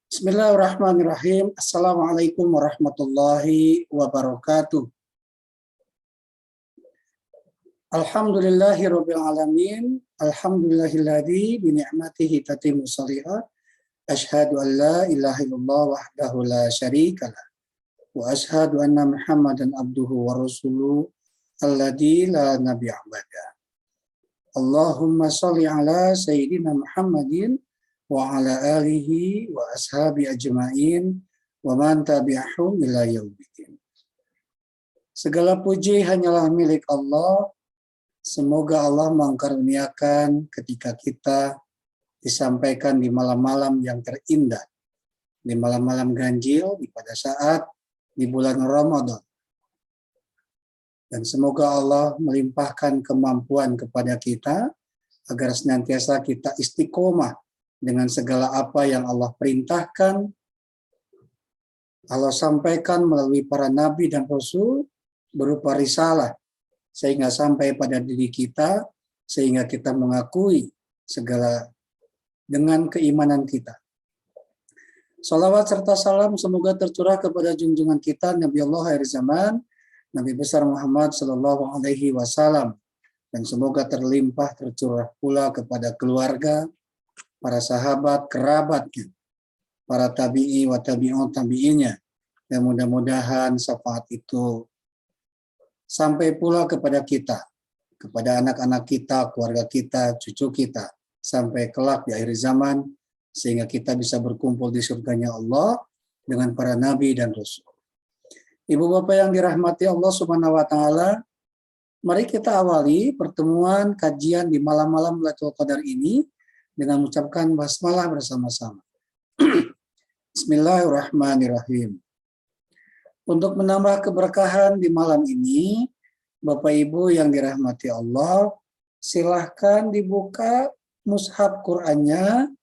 Bismillahirrahmanirrahim. Assalamualaikum warahmatullahi wabarakatuh. Alhamdulillahirabbil alamin. Alhamdulillahilladzi bi ni'matihi tatimmu shalihat. Asyhadu an la ilaha illallah wahdahu la syarikalah. Wa asyhadu anna Muhammadan abduhu wa rasuluhu alladzi la nabiyya ba'da. Allahumma shalli ala sayyidina Muhammadin wa ala alihi wa ashabi ajma'in wa man tabi'ahum ila yaumiddin. Segala puji hanyalah milik Allah. Semoga Allah mengkaruniakan ketika kita disampaikan di malam-malam yang terindah, di malam-malam ganjil, pada saat di bulan Ramadan. Dan semoga Allah melimpahkan kemampuan kepada kita agar senantiasa kita istiqomah dengan segala apa yang Allah perintahkan, Allah sampaikan melalui para nabi dan rasul berupa risalah, sehingga sampai pada diri kita, sehingga kita mengakui segala dengan keimanan kita. Salawat serta salam semoga tercurah kepada junjungan kita Nabi Allah akhir zaman, Nabi besar Muhammad Sallallahu Alaihi Wasallam, dan semoga terlimpah tercurah pula kepada keluarga, para sahabat, kerabatnya, para tabi'i wa tabi'un tabi'inya, dan mudah-mudahan syafaat itu sampai pula kepada kita, kepada anak-anak kita, keluarga kita, cucu kita, sampai kelak di akhir zaman, sehingga kita bisa berkumpul di surganya Allah dengan para nabi dan rasul. Ibu bapak yang dirahmati Allah Subhanahu wa taala, mari kita awali pertemuan kajian di malam-malam Lailatul Qadar ini dengan mengucapkan basmalah bersama-sama. Bismillahirrahmanirrahim. Untuk menambah keberkahan di malam ini, Bapak Ibu yang dirahmati Allah, silahkan dibuka mushaf Qur'annya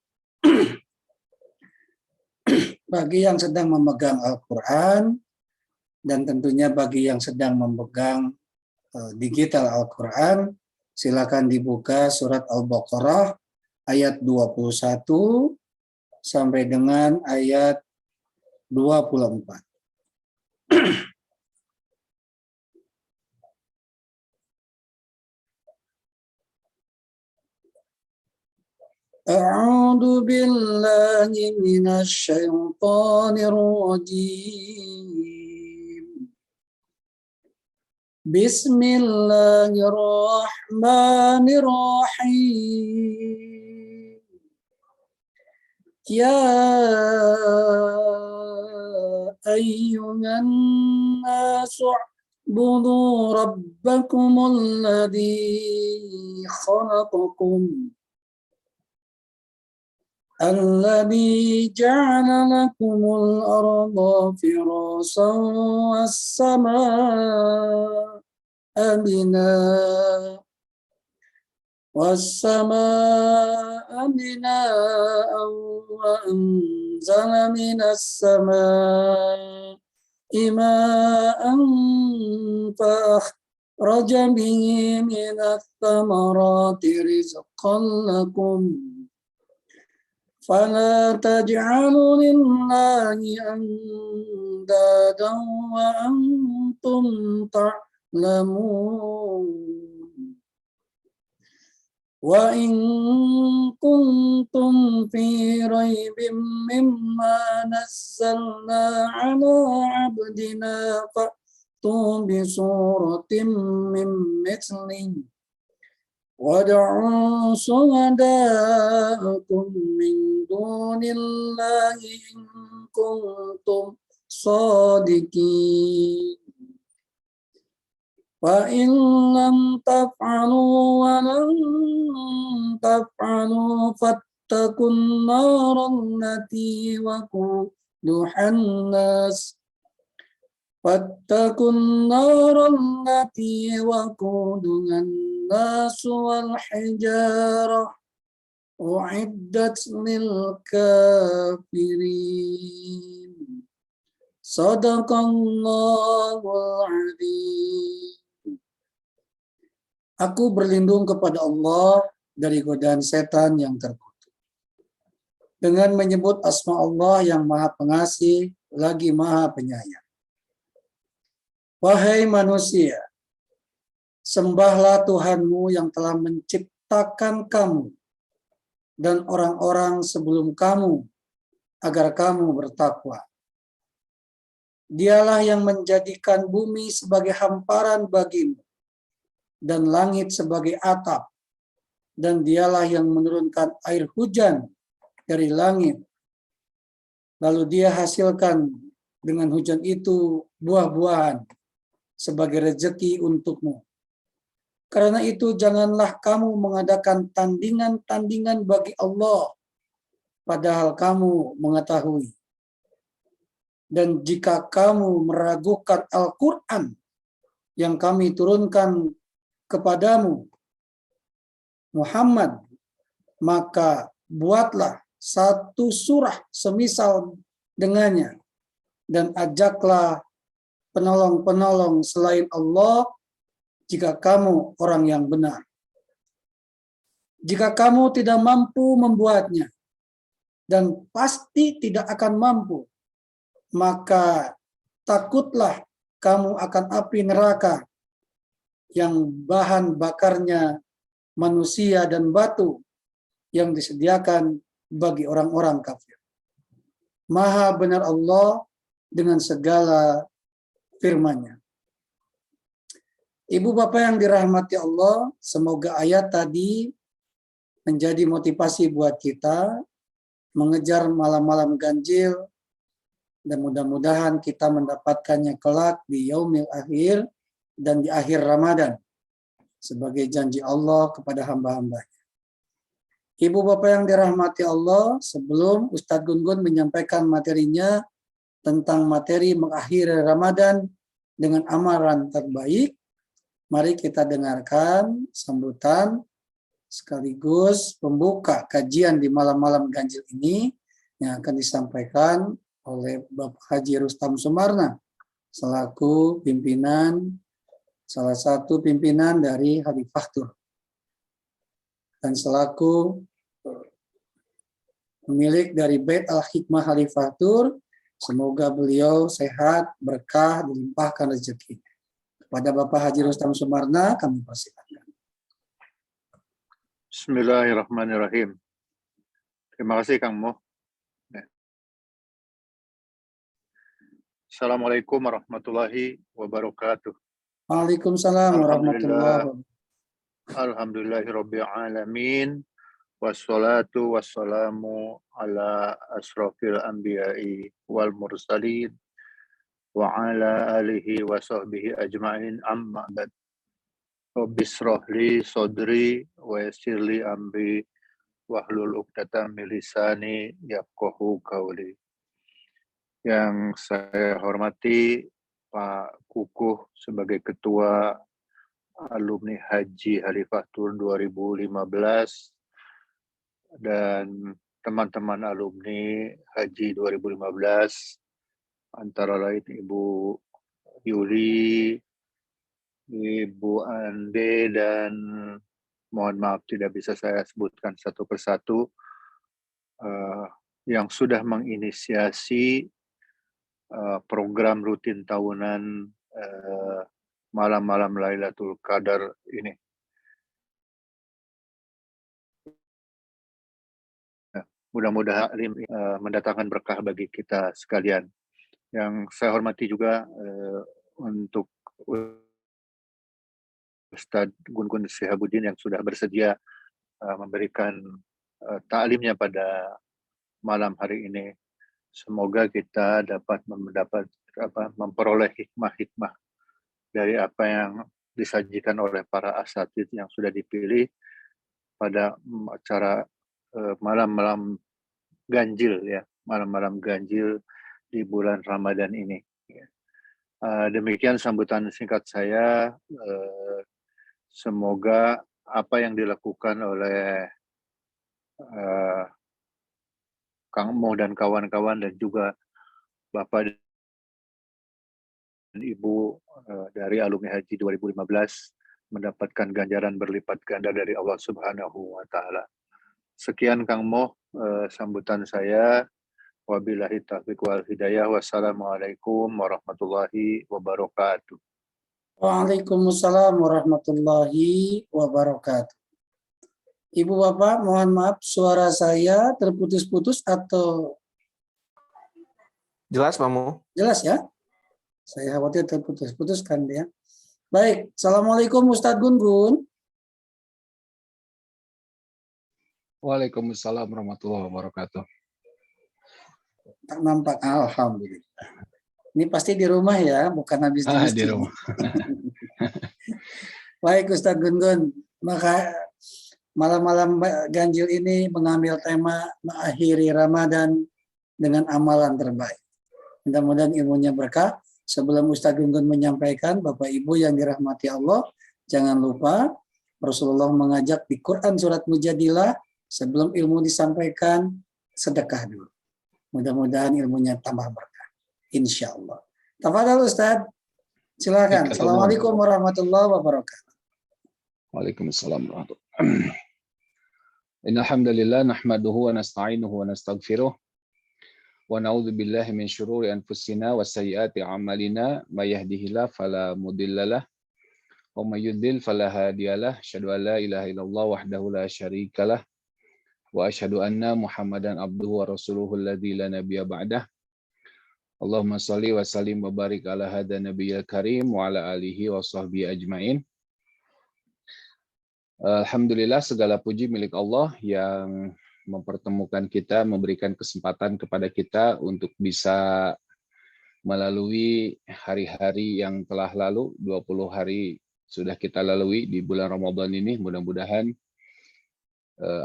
bagi yang sedang memegang Al-Quran, dan tentunya bagi yang sedang memegang digital Al-Quran, silakan dibuka surat Al-Baqarah ayat 21 sampai dengan ayat 24. A'udzu billahi minasy syaithanir rajim. Bismillahirrahmanirrahim. Ya ayyuhan nasu u'budu rabbakumul ladzi khalaqakum alladzi ja'ala lakumul arda firasan was-samaa'a binaa والسماء بناء وأنزل من السماء ماء فأخرج به من الثمرات رزقا لكم فلا تجعلوا لله أندادا وأنتم تعلمون وإن كنتم في ريب مما نزلنا على عبدنا فأتوا بسورة من مثله وادعوا شهداءكم من دون الله إن كنتم صادقين وإن لم تفعلوا ولن تفعلوا فاتقوا النار التي وقودها الناس فاتقوا النار التي وقودها الناس والحجارة أعدت للكافرين صدق الله العظيم. Aku berlindung kepada Allah dari godaan setan yang terkutuk. dengan menyebut asma Allah yang Maha Pengasih lagi Maha Penyayang. Wahai manusia, sembahlah Tuhanmu yang telah menciptakan kamu dan orang-orang sebelum kamu agar kamu bertakwa. Dialah yang menjadikan bumi sebagai hamparan bagimu dan langit sebagai atap, dan dialah yang menurunkan air hujan dari langit. Lalu dia hasilkan dengan hujan itu buah-buahan sebagai rezeki untukmu. Karena itu janganlah kamu mengadakan tandingan-tandingan bagi Allah, padahal kamu mengetahui. Dan jika kamu meragukan Al-Quran yang kami turunkan kepadamu, Muhammad, maka buatlah satu surah semisal dengannya, dan ajaklah penolong-penolong selain Allah jika kamu orang yang benar. Jika kamu tidak mampu membuatnya, dan pasti tidak akan mampu, maka takutlah kamu akan api neraka yang bahan bakarnya manusia dan batu yang disediakan bagi orang-orang kafir. Maha benar Allah dengan segala firman-Nya. Ibu bapak yang dirahmati Allah, semoga ayat tadi menjadi motivasi buat kita mengejar malam-malam ganjil, dan mudah-mudahan kita mendapatkannya kelak di yaumil akhir dan di akhir Ramadan sebagai janji Allah kepada hamba-hambanya. Ibu bapak yang dirahmati Allah, sebelum Ustadz Gun-Gun menyampaikan materinya tentang materi mengakhiri Ramadan dengan amalan terbaik, mari kita dengarkan sambutan sekaligus pembuka kajian di malam-malam ganjil ini yang akan disampaikan oleh Bapak Haji Rustam Sumarna selaku salah satu pimpinan dari Halifahtur dan selaku pemilik dari Bait Al-Hikmah Halifahtur. Semoga beliau sehat, berkah, dilimpahkan rezeki. Kepada Bapak Haji Rustam Sumarna kami persilakan. Bismillahirrahmanirrahim. Terima kasih Kang Mo. Assalamualaikum warahmatullahi wabarakatuh. Waalaikumsalam warahmatullahi wabarakatuh. Alhamdulillahirabbil alamin. Wassalatu wassalamu ala asrofil anbiya'i wal mursalin wa ala alihi wa sahbihi ajma'in amma ba'd. Rabbi shrah li sadri wa yassir li amri wahlul 'uqdatam min lisani yafqahu qawli. Yang saya hormati Pak Kukuh sebagai Ketua Alumni Haji Halifahtur 2015 dan teman-teman alumni Haji 2015 antara lain Ibu Yuli, Ibu Ande, dan mohon maaf tidak bisa saya sebutkan satu persatu yang sudah menginisiasi program rutin tahunan malam-malam Lailatul Qadar ini. Mudah-mudahan mendatangkan berkah bagi kita sekalian. Yang saya hormati juga untuk Ustadz Gun-Gun Syihabuddin yang sudah bersedia memberikan ta'limnya pada malam hari ini. Semoga kita dapat memperoleh hikmah-hikmah dari apa yang disajikan oleh para asatidz yang sudah dipilih pada acara malam-malam ganjil ya, malam-malam ganjil di bulan Ramadan ini. Demikian sambutan singkat saya. Semoga apa yang dilakukan oleh Kang Mo dan kawan-kawan dan juga Bapak dan Ibu dari alumni Haji 2015 mendapatkan ganjaran berlipat ganda dari Allah Subhanahu wa Ta'ala. Sekian Kang Mo, sambutan saya. Wabillahi taufiq wal hidayah. Wassalamualaikum warahmatullahi wabarakatuh. Waalaikumsalam warahmatullahi wabarakatuh. Ibu Bapak, mohon maaf suara saya terputus-putus atau Jelas, Mamu? jelas ya? Saya khawatir terputus-putus kan ya. Baik, Assalamualaikum Ustadz Gun-Gun. Waalaikumsalam warahmatullahi wabarakatuh. Tak nampak, alhamdulillah. Ini pasti di rumah ya, bukan habis di Di masjid. rumah. Baik Ustadz Gun-Gun, maka malam-malam ganjil ini mengambil tema mengakhiri Ramadan dengan amalan terbaik. Mudah-mudahan ilmunya berkah. Sebelum Ustadz Gun-Gun menyampaikan, Bapak Ibu yang dirahmati Allah, jangan lupa Rasulullah mengajak di Quran surat Mujadilah, sebelum ilmu disampaikan, sedekah dulu. Mudah-mudahan ilmunya tambah berkah. Insya Allah. Tafadhal Ustadz. Silakan. Assalamualaikum warahmatullahi wabarakatuh. Waalaikumsalam warahmatullahi wabarakatuh. Innal hamdalillah nahmaduhu wa nasta'inuhu wa nastaghfiruh. Wa na'udzu billahi min syururi anfusina wa sayyiati a'malina may yahdihillahu fala mudhillalah wa may yudhlil fala hadiyalah. Asyhadu an la ilaha illallah wahdahu la syarikalah wa asyhadu anna Muhammadan abduhu wa rasuluhu alladzi la nabiyya ba'dah. Allahumma shalli wa sallim wa barik ala hadza nabiyyil karim wa ala alihi wa sahbihi ajmain. Alhamdulillah segala puji milik Allah yang mempertemukan kita, memberikan kesempatan kepada kita untuk bisa melalui hari-hari yang telah lalu, 20 hari sudah kita lalui di bulan Ramadan ini. Mudah-mudahan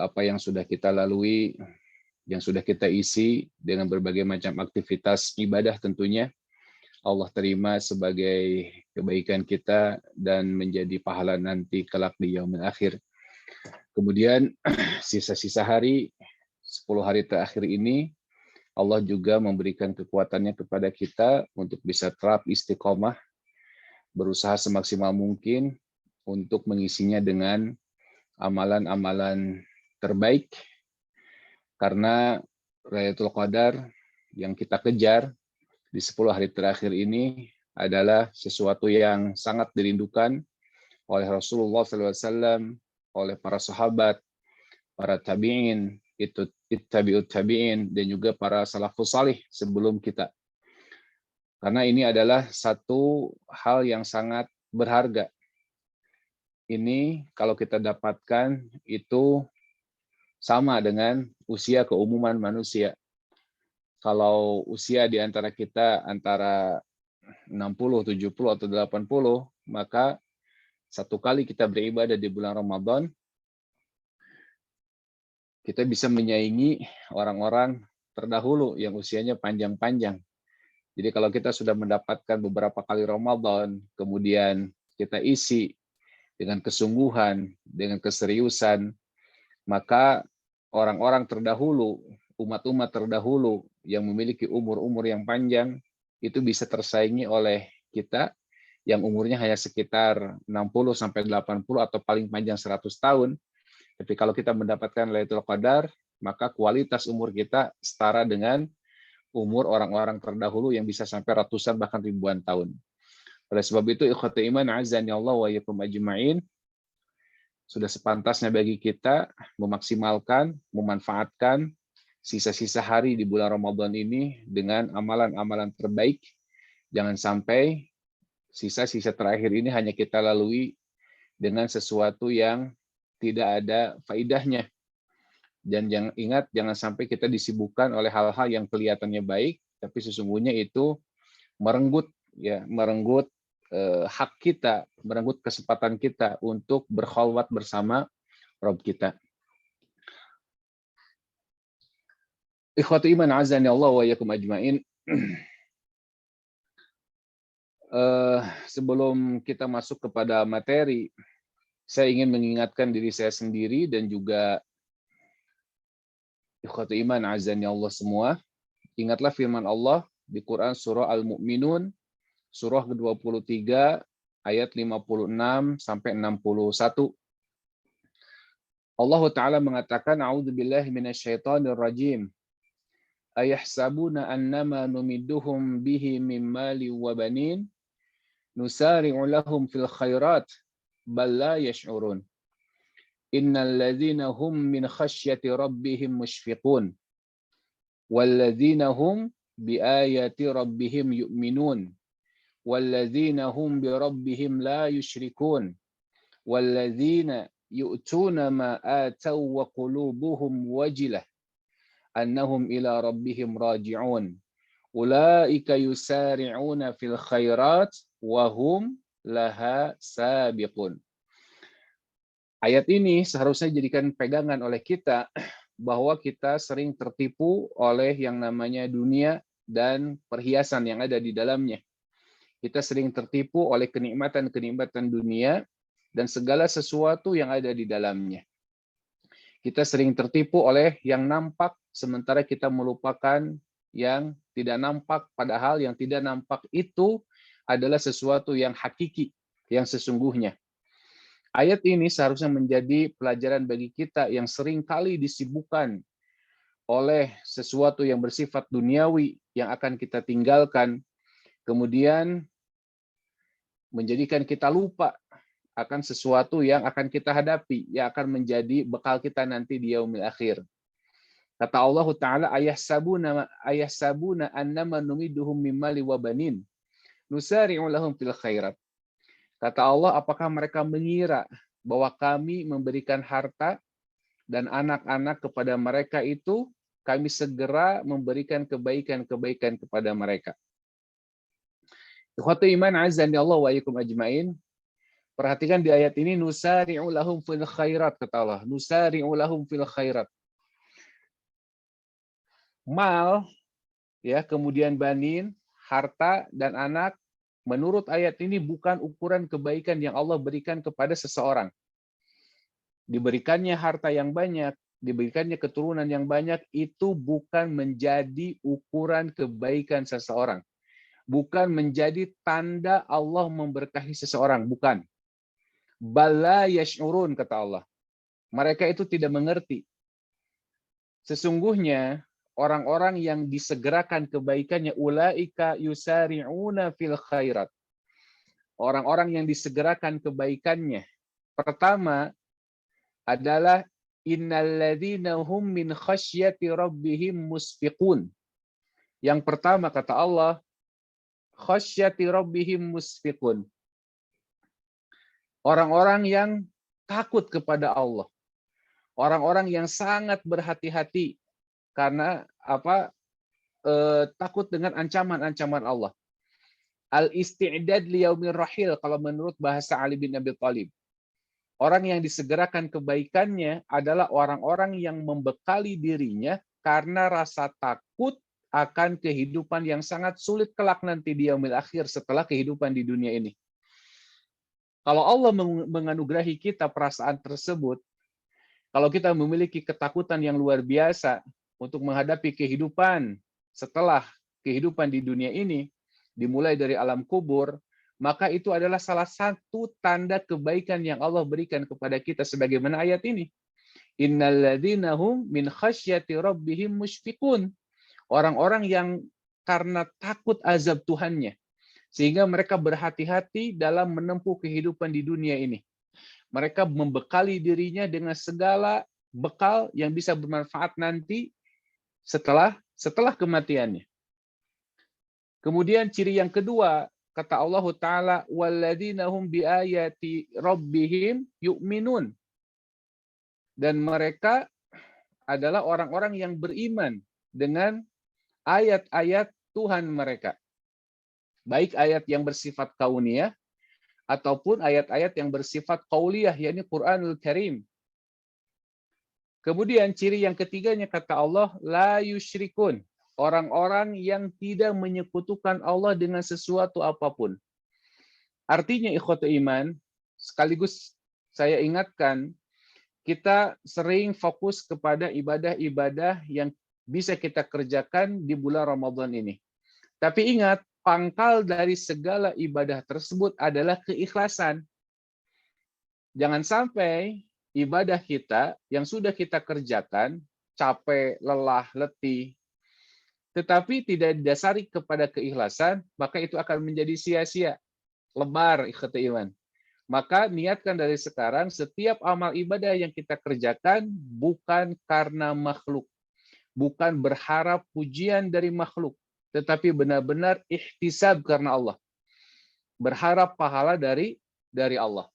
apa yang sudah kita lalui, yang sudah kita isi dengan berbagai macam aktivitas ibadah tentunya, Allah terima sebagai kebaikan kita dan menjadi pahala nanti kelak di yaumil akhir. Kemudian sisa-sisa hari, 10 hari terakhir ini, Allah juga memberikan kekuatannya kepada kita untuk bisa terap istiqomah, berusaha semaksimal mungkin untuk mengisinya dengan amalan-amalan terbaik, karena Lailatul Qadar yang kita kejar di 10 hari terakhir ini adalah sesuatu yang sangat dirindukan oleh Rasulullah SAW, oleh para sahabat, para tabi'in, itu tabi'ut tabi'in, dan juga para salafus salih sebelum kita. Karena ini adalah satu hal yang sangat berharga. Ini kalau kita dapatkan itu sama dengan usia keumuman manusia. Kalau usia di antara kita antara 60, 70, atau 80, maka satu kali kita beribadah di bulan Ramadan, kita bisa menyaingi orang-orang terdahulu yang usianya panjang-panjang. Jadi kalau kita sudah mendapatkan beberapa kali Ramadan, kemudian kita isi dengan kesungguhan, dengan keseriusan, maka orang-orang terdahulu, umat-umat terdahulu yang memiliki umur-umur yang panjang, itu bisa tersaingi oleh kita yang umurnya hanya sekitar 60-80 atau paling panjang 100 tahun. Tapi kalau kita mendapatkan Lailatul Qadar, maka kualitas umur kita setara dengan umur orang-orang terdahulu yang bisa sampai ratusan bahkan ribuan tahun. Oleh sebab itu, ikhwati iman azani Allah wa iyyakum ajma'in, sudah sepantasnya bagi kita memaksimalkan, memanfaatkan sisa-sisa hari di bulan Ramadan ini dengan amalan-amalan terbaik. Jangan sampai sisa-sisa terakhir ini hanya kita lalui dengan sesuatu yang tidak ada faidahnya. Dan ingat, jangan sampai kita disibukkan oleh hal-hal yang kelihatannya baik, tapi sesungguhnya itu merenggut hak kita, merenggut kesempatan kita untuk berkhalwat bersama Rabb kita. Ikhwatu iman azani Allah wa iyyakum ajmain. Sebelum kita masuk kepada materi, saya ingin mengingatkan diri saya sendiri dan juga ikhwatu iman azani Allah semua. Ingatlah firman Allah di Quran surah Al-Mu'minun, surah ke-23 ayat 56 sampai 61. Allah Ta'ala mengatakan, A'udzubillahi minasyaitonirrajim. Ayahsabuna annama numidduhum bihi min mali wa banin nusari'u lahum fil khairat bal la yash'urun. Innal ladzina hum min khasyati rabbihim mushfiqun wal ladzina hum biayati rabbihim yu'minun wal ladzina hum bi rabbihim la yusyrikun wal ladzina yu'tuna ma ataw wa qulubuhum wajilah annahum ila rabbihim raji'un. Ulaika yusari'una fil khairat wa hum laha sabiqun. Ayat ini seharusnya jadikan pegangan oleh kita bahwa kita sering tertipu oleh yang namanya dunia dan perhiasan yang ada di dalamnya. Kita sering tertipu oleh kenikmatan-kenikmatan dunia dan segala sesuatu yang ada di dalamnya. Kita sering tertipu oleh yang nampak, sementara kita melupakan yang tidak nampak, padahal yang tidak nampak itu adalah sesuatu yang hakiki, yang sesungguhnya. Ayat ini seharusnya menjadi pelajaran bagi kita yang sering kali disibukkan oleh sesuatu yang bersifat duniawi yang akan kita tinggalkan, kemudian menjadikan kita lupa akan sesuatu yang akan kita hadapi, yang akan menjadi bekal kita nanti di yaumil akhir. Kata Allah Ta'ala, ayahsabuna annama numiduhum mimmali wa banin nusari'u lahum fil khairat. Kata Allah, apakah mereka mengira bahwa kami memberikan harta dan anak-anak kepada mereka itu, kami segera memberikan kebaikan-kebaikan kepada mereka. Ikhwatu iman azani Allah wa iyyakum ajmain. Perhatikan di ayat ini, nusari'u lahum fil khairat, kata Allah. Nusari'u lahum fil khairat. Mal, ya, kemudian banin, harta dan anak, menurut ayat ini bukan ukuran kebaikan yang Allah berikan kepada seseorang. Diberikannya harta yang banyak, diberikannya keturunan yang banyak, itu bukan menjadi ukuran kebaikan seseorang. Bukan menjadi tanda Allah memberkahi seseorang, bukan. Bala yash'urun, kata Allah. Mereka itu tidak mengerti. Sesungguhnya orang-orang yang disegerakan kebaikannya, ulaika yusari'una fil khairat. Orang-orang yang disegerakan kebaikannya, pertama adalah innalladzina hum min khasyati rabbihim musfiqun. Yang pertama kata Allah, khasyati rabbihim musfiqun. Orang-orang yang takut kepada Allah. Orang-orang yang sangat berhati-hati karena takut dengan ancaman-ancaman Allah. Al-isti'dad liyaumir rahil, kalau menurut bahasa Ali bin Abi Thalib. Orang yang disegerakan kebaikannya adalah orang-orang yang membekali dirinya karena rasa takut akan kehidupan yang sangat sulit kelak nanti di yaumil akhir setelah kehidupan di dunia ini. Kalau Allah menganugerahi kita perasaan tersebut, kalau kita memiliki ketakutan yang luar biasa untuk menghadapi kehidupan setelah kehidupan di dunia ini, dimulai dari alam kubur, maka itu adalah salah satu tanda kebaikan yang Allah berikan kepada kita sebagaimana ayat ini. Innalladzina hum min khasyati rabbihim musyfiqun. Orang-orang yang karena takut azab Tuhannya, sehingga mereka berhati-hati dalam menempuh kehidupan di dunia ini. Mereka membekali dirinya dengan segala bekal yang bisa bermanfaat nanti setelah kematiannya. Kemudian ciri yang kedua, kata Allah Ta'ala, walladzina hum biayati rabbihim yu'minun. Dan mereka adalah orang-orang yang beriman dengan ayat-ayat Tuhan mereka. Baik ayat yang bersifat kauniyah ataupun ayat-ayat yang bersifat qauliyah, yakni Quranul Karim. Kemudian ciri yang ketiganya kata Allah, la yusyrikun. Orang-orang yang tidak menyekutukan Allah dengan sesuatu apapun. Artinya ikhwatu iman, sekaligus saya ingatkan, kita sering fokus kepada ibadah-ibadah yang bisa kita kerjakan di bulan Ramadan ini. Tapi ingat, pangkal dari segala ibadah tersebut adalah keikhlasan. Jangan sampai ibadah kita yang sudah kita kerjakan, capek, lelah, letih, tetapi tidak didasari kepada keikhlasan, maka itu akan menjadi sia-sia, lebar ikhwati iman. Maka niatkan dari sekarang setiap amal ibadah yang kita kerjakan bukan karena makhluk, bukan berharap pujian dari makhluk, tetapi benar-benar ihtisab karena Allah. Berharap pahala dari Allah.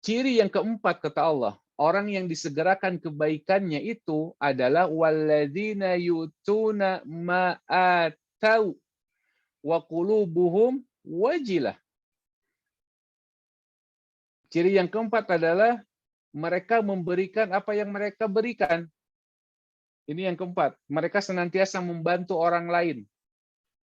Ciri yang keempat kata Allah, orang yang disegerakan kebaikannya itu adalah walladzina yutuna ma atau wa qulubuhum wajilah. Ciri yang keempat adalah mereka memberikan apa yang mereka berikan. Ini yang keempat, mereka senantiasa membantu orang lain.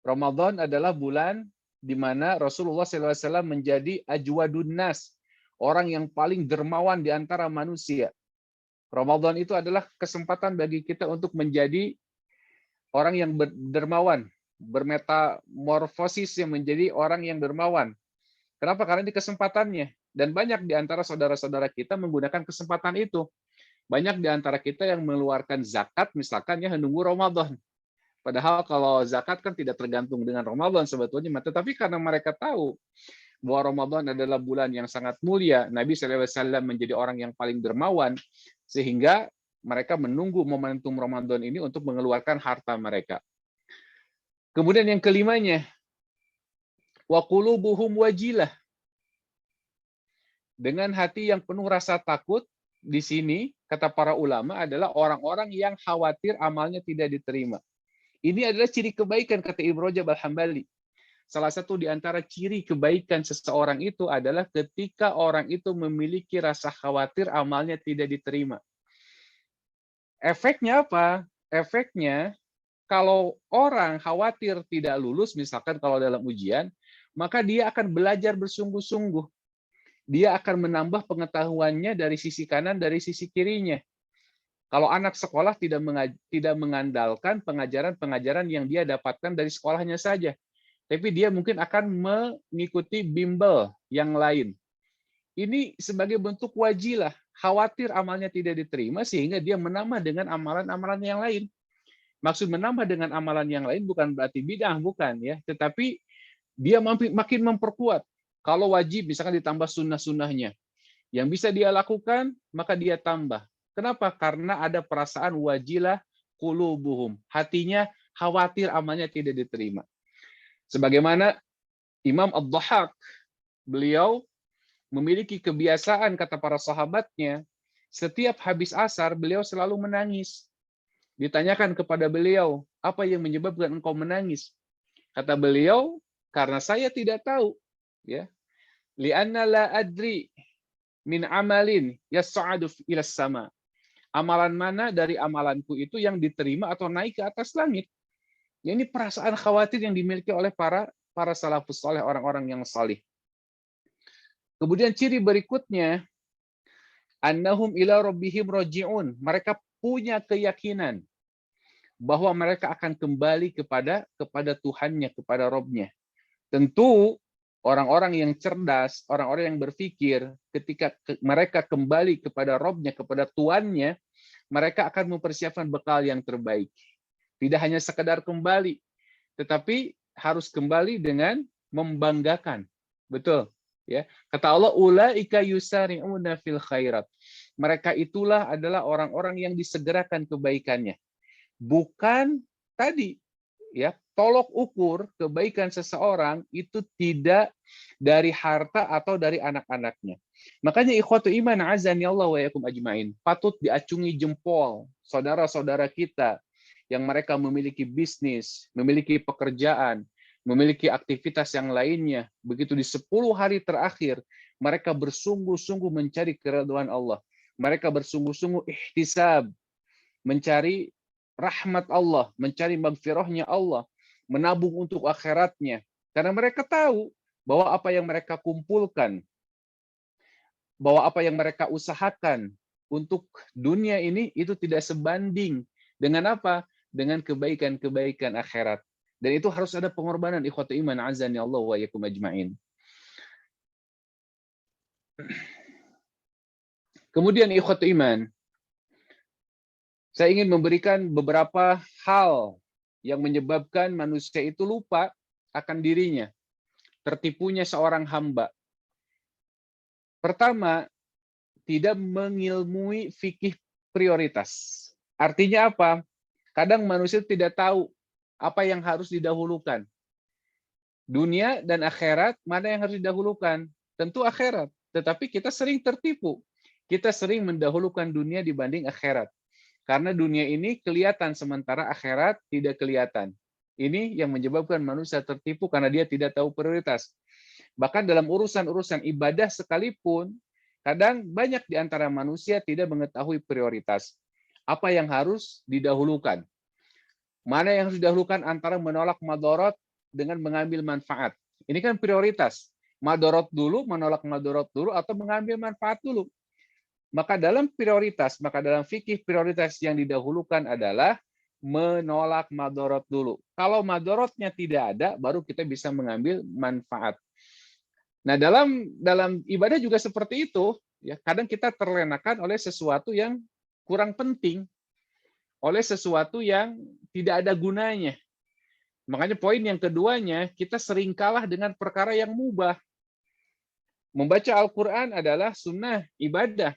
Ramadan adalah bulan di mana Rasulullah SAW menjadi ajwadun nas, orang yang paling dermawan di antara manusia. Ramadan itu adalah kesempatan bagi kita untuk menjadi orang yang dermawan, bermetamorfosis yang menjadi orang yang dermawan. Kenapa? Karena ini kesempatannya. Dan banyak di antara saudara-saudara kita menggunakan kesempatan itu. Banyak di antara kita yang mengeluarkan zakat, misalkan ya menunggu Ramadan. Padahal kalau zakat kan tidak tergantung dengan Ramadan sebetulnya. Tetapi karena mereka tahu bahwa Ramadan adalah bulan yang sangat mulia, Nabi SAW menjadi orang yang paling dermawan, sehingga mereka menunggu momentum Ramadan ini untuk mengeluarkan harta mereka. Kemudian yang kelimanya, wa qulubuhum wajilah. Dengan hati yang penuh rasa takut, di sini kata para ulama adalah orang-orang yang khawatir amalnya tidak diterima. Ini adalah ciri kebaikan kata Ibnu Rajab Al-Hambali. Salah satu di antara ciri kebaikan seseorang itu adalah ketika orang itu memiliki rasa khawatir amalnya tidak diterima. Efeknya apa? Efeknya kalau orang khawatir tidak lulus, misalkan kalau dalam ujian, maka dia akan belajar bersungguh-sungguh. Dia akan menambah pengetahuannya dari sisi kanan, dari sisi kirinya. Kalau anak sekolah tidak mengandalkan pengajaran-pengajaran yang dia dapatkan dari sekolahnya saja, tapi dia mungkin akan mengikuti bimbel yang lain. Ini sebagai bentuk wajilah, khawatir amalnya tidak diterima sehingga dia menambah dengan amalan-amalan yang lain. Maksud menambah dengan amalan yang lain bukan berarti bid'ah, bukan ya, tetapi dia makin memperkuat. Kalau wajib misalkan ditambah sunnah-sunnahnya, yang bisa dia lakukan maka dia tambah. Kenapa? Karena ada perasaan wajilah qulubuhum, hatinya khawatir amalnya tidak diterima. Sebagaimana Imam Ad-Dhahhak, beliau memiliki kebiasaan kata para sahabatnya, setiap habis asar beliau selalu menangis. Ditanyakan kepada beliau, apa yang menyebabkan engkau menangis? Kata beliau, karena saya tidak tahu, ya. Li'anna la adri min amalin yas'adu ila sama. Amalan mana dari amalanku itu yang diterima atau naik ke atas langit? Ya, ini perasaan khawatir yang dimiliki oleh para salafus saleh, orang-orang yang salih. Kemudian ciri berikutnya, annahum ila rabbihim raji'un. Mereka punya keyakinan bahwa mereka akan kembali kepada Tuhannya, kepada Rabb-nya. Tentu orang-orang yang cerdas, orang-orang yang berpikir, ketika mereka kembali kepada Rabb-nya, kepada Tuannya, mereka akan mempersiapkan bekal yang terbaik. Tidak hanya sekedar kembali, tetapi harus kembali dengan membanggakan. Betul, ya. Kata Allah, ulaika yusari'una fil khairat. Mereka itulah adalah orang-orang yang disegerakan kebaikannya. Bukan tadi, ya, tolok ukur kebaikan seseorang itu tidak dari harta atau dari anak-anaknya. Makanya ikhwatu iman azani Allah wa yakum ajmain, patut diacungi jempol saudara-saudara kita yang mereka memiliki bisnis, memiliki pekerjaan, memiliki aktivitas yang lainnya. Begitu di 10 hari terakhir, mereka bersungguh-sungguh mencari keridhaan Allah. Mereka bersungguh-sungguh ihtisab, mencari rahmat Allah, mencari magfirahnya Allah, menabung untuk akhiratnya. Karena mereka tahu bahwa apa yang mereka kumpulkan, bahwa apa yang mereka usahakan untuk dunia ini itu tidak sebanding dengan apa? Dengan kebaikan-kebaikan akhirat. Dan itu harus ada pengorbanan, ikhwatu iman azani Allah wa yakum ajmain. Kemudian ikhwatu iman, saya ingin memberikan beberapa hal yang menyebabkan manusia itu lupa akan dirinya, tertipunya seorang hamba. Pertama, tidak mengilmui fikih prioritas. Artinya apa? Kadang manusia tidak tahu apa yang harus didahulukan. Dunia dan akhirat, mana yang harus didahulukan? Tentu akhirat. Tetapi kita sering tertipu. Kita sering mendahulukan dunia dibanding akhirat. Karena dunia ini kelihatan sementara akhirat tidak kelihatan. Ini yang menyebabkan manusia tertipu karena dia tidak tahu prioritas. Bahkan dalam urusan-urusan ibadah sekalipun, kadang banyak di antara manusia tidak mengetahui prioritas. Apa yang harus didahulukan? Mana yang harus didahulukan antara menolak madorot dengan mengambil manfaat? Ini kan prioritas. Madorot dulu, menolak madorot dulu, atau mengambil manfaat dulu. Maka dalam prioritas, maka dalam fikih prioritas yang didahulukan adalah menolak madorot dulu. Kalau madorotnya tidak ada, baru kita bisa mengambil manfaat. Nah, dalam ibadah juga seperti itu, ya. Kadang kita terlenakan oleh sesuatu yang kurang penting, oleh sesuatu yang tidak ada gunanya. Makanya poin yang keduanya, kita sering kalah dengan perkara yang mubah. Membaca Al-Quran adalah sunnah ibadah,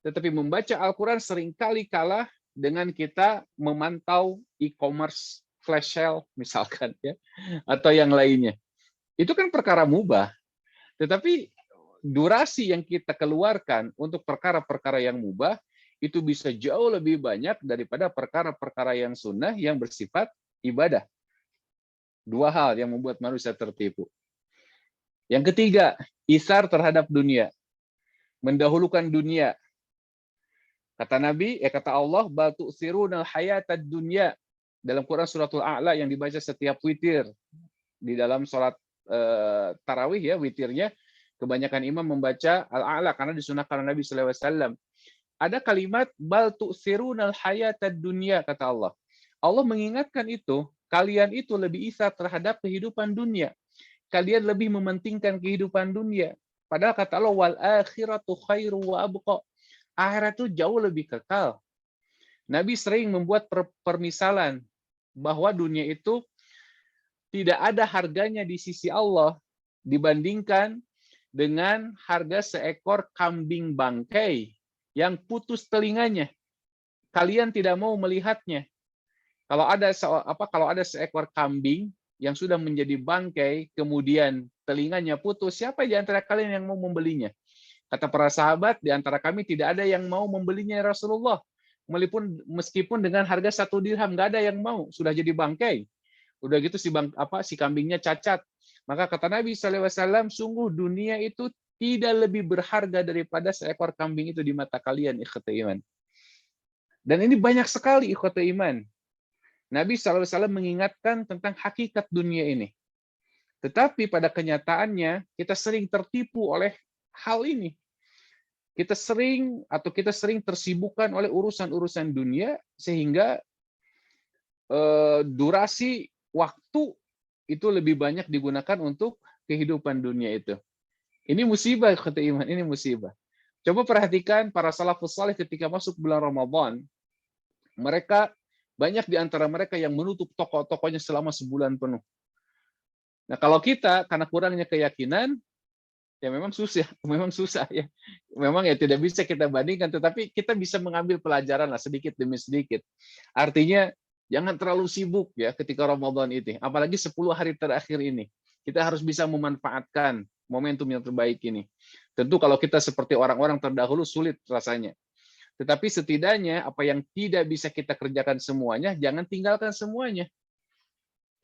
tetapi membaca Al-Quran seringkali kalah dengan kita memantau e-commerce, flash sale misalkan, ya, atau yang lainnya. Itu kan perkara mubah. Tetapi durasi yang kita keluarkan untuk perkara-perkara yang mubah itu bisa jauh lebih banyak daripada perkara-perkara yang sunnah yang bersifat ibadah. Dua hal yang membuat manusia tertipu. Yang ketiga, isar terhadap dunia. Mendahulukan dunia. Kata Nabi, kata Allah, bal tu'sirunal hayatad dunya. Dalam Quran suratul A'la yang dibaca setiap witir. Di dalam sholat tarawih, ya, witirnya, kebanyakan imam membaca Al-A'la karena disunahkan Nabi SAW. Ada kalimat bal tu'sirunal hayatad dunya, kata Allah. Allah mengingatkan itu, kalian itu lebih isar terhadap kehidupan dunia. Kalian lebih mementingkan kehidupan dunia. Padahal kata Allah, wal akhiratu khairu wa abqa. Akhirat itu jauh lebih kekal. Nabi sering membuat permisalan bahwa dunia itu tidak ada harganya di sisi Allah dibandingkan dengan harga seekor kambing bangkai yang putus telinganya. Kalian tidak mau melihatnya. Kalau ada seekor kambing yang sudah menjadi bangkai, kemudian telinganya putus, siapa di antara kalian yang mau membelinya? Kata para sahabat, di antara kami tidak ada yang mau membelinya ya Rasulullah. Meskipun dengan harga 1 dirham, nggak ada yang mau, sudah jadi bangkai. Udah gitu si kambingnya cacat. Maka kata Nabi SAW, sungguh dunia itu tidak lebih berharga daripada seekor kambing itu di mata kalian, ikhwata iman. Dan ini banyak sekali, ikhwata iman. Nabi SAW mengingatkan tentang hakikat dunia ini. Tetapi pada kenyataannya, kita sering tertipu oleh hal ini. Kita sering tersibukkan oleh urusan-urusan dunia, sehingga durasi waktu itu lebih banyak digunakan untuk kehidupan dunia itu. Ini musibah, kata iman, ini musibah. Coba perhatikan para salafus saleh ketika masuk bulan Ramadan, banyak di antara mereka yang menutup toko-tokonya selama sebulan penuh. Nah, kalau kita karena kurangnya keyakinan, ya memang susah ya. Memang ya tidak bisa kita bandingkan, tetapi kita bisa mengambil pelajaran lah sedikit demi sedikit. Artinya jangan terlalu sibuk ya ketika Ramadan ini, apalagi 10 hari terakhir ini. Kita harus bisa memanfaatkan momentum yang terbaik ini. Tentu kalau kita seperti orang-orang terdahulu sulit rasanya. Tetapi setidaknya apa yang tidak bisa kita kerjakan semuanya, jangan tinggalkan semuanya.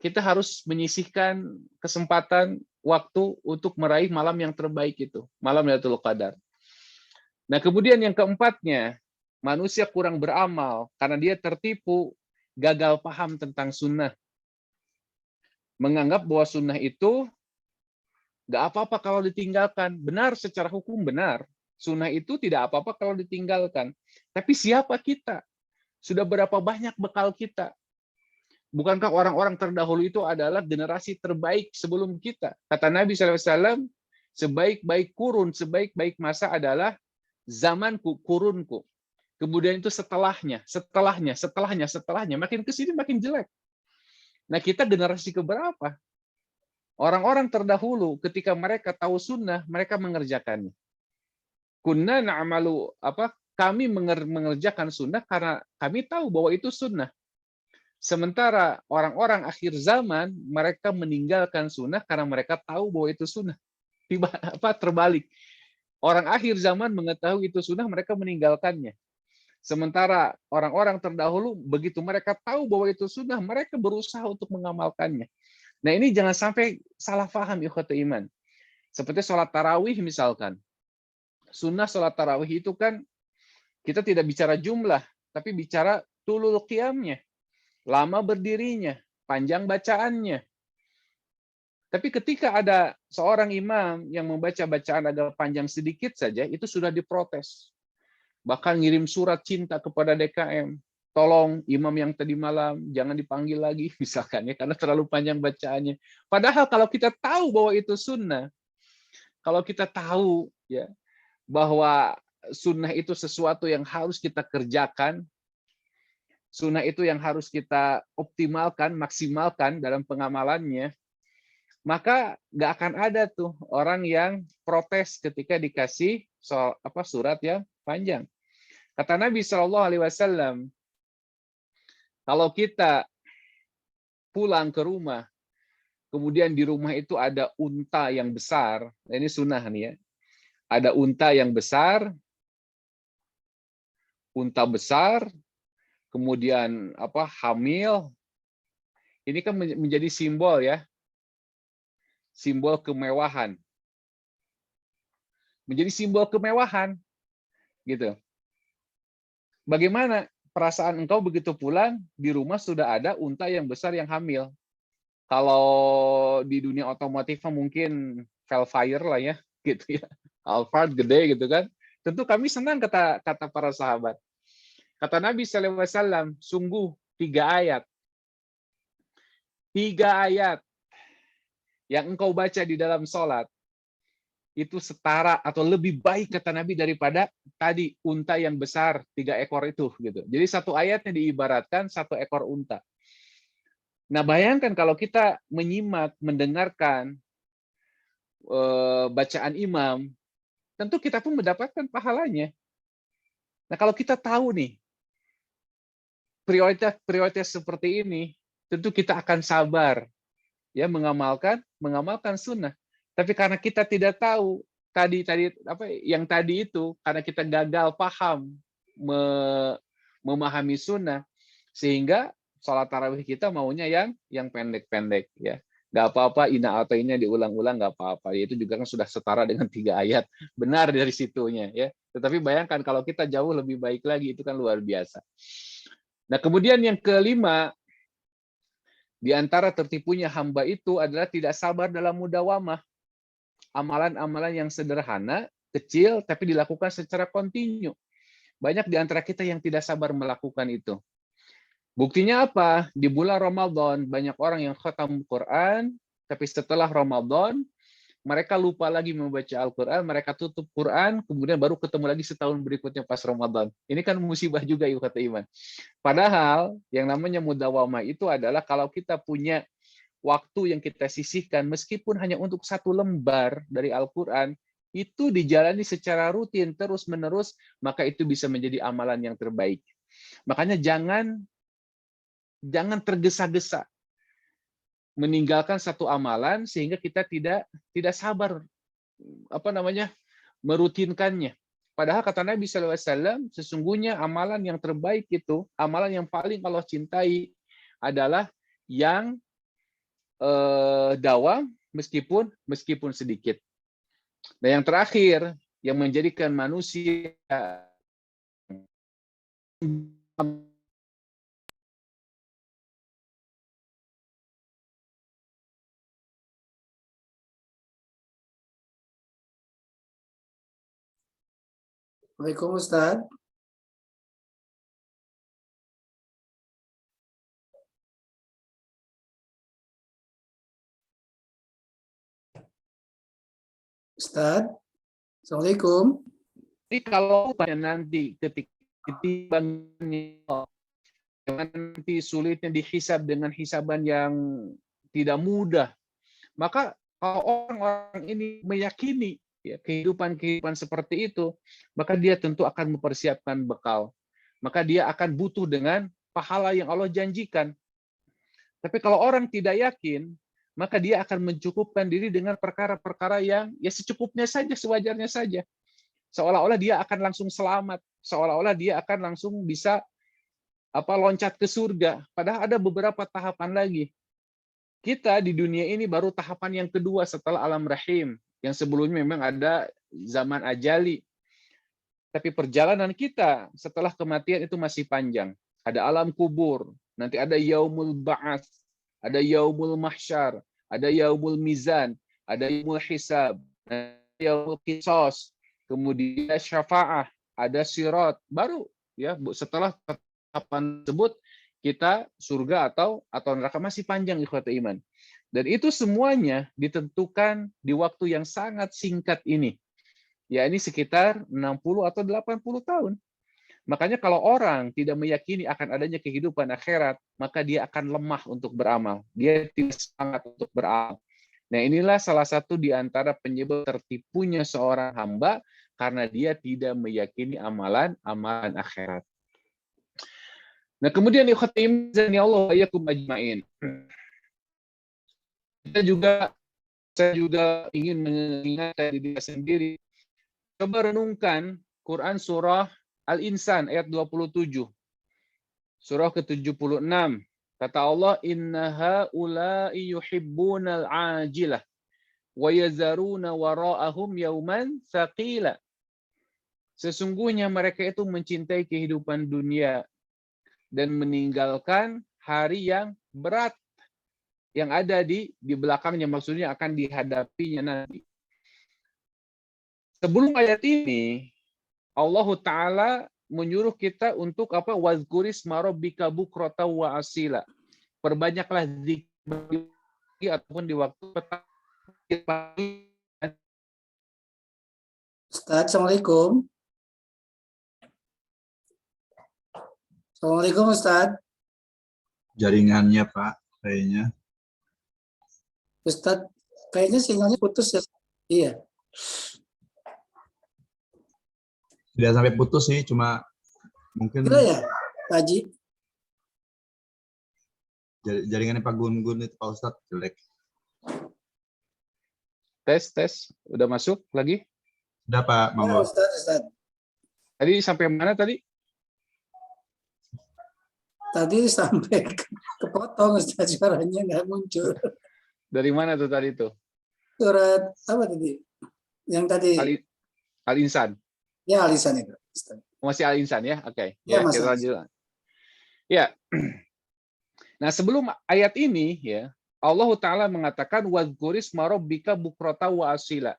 Kita harus menyisihkan kesempatan waktu untuk meraih malam yang terbaik itu, malam Lailatul Qadar. Nah, kemudian yang keempatnya, manusia kurang beramal karena dia tertipu, gagal paham tentang sunnah. Menganggap bahwa sunnah itu nggak apa-apa kalau ditinggalkan. Benar, secara hukum benar. Sunnah itu tidak apa-apa kalau ditinggalkan. Tapi siapa kita? Sudah berapa banyak bekal kita? Bukankah orang-orang terdahulu itu adalah generasi terbaik sebelum kita? Kata Nabi SAW, sebaik-baik kurun, sebaik-baik masa adalah zamanku, kurunku. Kemudian itu setelahnya, makin ke sini makin jelek. Nah, kita generasi keberapa? Orang-orang terdahulu ketika mereka tahu sunnah, mereka mengerjakannya. Kunna na'malu kami mengerjakan sunnah karena kami tahu bahwa itu sunnah. Sementara orang-orang akhir zaman mereka meninggalkan sunnah karena mereka tahu bahwa itu sunnah. Terbalik. Orang akhir zaman mengetahui itu sunnah, mereka meninggalkannya. Sementara orang-orang terdahulu begitu mereka tahu bahwa itu sunnah, mereka berusaha untuk mengamalkannya. Nah, ini jangan sampai salah paham ikhwatul iman. Seperti sholat tarawih misalkan. Sunnah sholat tarawih itu kan kita tidak bicara jumlah, tapi bicara tulul qiyamnya, lama berdirinya, panjang bacaannya. Tapi ketika ada seorang imam yang membaca bacaan agak panjang sedikit saja, itu sudah diprotes. Bahkan ngirim surat cinta kepada DKM. Tolong imam yang tadi malam jangan dipanggil lagi, misalkan ya, karena terlalu panjang bacaannya. Padahal kalau kita tahu bahwa itu sunnah, kalau kita tahu ya bahwa sunnah itu sesuatu yang harus kita kerjakan, sunnah itu yang harus kita optimalkan, maksimalkan dalam pengamalannya, maka nggak akan ada tuh orang yang protes ketika dikasih surat yang panjang. Kata Nabi Shallallahu Alaihi Wasallam, kalau kita pulang ke rumah, kemudian di rumah itu ada unta yang besar, nah ini sunnah nih ya, ada unta yang besar, kemudian hamil, ini kan menjadi simbol ya, simbol kemewahan, menjadi simbol kemewahan, gitu. Bagaimana perasaan engkau begitu pulang di rumah sudah ada unta yang besar yang hamil? Kalau di dunia otomotif mungkin Velfire lah ya, gitu ya, Alphard gede gitu kan. Tentu kami senang kata para sahabat. Kata Nabi SAW, sungguh 3 ayat yang engkau baca di dalam sholat itu setara atau lebih baik kata Nabi daripada tadi unta yang besar 3 ekor itu gitu. Jadi satu ayatnya diibaratkan 1 ekor unta. Nah, bayangkan kalau kita menyimak, mendengarkan bacaan imam, tentu kita pun mendapatkan pahalanya. Nah, kalau kita tahu nih prioritas seperti ini, tentu kita akan sabar ya mengamalkan sunnah. Tapi karena kita tidak tahu tadi yang tadi itu, karena kita gagal paham memahami sunnah, sehingga sholat tarawih kita maunya yang pendek-pendek ya. Nggak apa-apa ina atau ini diulang-ulang, nggak apa-apa. Itu juga kan sudah setara dengan 3 ayat. Benar dari situnya ya. Tetapi bayangkan kalau kita jauh lebih baik lagi, itu kan luar biasa. Nah, kemudian yang kelima, di antara tertipunya hamba itu adalah tidak sabar dalam mudawamah. Amalan-amalan yang sederhana, kecil, tapi dilakukan secara kontinu. Banyak di antara kita yang tidak sabar melakukan itu. Buktinya apa? Di bulan Ramadan, banyak orang yang khatam Quran, tapi setelah Ramadan, mereka lupa lagi membaca Al-Quran, mereka tutup Quran, kemudian baru ketemu lagi setahun berikutnya pas Ramadan. Ini kan musibah juga, kata iman. Padahal, yang namanya mudawamah itu adalah kalau kita punya waktu yang kita sisihkan, meskipun hanya untuk 1 lembar dari Al-Quran, itu dijalani secara rutin, terus-menerus, maka itu bisa menjadi amalan yang terbaik. Makanya jangan tergesa-gesa meninggalkan satu amalan sehingga kita tidak sabar merutinkannya. Padahal kata Nabi SAW, sesungguhnya amalan yang terbaik itu, amalan yang paling Allah cintai adalah yang dawam meskipun sedikit. Nah, yang terakhir yang menjadikan manusia Waalaikumsalam Ustaz. Ustaz, Assalamualaikum. Tapi kalau nanti ketika nanti sulitnya dihisab dengan hisaban yang tidak mudah, maka kalau orang-orang ini meyakini ya, kehidupan seperti itu, maka dia tentu akan mempersiapkan bekal. Maka dia akan butuh dengan pahala yang Allah janjikan. Tapi kalau orang tidak yakin, maka dia akan mencukupkan diri dengan perkara-perkara yang ya secukupnya saja, sewajarnya saja. Seolah-olah dia akan langsung selamat, seolah-olah dia akan langsung bisa loncat ke surga. Padahal ada beberapa tahapan lagi. Kita di dunia ini baru tahapan yang kedua setelah alam rahim. Yang sebelumnya memang ada zaman ajali. Tapi perjalanan kita setelah kematian itu masih panjang. Ada alam kubur, nanti ada yaumul ba'ats, ada yaumul mahsyar, ada yaumul mizan, ada yaumul hisab, ada yaumul qisas, kemudian syafa'ah, ada sirat. Baru ya setelah tahapan tersebut kita surga atau neraka, masih panjang ikhwatul iman. Dan itu semuanya ditentukan di waktu yang sangat singkat ini. Ya ini sekitar 60 atau 80 tahun. Makanya kalau orang tidak meyakini akan adanya kehidupan akhirat, maka dia akan lemah untuk beramal. Dia tidak semangat untuk beramal. Nah inilah salah satu di antara penyebab tertipunya seorang hamba karena dia tidak meyakini amalan akhirat. Nah kemudian ikhwatim ya Allah yakum ajmain. Saya juga ingin mengingatkan diri sendiri. Coba renungkan Quran surah Al-Insan ayat 27. Surah ke-76. Kata Allah, "Inna haula'i yuhibbunal ajilah wa yazaruna wara'ahum yauman tsaqila." Sesungguhnya mereka itu mencintai kehidupan dunia dan meninggalkan hari yang berat yang ada di belakangnya, maksudnya akan dihadapinya nanti. Sebelum ayat ini, Allah Ta'ala menyuruh kita untuk wazkuris marabbika bukrata wa asila. Perbanyaklah zikir ataupun di waktu petang. Ustaz, Assalamualaikum. Assalamualaikum Ustaz. Jaringannya Pak, kayaknya. Ustaz, kayaknya sinyalnya putus ya. Iya. Tidak sampai putus sih, cuma mungkin Gila ya, Pak Haji? jaringannya Pak Gun-Gun itu Pak Ustadz jelek. Tes. Udah masuk lagi? Sudah Pak, monggo. Ustaz. Tadi sampai mana tadi? Tadi sampai kepotong Ustaz, suaranya nggak muncul. Dari mana tuh tadi tuh? Surat apa tadi? Yang tadi? Al-Insan. Ya, Alisan itu. Ustaz. Masih Al-Insan ya? Oke. Ya, Ya, kita lanjut. Ya. Nah, sebelum ayat ini ya, Allah Ta'ala mengatakan wazkuris marabbika bukrata wa asila.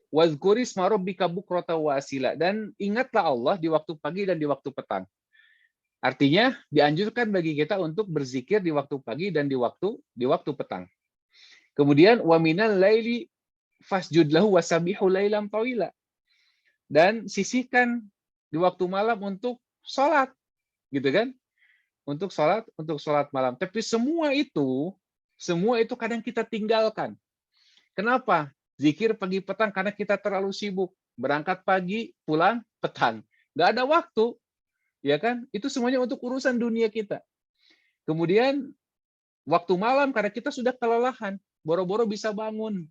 Wazkuris marabbika bukrata wa asila, dan ingatlah Allah di waktu pagi dan di waktu petang. Artinya dianjurkan bagi kita untuk berzikir di waktu pagi dan di waktu petang. Kemudian wa minal laili fasjud lahu wasabihu lailam tawila. Dan sisihkan di waktu malam untuk sholat, gitu kan? Untuk sholat malam. Tapi semua itu kadang kita tinggalkan. Kenapa? Zikir pagi petang karena kita terlalu sibuk. Berangkat pagi, pulang petang. Nggak ada waktu. Ya kan? Itu semuanya untuk urusan dunia kita. Kemudian waktu malam karena kita sudah kelelahan, boro-boro bisa bangun.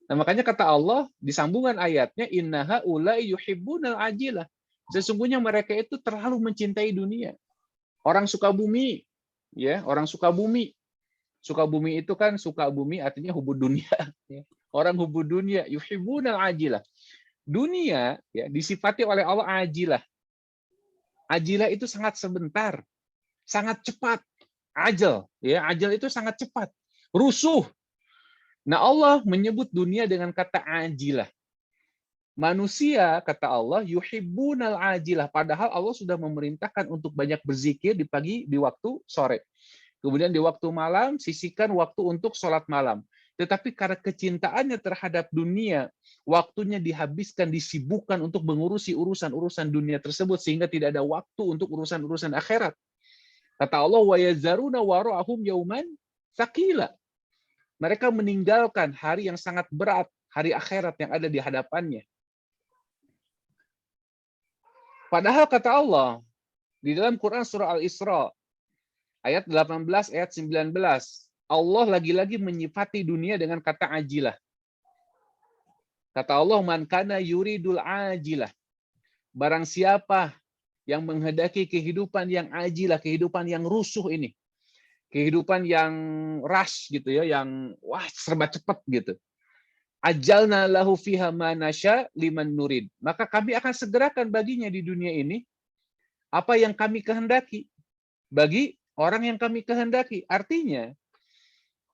Nah, makanya kata Allah di sambungan ayatnya, innaha ulai yuhibbunal ajilah. Sesungguhnya mereka itu terlalu mencintai dunia. Orang suka bumi, ya, orang suka bumi. Suka bumi itu kan suka bumi artinya hubud dunia. Orang hubud dunia, yuhibbunal ajilah. Dunia ya disifati oleh Allah ajilah. Ajilah itu sangat sebentar, sangat cepat. Ajal, ya, ajal itu sangat cepat. Rusuh. Nah, Allah menyebut dunia dengan kata ajilah. Manusia, kata Allah, yuhibbunal ajilah. Padahal Allah sudah memerintahkan untuk banyak berzikir di pagi, di waktu sore. Kemudian di waktu malam, sisihkan waktu untuk sholat malam. tetapi karena kecintaannya terhadap dunia, waktunya dihabiskan, disibukkan untuk mengurusi urusan-urusan dunia tersebut, sehingga tidak ada waktu untuk urusan-urusan akhirat. Kata Allah, wa yazaruna wara'ahum yauman tsaqila. Mereka meninggalkan hari yang sangat berat, hari akhirat yang ada di hadapannya. Padahal kata Allah, di dalam Quran surah Al-Isra, ayat 18, ayat 19, Allah lagi-lagi menyifati dunia dengan kata ajilah. Kata Allah, man kana yuridul ajilah. Barang siapa yang menghendaki kehidupan yang ajilah, kehidupan yang rusuh ini. Kehidupan yang rush gitu ya, yang wah serba cepat gitu. Ajalna lahu fiha ma nasya liman nurid. Maka kami akan segerakan baginya di dunia ini apa yang kami kehendaki bagi orang yang kami kehendaki. Artinya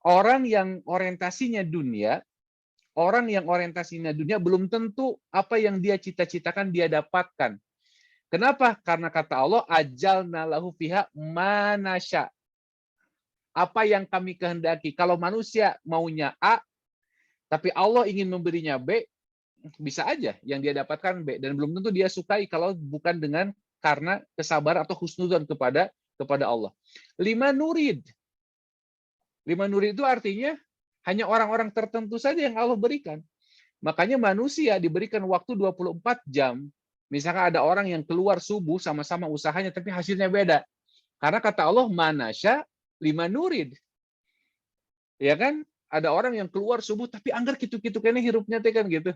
orang yang orientasinya dunia belum tentu apa yang dia cita-citakan dia dapatkan. Kenapa? Karena kata Allah, ajalna lahu fiha ma nasya. Apa yang kami kehendaki. Kalau manusia maunya A, tapi Allah ingin memberinya B, bisa aja yang dia dapatkan B. Dan belum tentu dia sukai kalau bukan dengan karena kesabaran atau husnudzon kepada Allah. Lima nurid itu artinya hanya orang-orang tertentu saja yang Allah berikan. Makanya manusia diberikan waktu 24 jam. Misalkan ada orang yang keluar subuh sama-sama usahanya, tapi hasilnya beda. Karena kata Allah, manasya lima nurid. Ya kan? Ada orang yang keluar subuh, tapi anggar gitu-gitu kayaknya hirupnya kan gitu.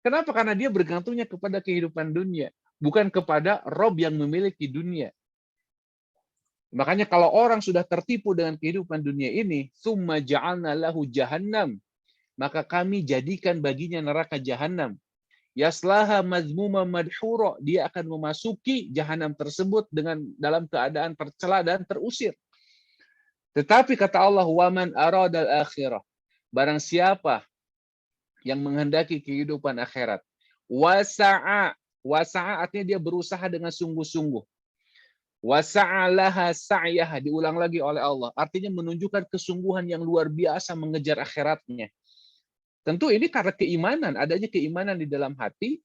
Kenapa? Karena dia bergantungnya kepada kehidupan dunia. Bukan kepada Rob yang memiliki dunia. Makanya kalau orang sudah tertipu dengan kehidupan dunia ini, summa ja'alna lahu jahannam, maka kami jadikan baginya neraka jahanam. Yaslaha mazmuma madhura, dia akan memasuki jahanam tersebut dalam keadaan tercela dan terusir. Tetapi kata Allah, waman aradal akhirah, barang siapa yang menghendaki kehidupan akhirat, wasa'a artinya dia berusaha dengan sungguh-sungguh. Wasa'alaha sa'yaha, diulang lagi oleh Allah. Artinya menunjukkan kesungguhan yang luar biasa mengejar akhiratnya. Tentu ini karena keimanan, adanya keimanan di dalam hati,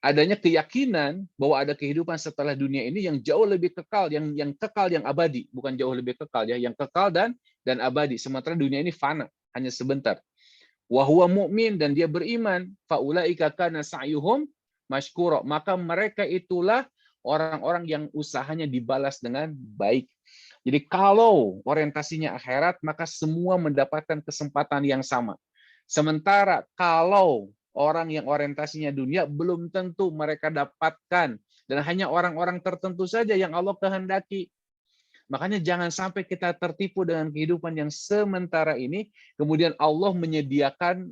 adanya keyakinan bahwa ada kehidupan setelah dunia ini yang jauh lebih kekal, yang kekal, yang abadi, bukan jauh lebih kekal ya, yang kekal dan abadi. Sementara dunia ini fana, hanya sebentar. Wa huwa mu'min, dan dia beriman, faulaika kana sa'yuhum mashkura, maka mereka itulah orang-orang yang usahanya dibalas dengan baik. Jadi kalau orientasinya akhirat, maka semua mendapatkan kesempatan yang sama. Sementara kalau orang yang orientasinya dunia, belum tentu mereka dapatkan. Dan hanya orang-orang tertentu saja yang Allah kehendaki. Makanya jangan sampai kita tertipu dengan kehidupan yang sementara ini, kemudian Allah menyediakan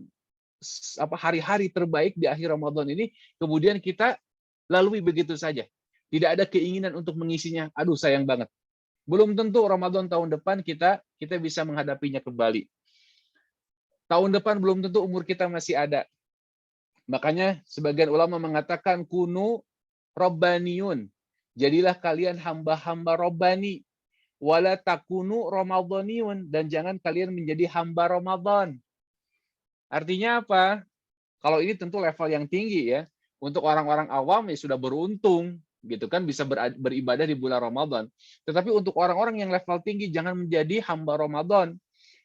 hari-hari terbaik di akhir Ramadan ini, kemudian kita lalui begitu saja. Tidak ada keinginan untuk mengisinya. Aduh, sayang banget. Belum tentu Ramadan tahun depan kita bisa menghadapinya kembali. Tahun depan belum tentu umur kita masih ada. Makanya sebagian ulama mengatakan kunu robbaniyun. Jadilah kalian hamba-hamba robbani. Wala takunu ramadhaniyun, dan jangan kalian menjadi hamba Ramadan. Artinya apa? Kalau ini tentu level yang tinggi ya. Untuk orang-orang awam ya sudah beruntung gitu kan, bisa beribadah di bulan Ramadan. Tetapi untuk orang-orang yang level tinggi jangan menjadi hamba Ramadan.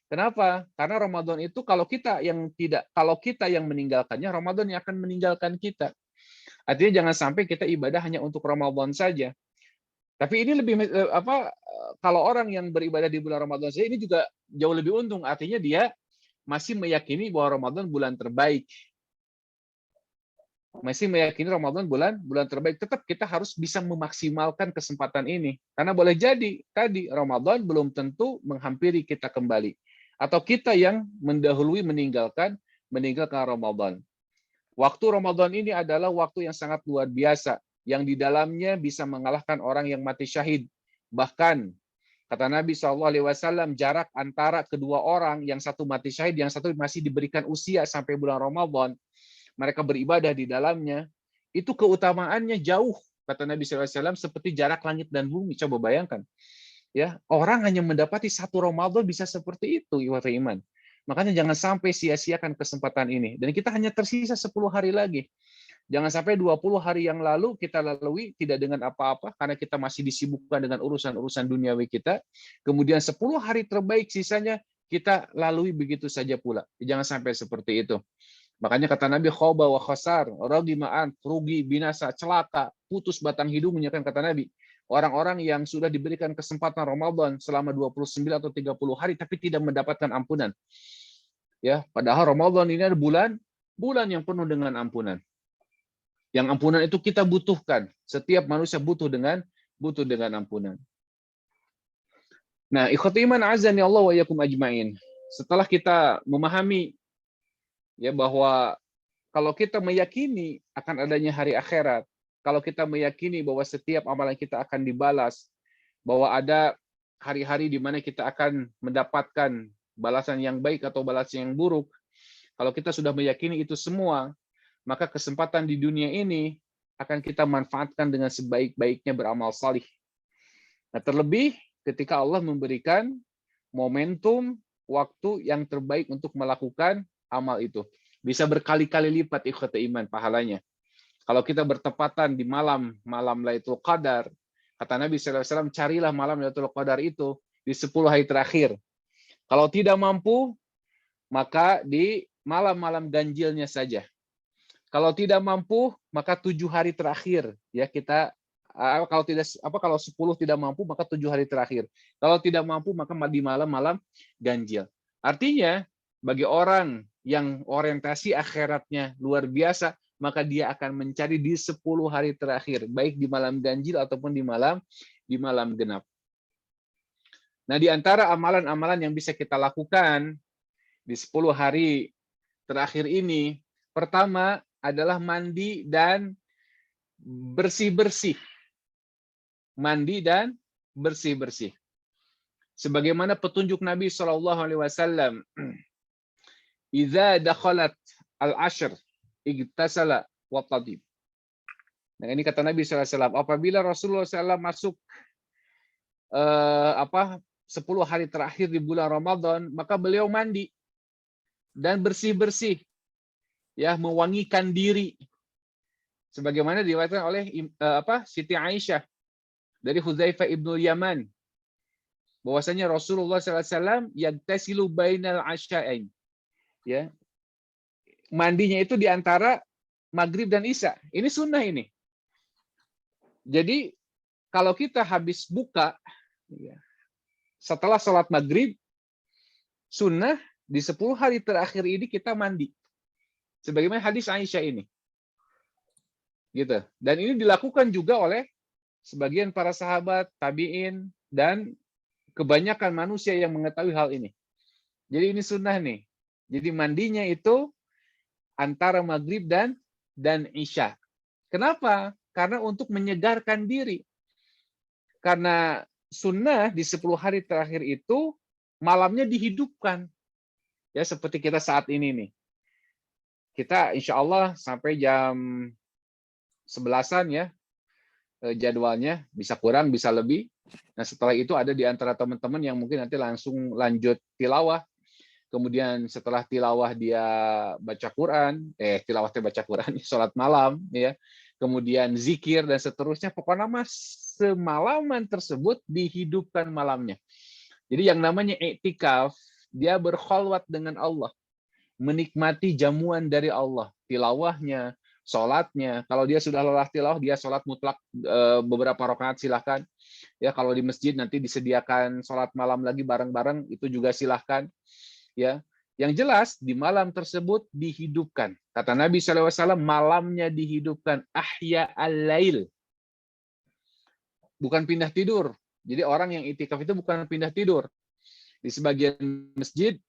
Kenapa? Karena Ramadan itu kalau kita yang meninggalkannya, Ramadan yang akan meninggalkan kita. Artinya jangan sampai kita ibadah hanya untuk Ramadan saja. Tapi ini lebih kalau orang yang beribadah di bulan Ramadan saja ini juga jauh lebih untung. Artinya dia masih meyakini bahwa Ramadan bulan terbaik. Masih meyakini Ramadan bulan terbaik. Tetap kita harus bisa memaksimalkan kesempatan ini. Karena boleh jadi tadi Ramadan belum tentu menghampiri kita kembali. Atau kita yang mendahului meninggalkan Ramadan. Waktu Ramadan ini adalah waktu yang sangat luar biasa, yang di dalamnya bisa mengalahkan orang yang mati syahid. Bahkan kata Nabi SAW, jarak antara kedua orang, yang satu mati syahid, yang satu masih diberikan usia sampai bulan Ramadan, mereka beribadah di dalamnya, itu keutamaannya jauh, kata Nabi SAW, seperti jarak langit dan bumi. Coba bayangkan. Ya, orang hanya mendapati satu Ramadan bisa seperti itu, ikhwatul iman. Makanya jangan sampai sia-siakan kesempatan ini. Dan kita hanya tersisa 10 hari lagi. Jangan sampai 20 hari yang lalu kita lalui tidak dengan apa-apa karena kita masih disibukkan dengan urusan-urusan duniawi kita. Kemudian 10 hari terbaik sisanya kita lalui begitu saja pula. Jangan sampai seperti itu. Makanya kata Nabi, khoba wa khasar, ragima'an, rugi, binasa, celaka, putus batang hidungnya, kan kata Nabi. Orang-orang yang sudah diberikan kesempatan Ramadan selama 29 atau 30 hari tapi tidak mendapatkan ampunan. Ya, padahal Ramadan ini ada bulan yang penuh dengan ampunan. Yang ampunan itu kita butuhkan. Setiap manusia butuh dengan ampunan. Nah, ikhwati iman azani Allah wa yakum ajmain. Setelah kita memahami ya bahwa kalau kita meyakini akan adanya hari akhirat, kalau kita meyakini bahwa setiap amalan kita akan dibalas, bahwa ada hari-hari di mana kita akan mendapatkan balasan yang baik atau balasan yang buruk, kalau kita sudah meyakini itu semua, maka kesempatan di dunia ini akan kita manfaatkan dengan sebaik-baiknya beramal salih. Nah, terlebih ketika Allah memberikan momentum waktu yang terbaik untuk melakukan amal itu. Bisa berkali-kali lipat ikhwati iman pahalanya. Kalau kita bertepatan di malam Lailatul Qadar, kata Nabi SAW, carilah malam Lailatul Qadar itu di 10 hari terakhir. Kalau tidak mampu, maka di malam-malam ganjilnya saja. Kalau tidak mampu, maka 7 hari terakhir. Ya, kita kalau 10 tidak mampu, maka 7 hari terakhir. Kalau tidak mampu, maka di malam-malam ganjil. Artinya, bagi orang yang orientasi akhiratnya luar biasa, maka dia akan mencari di 10 hari terakhir, baik di malam ganjil ataupun di malam genap. Nah, di antara amalan-amalan yang bisa kita lakukan di 10 hari terakhir ini, pertama adalah mandi dan bersih-bersih. Mandi dan bersih-bersih. Sebagaimana petunjuk Nabi SAW, "Idza dakhalat al-ashr igtasala wa tadib." Nah, ini kata Nabi SAW, apabila Rasulullah SAW masuk 10 hari terakhir di bulan Ramadan, maka beliau mandi dan bersih-bersih, ya, mewangikan diri. Sebagaimana diriwayatkan oleh Siti Aisyah dari Hudzaifah ibnu Yaman, bahwasanya Rasulullah SAW yagtasilu bainal asya'ain. Ya, mandinya itu di antara maghrib dan isya. Ini sunnah ini. Jadi kalau kita habis buka ya, setelah sholat maghrib, sunnah di 10 hari terakhir ini kita mandi. Sebagaimana hadis Aisyah ini. Gitu. Dan ini dilakukan juga oleh sebagian para sahabat, tabi'in, dan kebanyakan manusia yang mengetahui hal ini. Jadi ini sunnah nih. Jadi mandinya itu antara maghrib dan isya. Kenapa? Karena untuk menyegarkan diri. Karena sunnah di 10 hari terakhir itu malamnya dihidupkan. Ya, seperti kita saat ini nih. Kita insya Allah sampai jam 11-an ya jadwalnya, bisa kurang, bisa lebih. Nah, setelah itu ada di antara teman-teman yang mungkin nanti langsung lanjut tilawah. Kemudian setelah tilawah dia baca Quran, baca Quran, sholat malam, ya. Kemudian zikir dan seterusnya. Pokoknya semalaman tersebut dihidupkan malamnya. Jadi yang namanya i'tikaf, dia berkhalwat dengan Allah, menikmati jamuan dari Allah, tilawahnya, sholatnya. Kalau dia sudah lelah tilawah, dia sholat mutlak beberapa rakaat silahkan. Ya, kalau di masjid nanti disediakan sholat malam lagi bareng-bareng, itu juga silahkan. Ya, yang jelas di malam tersebut dihidupkan. Kata Nabi SAW, malamnya dihidupkan. Ahya al-lail. Bukan pindah tidur. Jadi orang yang itikaf itu bukan pindah tidur. Di sebagian masjid,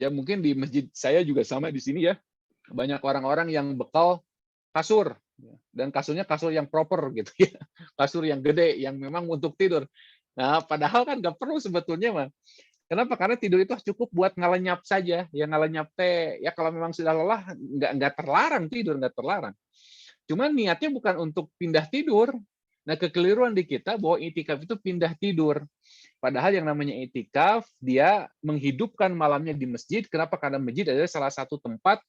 ya mungkin di masjid saya juga sama di sini ya, banyak orang-orang yang bekal kasur. Dan kasurnya kasur yang proper gitu ya. Kasur yang gede, yang memang untuk tidur. Nah, padahal kan nggak perlu sebetulnya, Mas. Kenapa? Karena tidur itu cukup buat ngelenyap saja. Yang ngelenyap teh, ya kalau memang sudah lelah, nggak terlarang tidur, nggak terlarang. Cuman niatnya bukan untuk pindah tidur, Nah, kekeliruan di kita bahwa itikaf itu pindah tidur. Padahal yang namanya itikaf, dia menghidupkan malamnya di masjid. Kenapa? Karena masjid adalah salah satu tempat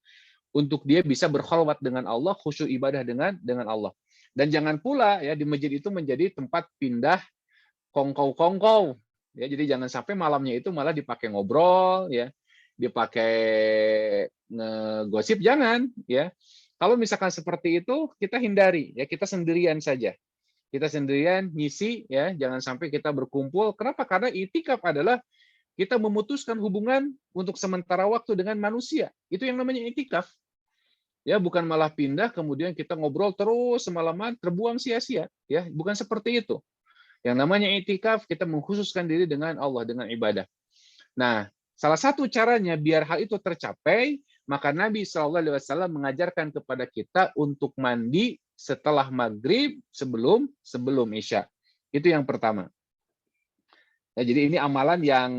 untuk dia bisa berkholwat dengan Allah, khusyuk ibadah dengan Allah. Dan jangan pula ya di masjid itu menjadi tempat pindah kongkow-kongkow. Ya, jadi jangan sampai malamnya itu malah dipakai ngobrol, ya, dipakai ngegosip, jangan, ya. Kalau misalkan seperti itu, kita hindari, ya, kita sendirian saja. Kita sendirian ngisi, ya, jangan sampai kita berkumpul. Kenapa? Karena itikaf adalah kita memutuskan hubungan untuk sementara waktu dengan manusia. Itu yang namanya itikaf. Ya, bukan malah pindah kemudian kita ngobrol terus semalaman terbuang sia-sia, ya, bukan seperti itu. Yang namanya itikaf kita mengkhususkan diri dengan Allah, dengan ibadah. Nah, salah satu caranya biar hal itu tercapai, maka Nabi SAW mengajarkan kepada kita untuk mandi setelah maghrib sebelum Isya. Itu yang pertama. Ya, jadi ini amalan yang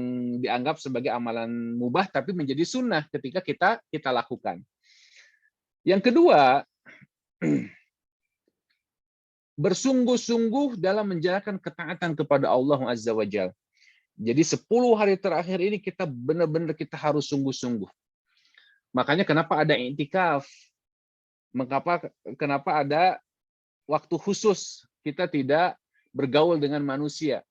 dianggap sebagai amalan mubah tapi menjadi sunnah ketika kita lakukan. Yang kedua, bersungguh-sungguh dalam menjalankan ketaatan kepada Allah Azza wa Jalla. Jadi 10 hari terakhir ini kita benar-benar kita harus sungguh-sungguh. Makanya kenapa ada i'tikaf? Kenapa ada waktu khusus kita tidak bergaul dengan manusia?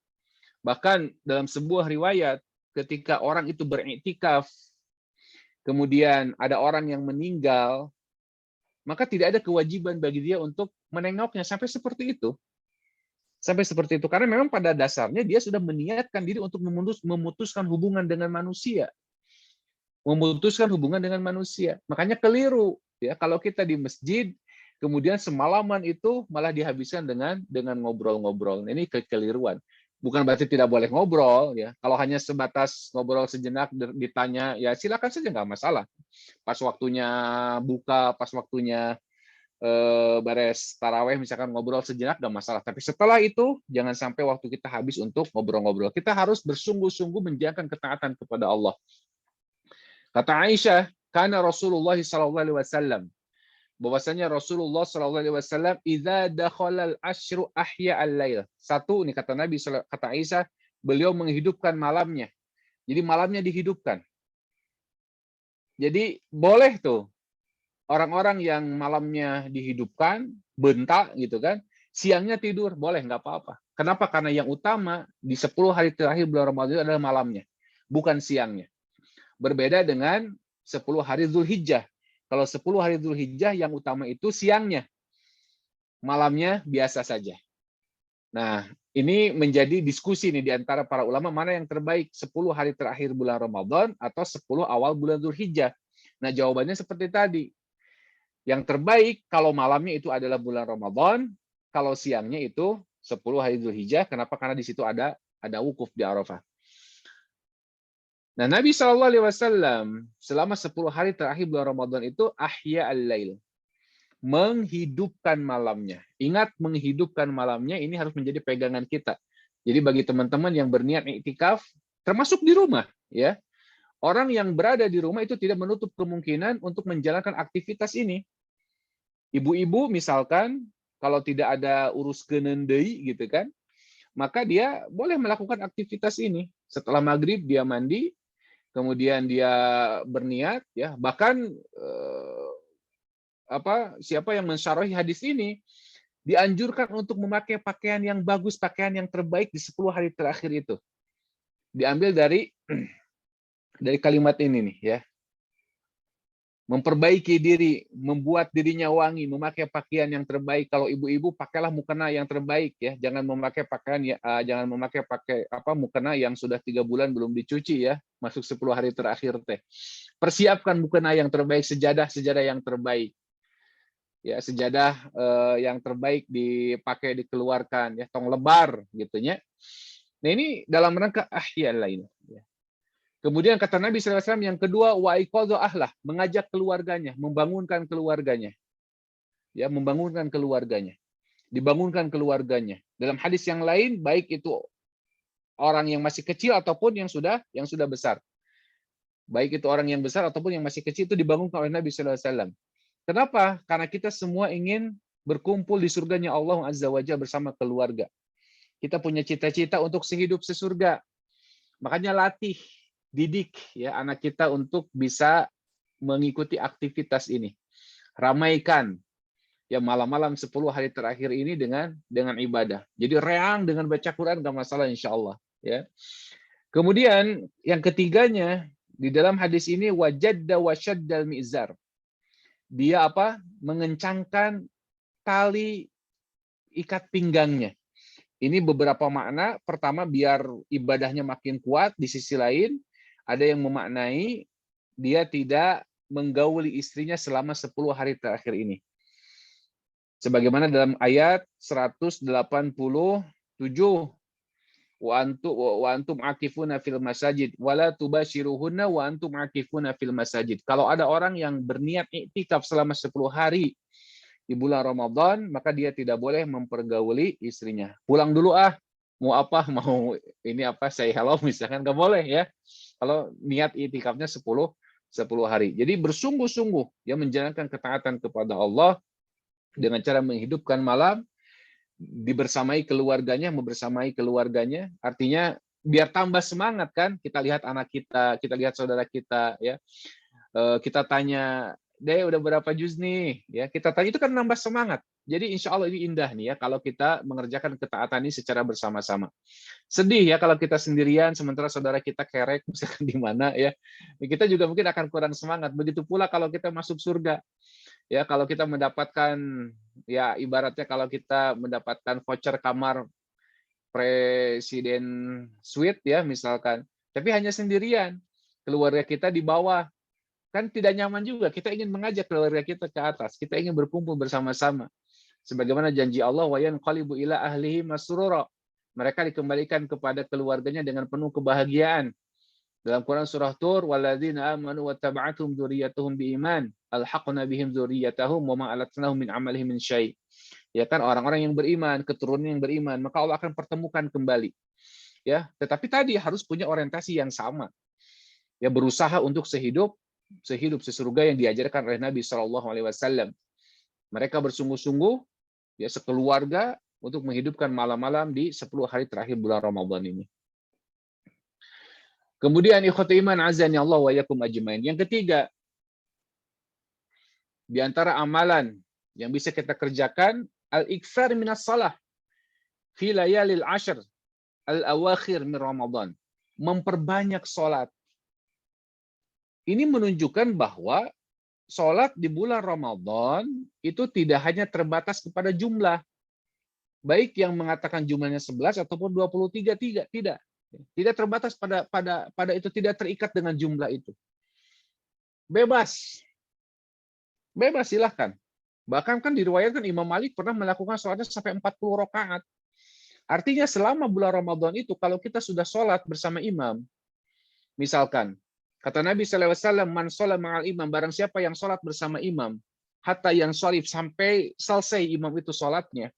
Bahkan dalam sebuah riwayat ketika orang itu beriktikaf, kemudian ada orang yang meninggal, maka tidak ada kewajiban bagi dia untuk menengoknya sampai seperti itu. Sampai seperti itu. Karena memang pada dasarnya dia sudah meniatkan diri untuk memutuskan hubungan dengan manusia. Memutuskan hubungan dengan manusia. Makanya keliru. Ya, kalau kita di masjid, kemudian semalaman itu malah dihabiskan dengan ngobrol-ngobrol. Ini kekeliruan. Bukan berarti tidak boleh ngobrol, ya. Kalau hanya sebatas ngobrol sejenak ditanya, ya silakan saja, nggak masalah. Pas waktunya buka, pas waktunya beres taraweh, misalkan ngobrol sejenak, nggak masalah. Tapi setelah itu jangan sampai waktu kita habis untuk ngobrol-ngobrol. Kita harus bersungguh-sungguh menjalankan ketaatan kepada Allah. Kata Aisyah, karena Rasulullah SAW, bahwasanya Rasulullah SAW idza dakhala al-ashru ahya al-lail. Satu, ini kata Nabi, kata Aisyah, beliau menghidupkan malamnya. Jadi malamnya dihidupkan. Jadi boleh tuh orang-orang yang malamnya dihidupkan, bentak gitu kan, siangnya tidur, boleh, nggak apa-apa. Kenapa? Karena yang utama di 10 hari terakhir bulan Ramadan adalah malamnya, bukan siangnya. Berbeda dengan 10 hari Zulhijjah. Kalau 10 hari Zulhijjah yang utama itu siangnya. Malamnya biasa saja. Nah, ini menjadi diskusi nih di antara para ulama, mana yang terbaik, 10 hari terakhir bulan Ramadan atau 10 awal bulan Zulhijjah. Nah, jawabannya seperti tadi. Yang terbaik kalau malamnya itu adalah bulan Ramadan, kalau siangnya itu 10 hari Zulhijjah. Kenapa? Karena di situ ada wukuf di Arafah. Nah, Nabi SAW selama 10 hari terakhir bulan Ramadan itu ahya al-lail, menghidupkan malamnya. Ingat, menghidupkan malamnya ini harus menjadi pegangan kita. Jadi bagi teman-teman yang berniat iktikaf, termasuk di rumah, ya, orang yang berada di rumah itu tidak menutup kemungkinan untuk menjalankan aktivitas ini. Ibu-ibu misalkan, kalau tidak ada urus kenendei gitu kan, maka dia boleh melakukan aktivitas ini. Setelah maghrib dia mandi, kemudian dia berniat, ya. Bahkan siapa yang mensyarahi hadis ini dianjurkan untuk memakai pakaian yang bagus, pakaian yang terbaik di 10 hari terakhir itu. Diambil dari kalimat ini nih, ya. Memperbaiki diri, membuat dirinya wangi, memakai pakaian yang terbaik. Kalau ibu-ibu, pakailah mukena yang terbaik, ya. Jangan memakai mukena yang sudah 3 bulan belum dicuci, ya. Masuk 10 hari terakhir teh. Persiapkan mukena yang terbaik, sejadah yang terbaik. Ya, sejadah yang terbaik dipakai, dikeluarkan, ya, tong lebar gitu ya. Nah, ini dalam rangka ahya lain, ya. Kemudian kata Nabi SAW yang kedua, wa iqadha ahlah, mengajak keluarganya, membangunkan keluarganya. Ya, membangunkan keluarganya. Dibangunkan keluarganya. Dalam hadis yang lain, baik itu orang yang masih kecil ataupun yang sudah besar. Baik itu orang yang besar ataupun yang masih kecil, itu dibangunkan oleh Nabi SAW. Kenapa? Karena kita semua ingin berkumpul di surganya Allah Azza wa Jalla bersama keluarga. Kita punya cita-cita untuk sehidup sesurga. Makanya latih, didik ya anak kita untuk bisa mengikuti aktivitas ini. Ramaikan ya malam-malam 10 hari terakhir ini dengan ibadah. Jadi reang dengan baca Quran enggak masalah insyaallah ya. Kemudian yang ketiganya di dalam hadis ini wajadda wasyaddal mizar. Dia apa? Mengencangkan tali ikat pinggangnya. Ini beberapa makna. Pertama, biar ibadahnya makin kuat. Di sisi lain, ada yang memaknai dia tidak menggauli istrinya selama 10 hari terakhir ini. Sebagaimana dalam ayat 187, wa antum akifuna fil masajid wala tubashiruhunna wa antum akifuna fil masajid. Kalau ada orang yang berniat iktikaf selama 10 hari di bulan Ramadan, maka dia tidak boleh mempergauli istrinya. Pulang dulu mau apa, mau ini apa, say hello misalkan, nggak boleh ya. Kalau niat iktikafnya 10 hari. Jadi bersungguh-sungguh ya menjalankan ketaatan kepada Allah dengan cara menghidupkan malam, dibersamai keluarganya, membersamai keluarganya. Artinya biar tambah semangat kan, kita lihat anak kita lihat saudara kita ya. Kita tanya, "Dek, udah berapa juz nih?" Ya, kita tanya itu kan nambah semangat. Jadi insya Allah ini indah nih ya kalau kita mengerjakan ketaatan ini secara bersama-sama. Sedih ya kalau kita sendirian sementara saudara kita kerek misalkan di mana ya. Kita juga mungkin akan kurang semangat. Begitu pula kalau kita masuk surga. Ya, kalau kita mendapatkan ya ibaratnya kalau kita mendapatkan voucher kamar presiden suite ya misalkan, tapi hanya sendirian. Keluarga kita di bawah. Kan tidak nyaman juga. Kita ingin mengajak keluarga kita ke atas. Kita ingin berkumpul bersama-sama. Sebagaimana janji Allah, wa yanqalibu ila ahlihi masrura. Mereka dikembalikan kepada keluarganya dengan penuh kebahagiaan. Dalam Quran surah Tur, walladzina amanu wattaba'atuhum dzurriyyatuhum biiman, alhaqna bihim dzurriyyatahum wa ma alatnahum min amalihim min syai'. Ya kan orang-orang yang beriman, keturunan yang beriman, maka Allah akan pertemukan kembali. Ya, tetapi tadi harus punya orientasi yang sama. Ya, berusaha untuk sehidup sesurga yang diajarkan oleh Nabi Shallallahu Alaihi Wasallam. Mereka bersungguh-sungguh ya sekeluarga untuk menghidupkan malam-malam di 10 hari terakhir bulan Ramadan ini. Kemudian ikhwati iman azani Allah wa yakum ajmain. Yang ketiga, di antara amalan yang bisa kita kerjakan al-iktsar minas shalah fi layalil ashr al-awakhir min Ramadan. Memperbanyak salat. Ini menunjukkan bahwa sholat di bulan Ramadan itu tidak hanya terbatas kepada jumlah. Baik yang mengatakan jumlahnya 11 ataupun 23, tidak. Tidak terbatas pada itu, tidak terikat dengan jumlah itu. Bebas silahkan. Bahkan kan diriwayatkan Imam Malik pernah melakukan sholatnya sampai 40 rakaat. Artinya selama bulan Ramadan itu kalau kita sudah sholat bersama imam, misalkan, kata Nabi SAW, man sholat ma'al imam, barang siapa yang sholat bersama imam, hatta yang sholif, sampai selesai imam itu sholatnya,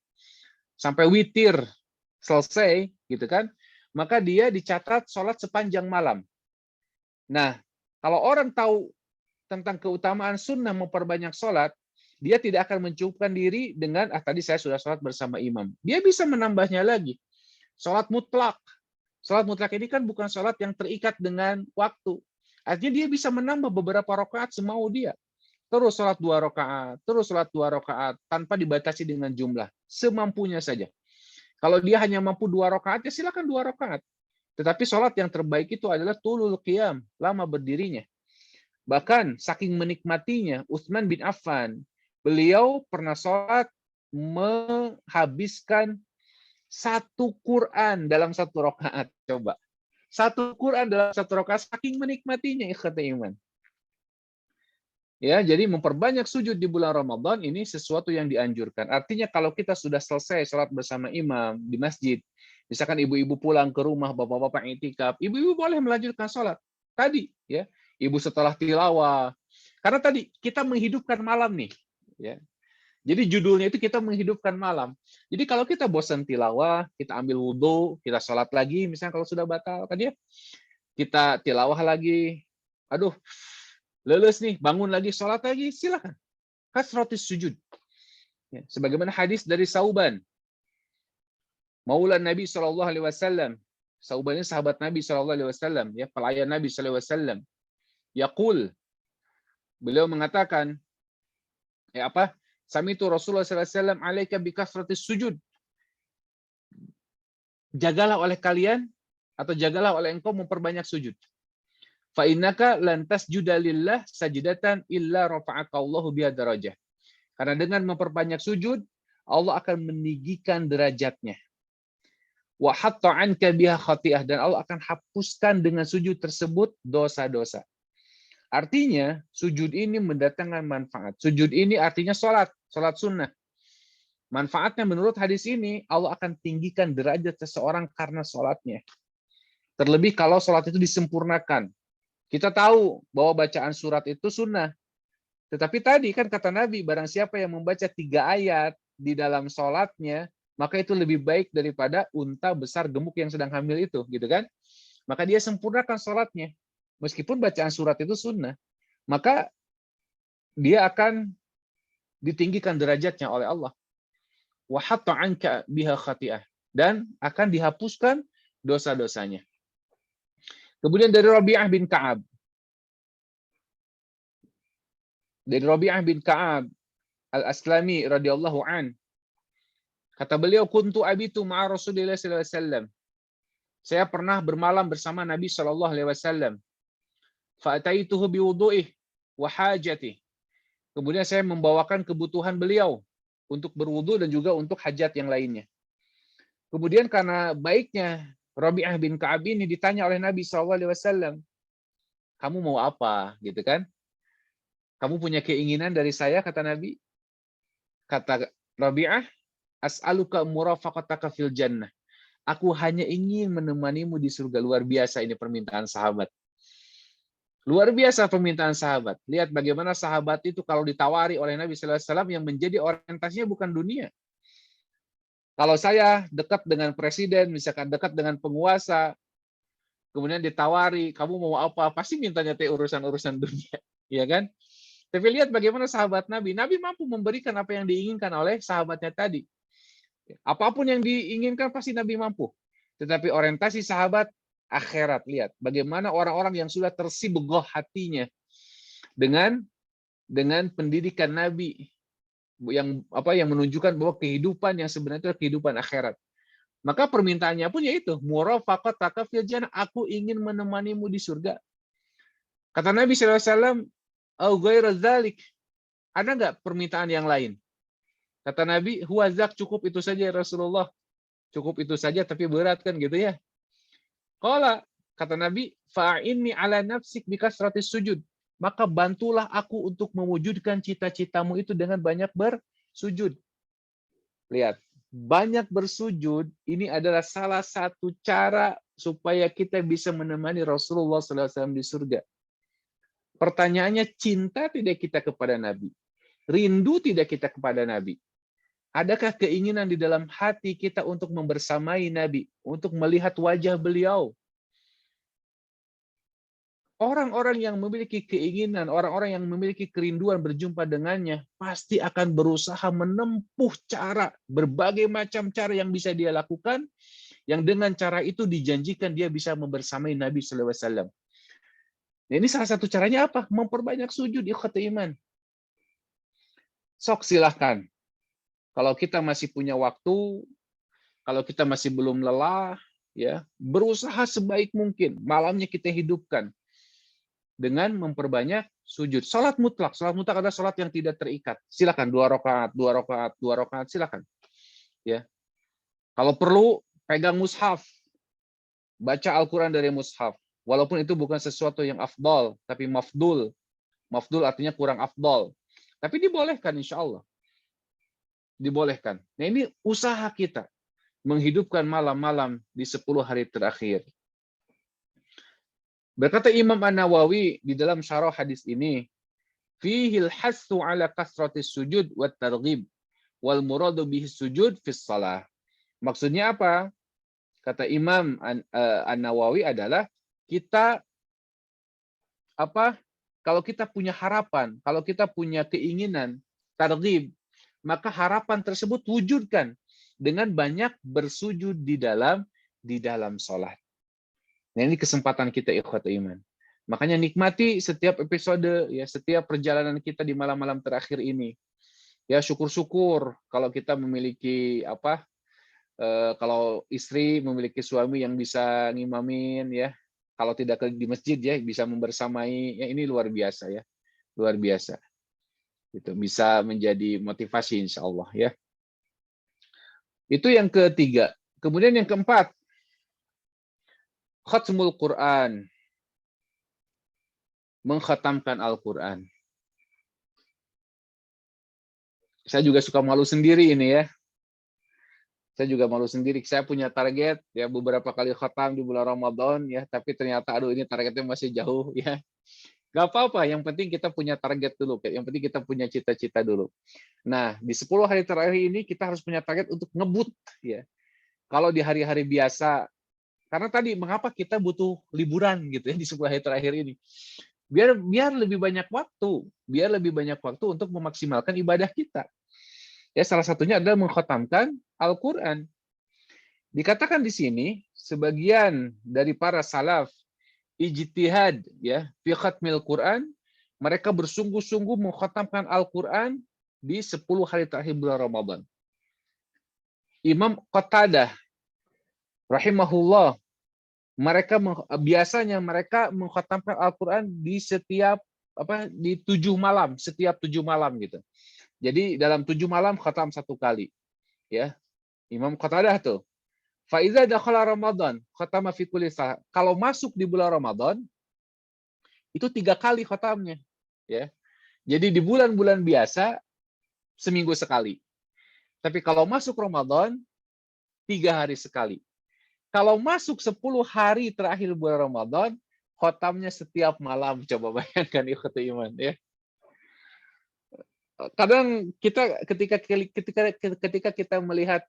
sampai witir selesai, gitu kan, maka dia dicatat sholat sepanjang malam. Nah, kalau orang tahu tentang keutamaan sunnah memperbanyak sholat, dia tidak akan mencukupkan diri dengan, tadi saya sudah sholat bersama imam. Dia bisa menambahnya lagi. Sholat mutlak. Sholat mutlak ini kan bukan sholat yang terikat dengan waktu. Artinya dia bisa menambah beberapa rakaat semau dia. Terus sholat 2 rakaat, terus sholat 2 rakaat, tanpa dibatasi dengan jumlah. Semampunya saja. Kalau dia hanya mampu 2 rakaat, ya silakan 2 rakaat. Tetapi sholat yang terbaik itu adalah tulul qiyam, lama berdirinya. Bahkan saking menikmatinya, Utsman bin Affan, beliau pernah sholat menghabiskan 1 Quran dalam 1 rakaat. Coba. 1 Quran dalam 1 rakaat, saking menikmatinya ikhwati iman. Ya, jadi memperbanyak sujud di bulan Ramadan ini sesuatu yang dianjurkan. Artinya kalau kita sudah selesai sholat bersama imam di masjid, misalkan ibu-ibu pulang ke rumah, bapak-bapak iktikaf, ibu-ibu boleh melanjutkan sholat. Tadi, ya, ibu setelah tilawah. Karena tadi kita menghidupkan malam nih, ya. Jadi judulnya itu kita menghidupkan malam. Jadi kalau kita bosan tilawah, kita ambil wudhu, kita sholat lagi, misalnya kalau sudah batal, kan ya, kita tilawah lagi, aduh, leles nih, bangun lagi, sholat lagi, silakan. Kasratus sujud. Ya, sebagaimana hadis dari Sauban, Maula Nabi Shallallahu Alaihi Wasallam. Sauban ini sahabat Nabi Shallallahu Alaihi Wasallam, ya, pelayan Nabi Shallallahu Alaihi Wasallam. Yaqul, beliau mengatakan, ya apa? Sami'tu Rasulullah sallallahu alaihi wasallam alaika bikasratis sujud. Jagalah oleh kalian atau jagalah oleh engkau memperbanyak sujud. Fa innaka lan tasjuda lillah sajdatan illa rafa'aka Allahu biha darajah. Karena dengan memperbanyak sujud, Allah akan meninggikan derajatnya. Wa hatta anka biha khati'ah, dan Allah akan hapuskan dengan sujud tersebut dosa-dosa. Artinya, sujud ini mendatangkan manfaat. Sujud ini artinya salat sunnah. Manfaatnya menurut hadis ini, Allah akan tinggikan derajat seseorang karena salatnya. Terlebih kalau salat itu disempurnakan. Kita tahu bahwa bacaan surat itu sunnah. Tetapi tadi kan kata Nabi, barang siapa yang membaca 3 ayat di dalam salatnya, maka itu lebih baik daripada unta besar gemuk yang sedang hamil itu, gitu kan? Maka dia sempurnakan salatnya. Meskipun bacaan surat itu sunnah, maka dia akan ditinggikan derajatnya oleh Allah. Wa hatta anka biha khati'ah, dan akan dihapuskan dosa-dosanya. Kemudian dari Rabi'ah bin Ka'ab. Dari Rabi'ah bin Ka'ab Al-Aslami radhiyallahu an. Kata beliau, kuntu abitu ma'a Rasulillah sallallahu alaihi wasallam. Saya pernah bermalam bersama Nabi sallallahu alaihi wasallam. Fa'ataituhu biwudu'ih wa hajatih. Kemudian saya membawakan kebutuhan beliau untuk berwudu dan juga untuk hajat yang lainnya. Kemudian karena baiknya Rabi'ah bin Ka'ab ini ditanya oleh Nabi SAW, kamu mau apa? Gitu kan? Kamu punya keinginan dari saya, kata Nabi. Kata Rabi'ah, as'aluka murafaqataka fil jannah. Aku hanya ingin menemanimu di surga. Luar biasa ini permintaan sahabat. Luar biasa permintaan sahabat. Lihat bagaimana sahabat itu kalau ditawari oleh Nabi SAW yang menjadi orientasinya bukan dunia. Kalau saya dekat dengan presiden, misalkan dekat dengan penguasa, kemudian ditawari, kamu mau apa? Pasti mintanya urusan-urusan dunia, ya kan? Tapi lihat bagaimana sahabat Nabi. Nabi mampu memberikan apa yang diinginkan oleh sahabatnya tadi. Apapun yang diinginkan pasti Nabi mampu. Tetapi orientasi sahabat akhirat, lihat bagaimana orang-orang yang sudah tersibgoh hatinya dengan pendidikan Nabi yang menunjukkan bahwa kehidupan yang sebenarnya itu kehidupan akhirat. Maka permintaannya pun yaitu murafaqataka fil jannah, aku ingin menemanimu di surga. Kata Nabi SAW, au ghairu dzalik, ada nggak permintaan yang lain? Kata Nabi, huwazak, cukup itu saja ya Rasulullah. Cukup itu saja tapi berat kan gitu ya. Qala, kata Nabi, fa'inni ala nafsik bikasratis sujud. Maka bantulah aku untuk mewujudkan cita-citamu itu dengan banyak bersujud. Lihat, banyak bersujud ini adalah salah satu cara supaya kita bisa menemani Rasulullah SAW di surga. Pertanyaannya, cinta tidak kita kepada Nabi? Rindu tidak kita kepada Nabi? Adakah keinginan di dalam hati kita untuk membersamai Nabi, untuk melihat wajah beliau? Orang-orang yang memiliki keinginan, orang-orang yang memiliki kerinduan berjumpa dengannya, pasti akan berusaha menempuh cara, berbagai macam cara yang bisa dia lakukan, yang dengan cara itu dijanjikan dia bisa membersamai Nabi SAW. Nah, ini salah satu caranya apa? Memperbanyak sujud, ikhwatul iman. Sok silahkan. Kalau kita masih punya waktu, kalau kita masih belum lelah, ya berusaha sebaik mungkin. Malamnya kita hidupkan dengan memperbanyak sujud. Salat mutlak adalah salat yang tidak terikat. Silakan 2 rakaat, 2 rakaat, 2 rakaat, silakan. Ya. Kalau perlu pegang mushaf. Baca Al-Qur'an dari mushaf. Walaupun itu bukan sesuatu yang afdal, tapi mafdul. Mafdul artinya kurang afdal. Tapi dibolehkan insya Allah. Dibolehkan. Nah, ini usaha kita menghidupkan malam-malam di 10 hari terakhir. Berkata Imam An-Nawawi di dalam syarah hadis ini, fihil hasu ala kasratis sujud wa targhib wal muradu bihi sujud fis shalah. Maksudnya apa? Kata Imam An-Nawawi adalah kita kalau kita punya harapan, kalau kita punya keinginan targhib, maka harapan tersebut wujudkan dengan banyak bersujud di dalam sholat. Nah, ini kesempatan kita ikhwatul iman. Makanya nikmati setiap episode, ya, setiap perjalanan kita di malam-malam terakhir ini. Ya, syukur-syukur kalau kita memiliki kalau istri memiliki suami yang bisa ngimamin, ya. Kalau tidak di masjid, ya, bisa membersamai. Ya, ini luar biasa, ya, luar biasa. Itu bisa menjadi motivasi, insya Allah, ya. Itu yang ketiga. Kemudian yang keempat, khatmul Quran, mengkhatamkan Al-Quran. Saya juga suka malu sendiri ini, ya. Saya juga malu sendiri. Saya punya target, ya, beberapa kali khatam di bulan Ramadan, ya, tapi ternyata aduh ini targetnya masih jauh, ya. Gak apa-apa, yang penting kita punya target dulu, yang penting kita punya cita-cita dulu. Nah, di 10 hari terakhir ini kita harus punya target untuk ngebut, ya. Kalau di hari-hari biasa, karena tadi mengapa kita butuh liburan gitu, ya, di 10 hari terakhir ini. Biar lebih banyak waktu untuk memaksimalkan ibadah kita. Ya, salah satunya adalah mengkhatamkan Al-Qur'an. Dikatakan di sini sebagian dari para salaf ijtihad, ya, fi khatmil Quran, mereka bersungguh-sungguh mengkhatamkan Al-Qur'an di 10 hari terakhir bulan Ramadan. Imam Qatadah rahimahullah, biasanya mereka mengkhatamkan Al-Qur'an di setiap di 7 malam, setiap 7 malam gitu. Jadi dalam 7 malam khatam 1 kali, ya. Imam Qatadah tuh. Fa iza dakhala Ramadan, khatama fi kulli salah. Kalau masuk di bulan Ramadan, itu 3 kali khatamnya, ya. Jadi di bulan-bulan biasa seminggu sekali. Tapi kalau masuk Ramadan 3 hari sekali. Kalau masuk 10 hari terakhir bulan Ramadan, khatamnya setiap malam. Coba bayangkan ikhwatul iman, ya. Kadang kita ketika kita melihat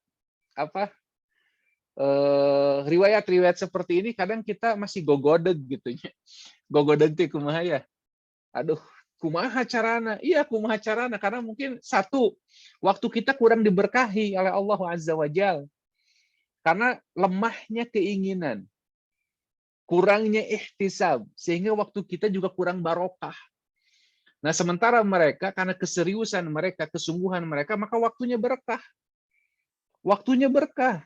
riwayat-riwayat seperti ini, kadang kita masih gogodeg gitu, ya. Gogodeg teh kumaha ya? Aduh, kumaha carana? Iya, kumaha carana, karena mungkin satu, waktu kita kurang diberkahi oleh Allah Azza wa Jalla. Karena lemahnya keinginan, kurangnya ihtisab, sehingga waktu kita juga kurang barokah. Nah, sementara mereka, karena keseriusan mereka, kesungguhan mereka, maka waktunya berkah. Waktunya berkah.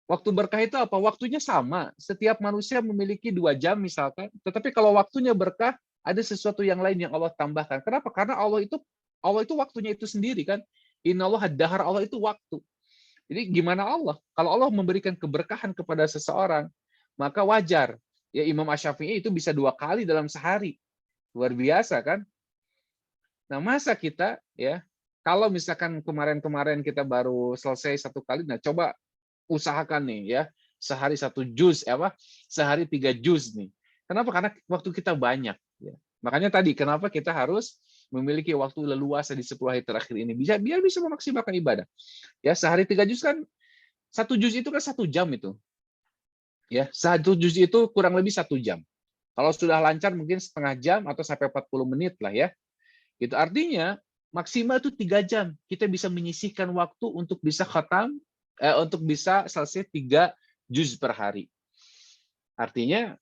Waktu berkah itu apa? Waktunya sama. Setiap manusia memiliki 2 jam misalkan. Tetapi kalau waktunya berkah, ada sesuatu yang lain yang Allah tambahkan. Kenapa? Karena Allah itu waktunya itu sendiri kan. Innallaha dahar, Allah itu waktu. Jadi gimana Allah? Kalau Allah memberikan keberkahan kepada seseorang, maka wajar. Ya, Imam Asy-Syafi'i itu bisa 2 kali dalam sehari. Luar biasa kan? Nah, masa kita, ya, kalau misalkan kemarin-kemarin kita baru selesai 1 kali, nah coba usahakan nih, ya, sehari 1 juz, sehari 3 juz nih. Kenapa? Karena waktu kita banyak. Ya. Makanya tadi, kenapa kita harus memiliki waktu leluasa di 10 hari terakhir ini, biar bisa memaksimalkan ibadah. Ya, sehari 3 juz kan, 1 juz itu kan 1 jam itu. Ya, 1 juz itu kurang lebih 1 jam. Kalau sudah lancar mungkin setengah jam atau sampai 40 menit lah, ya. Itu artinya maksimal itu 3 jam. Kita bisa menyisihkan waktu untuk bisa khatam, untuk bisa selesai 3 juz per hari. Artinya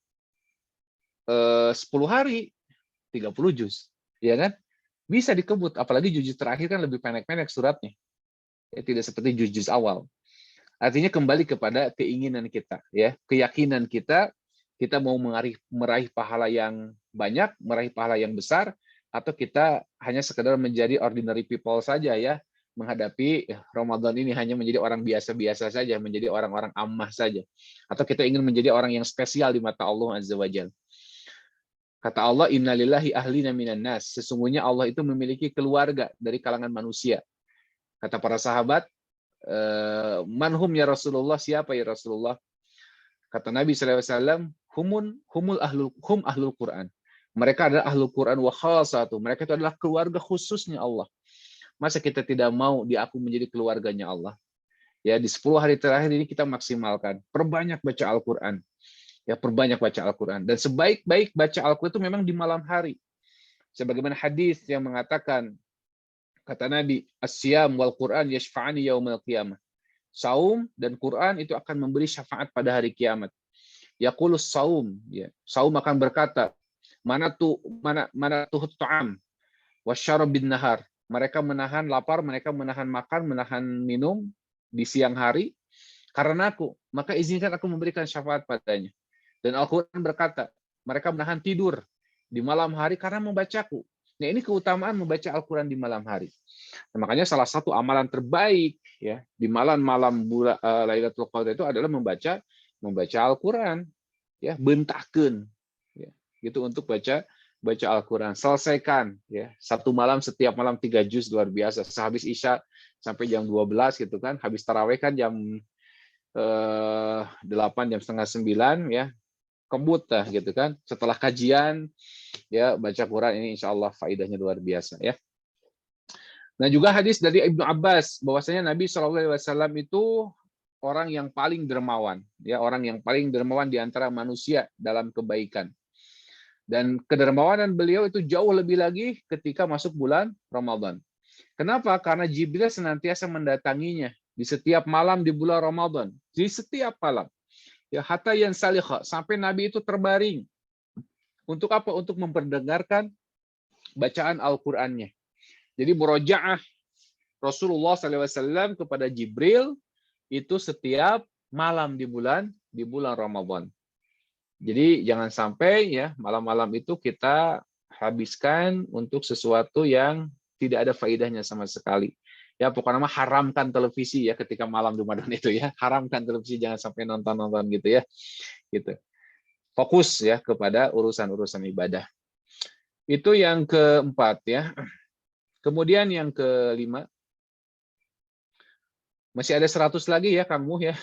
10 hari 30 juz, ya kan? Bisa dikebut, apalagi juz terakhir kan lebih pendek-pendek suratnya. Ya, tidak seperti juz-juz awal. Artinya kembali kepada keinginan kita, ya, keyakinan kita mau meraih pahala yang banyak, meraih pahala yang besar, atau kita hanya sekedar menjadi ordinary people saja, ya, menghadapi Ramadan ini hanya menjadi orang biasa-biasa saja, menjadi orang-orang ammah saja, atau kita ingin menjadi orang yang spesial di mata Allah Azza wa Jalla. Kata Allah, innalillahi ahlina minan nas, sesungguhnya Allah itu memiliki keluarga dari kalangan manusia. Kata para sahabat, manhum ya Rasulullah, siapa ya Rasulullah? Kata Nabi SAW, hum ahlul Quran. Mereka adalah ahlul Quran wa khasatu. Mereka itu adalah keluarga khususnya Allah. Masa kita tidak mau diaku menjadi keluarganya Allah? Ya, di 10 hari terakhir ini kita maksimalkan. Perbanyak baca Al-Quran. Ya, perbanyak baca Al-Quran. Dan sebaik-baik baca Al-Quran itu memang di malam hari. Sebagaimana hadis yang mengatakan, Kata Nabi, "As-siyam wal Qur'an yashfa'ani yaumal qiyamah." Saum dan Quran itu akan memberi syafaat pada hari kiamat. Yaqulus saum, ya. Saum akan berkata, mana tuh ta'am wasyarab bin nahar. Mereka menahan lapar, mereka menahan makan, menahan minum di siang hari karena aku, maka izinkan aku memberikan syafaat padanya. Dan Al-Quran berkata, mereka menahan tidur di malam hari karena membacaku. Nah, ini keutamaan membaca Al-Quran di malam hari. Nah, makanya salah satu amalan terbaik ya di malam-malam Lailatul Qadar itu adalah membaca Al-Quran, ya, bentakeun, ya, gitu untuk baca Al-Quran. Selesaikan ya satu malam, setiap malam 3 juz, luar biasa. Sehabis Isya sampai jam 12 gitu kan, habis tarawih kan jam 8, jam setengah 9 ya, kebut lah gitu kan. Setelah kajian ya baca Quran, ini insya Allah faidahnya luar biasa ya. Nah, juga hadis dari Ibnu Abbas bahwasanya Nabi SAW itu orang yang paling dermawan, ya, orang yang paling dermawan di antara manusia dalam kebaikan. Dan kedermawanan beliau itu jauh lebih lagi ketika masuk bulan Ramadan. Kenapa? Karena Jibril senantiasa mendatanginya di setiap malam di bulan Ramadan, di setiap malam. Ya, hatta yansalikha, sampai Nabi itu terbaring. Untuk apa? Untuk memperdengarkan bacaan Al-Qur'annya. Jadi murojaah Rasulullah SAW kepada Jibril itu setiap malam di bulan Ramadan. Jadi jangan sampai ya malam-malam itu kita habiskan untuk sesuatu yang tidak ada faedahnya sama sekali. Ya pokoknya haramkan televisi ya ketika malam Ramadan itu ya. Haramkan televisi, jangan sampai nonton-nonton gitu ya. Gitu. Fokus ya kepada urusan-urusan ibadah. Itu yang keempat ya. Kemudian yang kelima, masih ada 100 lagi ya kamu ya.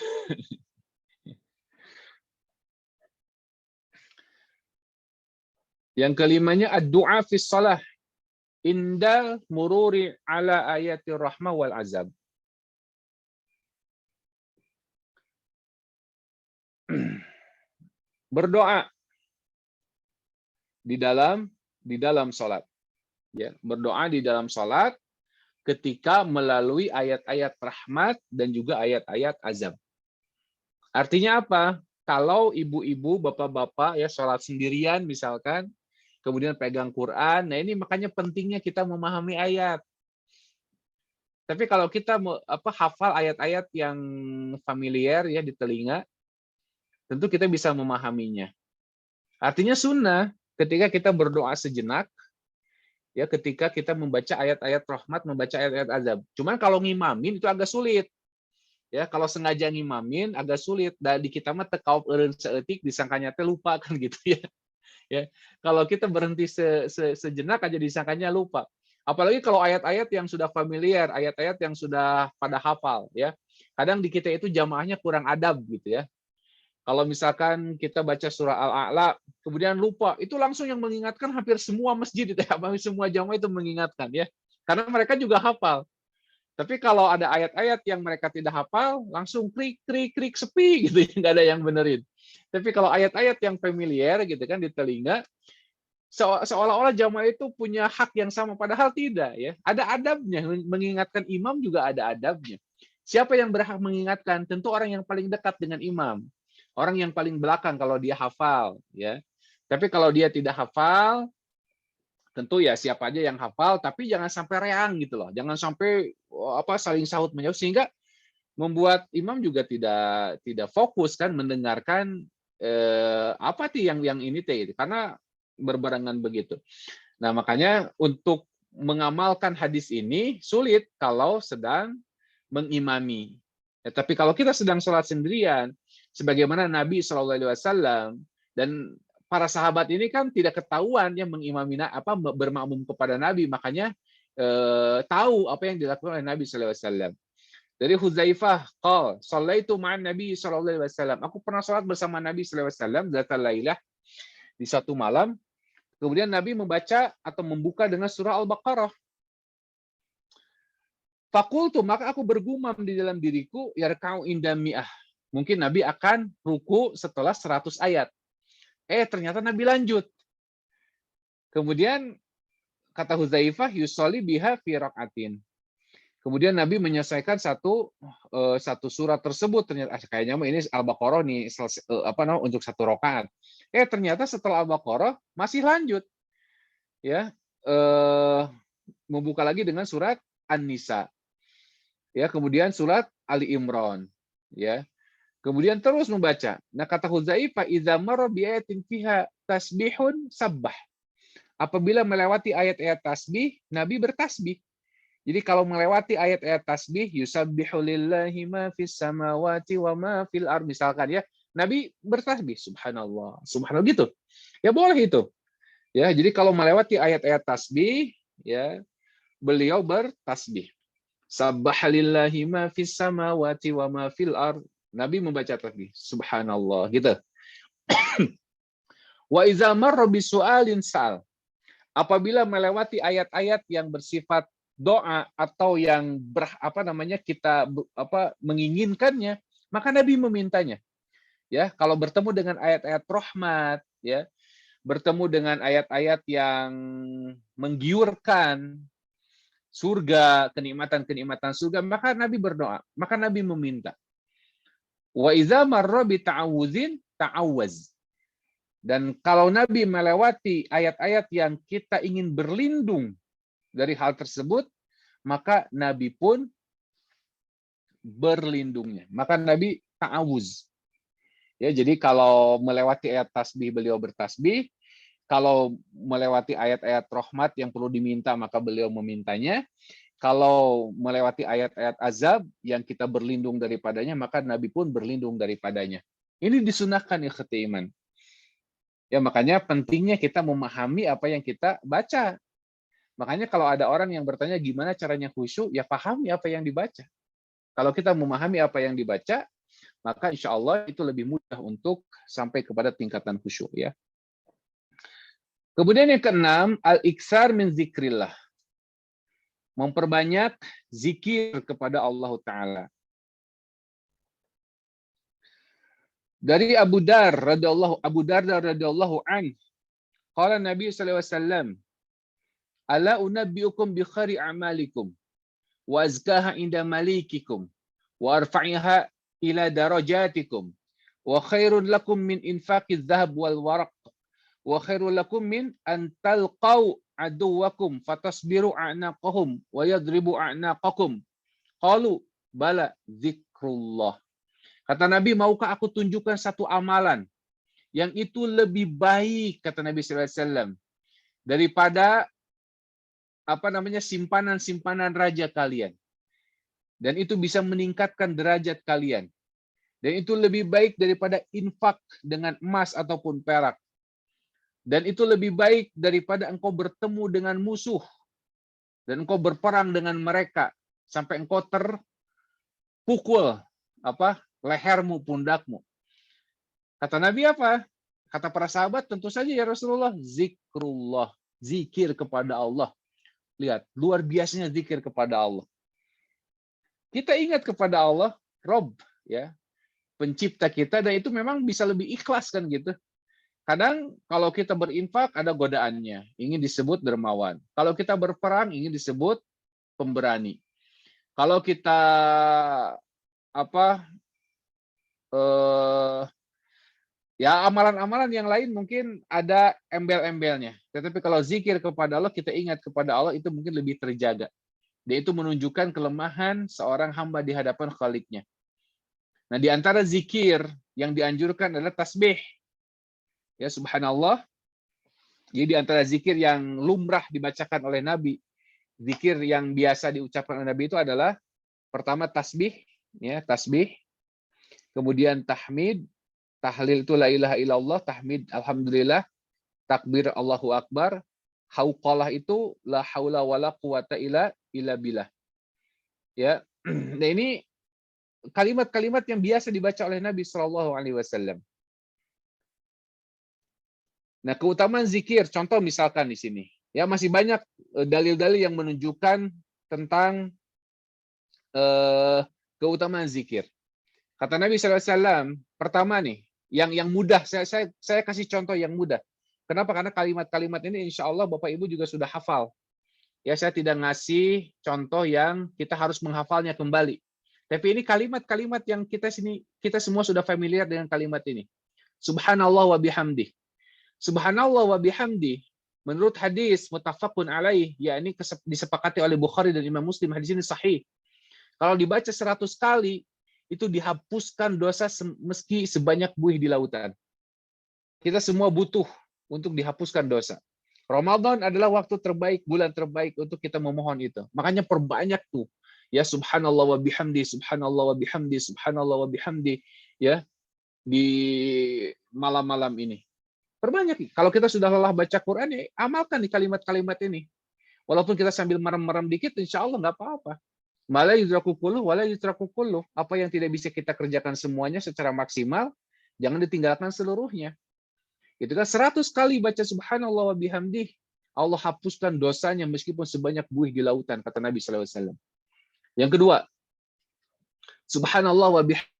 Yang kelimanya ad-du'a fi shalah inda mururi ala ayatir rahmah wal azab. Berdoa di dalam salat. Ya, berdoa di dalam salat ketika melalui ayat-ayat rahmat dan juga ayat-ayat azab. Artinya apa? Kalau ibu-ibu, bapak-bapak ya salat sendirian misalkan, kemudian pegang Quran, nah ini makanya pentingnya kita memahami ayat. Tapi kalau kita hafal ayat-ayat yang familiar ya di telinga, tentu kita bisa memahaminya. Artinya sunnah ketika kita berdoa sejenak, ya ketika kita membaca ayat-ayat rahmat, membaca ayat-ayat azab. Cuman kalau ngimamin itu agak sulit. Ya, kalau sengaja ngimamin agak sulit. Dan di kita mah tekaup eureun saeutik disangkanya teh lupa kan gitu ya. Ya, kalau kita berhenti sejenak aja disangkanya lupa. Apalagi kalau ayat-ayat yang sudah familiar, ayat-ayat yang sudah pada hafal ya. Kadang di kita itu jamaahnya kurang adab gitu ya. Kalau misalkan kita baca surah Al-A'la, kemudian lupa, itu langsung yang mengingatkan hampir semua masjid, hampir semua jamaah itu mengingatkan ya. Karena mereka juga hafal. Tapi kalau ada ayat-ayat yang mereka tidak hafal, langsung krik sepi gitu, nggak ada yang benerin. Tapi kalau ayat-ayat yang familiar gitu kan di telinga, seolah-olah jamaah itu punya hak yang sama, padahal tidak ya. Ada adabnya, mengingatkan imam juga ada adabnya. Siapa yang berhak mengingatkan? Tentu orang yang paling dekat dengan imam. Orang yang paling belakang kalau dia hafal ya. Tapi kalau dia tidak hafal, tentu ya siapa aja yang hafal, tapi jangan sampai reang gitu loh. Jangan sampai saling sahut menjauh sehingga membuat imam juga tidak fokus kan mendengarkan apa sih yang ini teh, karena berbarengan begitu. Nah, makanya untuk mengamalkan hadis ini sulit kalau sedang mengimami. Ya, tapi kalau kita sedang sholat sendirian, sebagaimana Nabi SAW dan para sahabat ini kan tidak ketahuan yang mengimami bermakmum kepada Nabi, makanya tahu apa yang dilakukan oleh Nabi SAW. Dari Hudzaifah, qal, shallaitu ma'an Nabi SAW. Aku pernah sholat bersama Nabi SAW zatal lailah di satu malam. Kemudian Nabi membaca atau membuka dengan surah Al-Baqarah. Fakultu, maka aku bergumam di dalam diriku, yarka'u inda mi'ah. Mungkin Nabi akan ruku setelah 100 ayat. Ternyata Nabi lanjut. Kemudian kata Hudzaifah, yusolli biha fi raqatin. Kemudian Nabi menyelesaikan satu surat tersebut, ternyata kayaknya ini Al-Baqarah nih untuk satu rakaat. Ternyata setelah Al-Baqarah masih lanjut, ya, membuka lagi dengan surat An-Nisa, ya, kemudian surat Ali Imran, ya, kemudian terus membaca. Nah, kata Hudzaifah, idza marra bi ayatin fiha tasbihun sabbah. Apabila melewati ayat-ayat tasbih, Nabi bertasbih. Jadi kalau melewati ayat-ayat tasbih, yusabbihu lillahi ma fis samawati wa ma fil ardh, misalkan, ya, Nabi bertasbih, subhanallah, subhanallah, gitu. Ya boleh itu. Ya, jadi kalau melewati ayat-ayat tasbih, ya, beliau bertasbih. Sabbaha lillahi ma fis samawati wa ma fil ardh. Nabi membaca tasbih, subhanallah, gitu. Wa iza marra bisu'alin sa'al. Apabila melewati ayat-ayat yang bersifat doa atau yang kita menginginkannya, maka Nabi memintanya. Ya, kalau bertemu dengan ayat-ayat rahmat, ya, bertemu dengan ayat-ayat yang menggiurkan surga, kenikmatan-kenikmatan surga, maka Nabi berdoa, maka Nabi meminta. Wa iza marra bi ta'awuzin ta'awwaz. Dan kalau Nabi melewati ayat-ayat yang kita ingin berlindung dari hal tersebut, maka Nabi pun berlindungnya. Maka Nabi ta'awuz. Ya, jadi kalau melewati ayat tasbih, beliau bertasbih. Kalau melewati ayat-ayat rahmat yang perlu diminta, maka beliau memintanya. Kalau melewati ayat-ayat azab yang kita berlindung daripadanya, maka Nabi pun berlindung daripadanya. Ini disunahkan, ikhwati iman. Ya, makanya pentingnya kita memahami apa yang kita baca. Makanya kalau ada orang yang bertanya gimana caranya khusyuk, ya pahami apa yang dibaca. Kalau kita memahami apa yang dibaca, maka insya Allah itu lebih mudah untuk sampai kepada tingkatan khusyuk, ya. Kemudian yang keenam, al-iksar min zikrillah. Memperbanyak zikir kepada Allah Ta'ala. Dari Abu Darda radhiyallahu an, qala Nabi sallallahu alaihi wasallam, ala unabbiukum bi khairi a'malikum wa azkaha inda malikikum wa arfa'iha ila darajatikum wa khairun lakum min infaqiz dhahab wal waraq wa khairun lakum min an talqaw aduwakum fatasbiru a'naqahum wa yadribu a'naqakum. Qalu bala zikrullah. Kata Nabi, maukah aku tunjukkan satu amalan yang itu lebih baik, kata Nabi sallallahu alaihi wasallam, daripada simpanan-simpanan raja kalian. Dan itu bisa meningkatkan derajat kalian. Dan itu lebih baik daripada infak dengan emas ataupun perak. Dan itu lebih baik daripada engkau bertemu dengan musuh dan engkau berperang dengan mereka sampai engkau terpukul lehermu, pundakmu. Kata Nabi apa? Kata para sahabat, tentu saja ya Rasulullah, zikrullah, zikir kepada Allah. Lihat, luar biasanya zikir kepada Allah. Kita ingat kepada Allah, Rob, ya, pencipta kita, dan itu memang bisa lebih ikhlas kan gitu. Kadang kalau kita berinfak ada godaannya, ingin disebut dermawan. Kalau kita berperang ingin disebut pemberani. Kalau kita ya amalan-amalan yang lain mungkin ada embel-embelnya. Tetapi kalau zikir kepada Allah, kita ingat kepada Allah, itu mungkin lebih terjaga. Dan itu menunjukkan kelemahan seorang hamba di hadapan Khaliknya. Nah, di antara zikir yang dianjurkan adalah tasbih. Ya, subhanallah. Jadi di antara zikir yang lumrah dibacakan oleh Nabi, zikir yang biasa diucapkan oleh Nabi itu adalah pertama tasbih, ya, tasbih. Kemudian tahmid, tahlil itu la ilaha illallah, tahmid alhamdulillah, takbir Allahu akbar, hauqalah itu la haula wala quwata illa billah. Ya. Nah, ini kalimat-kalimat yang biasa dibaca oleh Nabi sallallahu alaihi wasallam. Nah, keutamaan zikir, contoh misalkan di sini, ya, masih banyak dalil-dalil yang menunjukkan tentang keutamaan zikir. Kata Nabi SAW, pertama nih, yang mudah, saya kasih contoh yang mudah. Kenapa? Karena kalimat-kalimat ini insya Allah Bapak Ibu juga sudah hafal. Ya, saya tidak ngasih contoh yang kita harus menghafalnya kembali. Tapi ini kalimat-kalimat yang kita semua sudah familiar dengan kalimat ini. Subhanallah wa bihamdi. Subhanallah wa bihamdi. Menurut hadis muttafaqun alaih, yakni disepakati oleh Bukhari dan Imam Muslim, hadis ini sahih. Kalau dibaca 100 kali, itu dihapuskan dosa meski sebanyak buih di lautan. Kita semua butuh untuk dihapuskan dosa. Ramadan adalah waktu terbaik, bulan terbaik untuk kita memohon itu. Makanya perbanyak tuh. Ya, subhanallah wa bihamdi, subhanallah wa bihamdi, subhanallah wa bihamdi. Ya, di malam-malam ini. Perbanyak. Kalau kita sudah lelah baca Quran, ya amalkan di kalimat-kalimat ini. Walaupun kita sambil merem-merem dikit, insya Allah nggak apa-apa. Mala yudraku kulluh, wala yudraku kulluh. Apa yang tidak bisa kita kerjakan semuanya secara maksimal, jangan ditinggalkan seluruhnya. Itu kan 100 kali baca subhanallah wa bihamdih, Allah hapuskan dosanya meskipun sebanyak buih di lautan, kata Nabi SAW. Yang kedua, subhanallah wa bihamdih,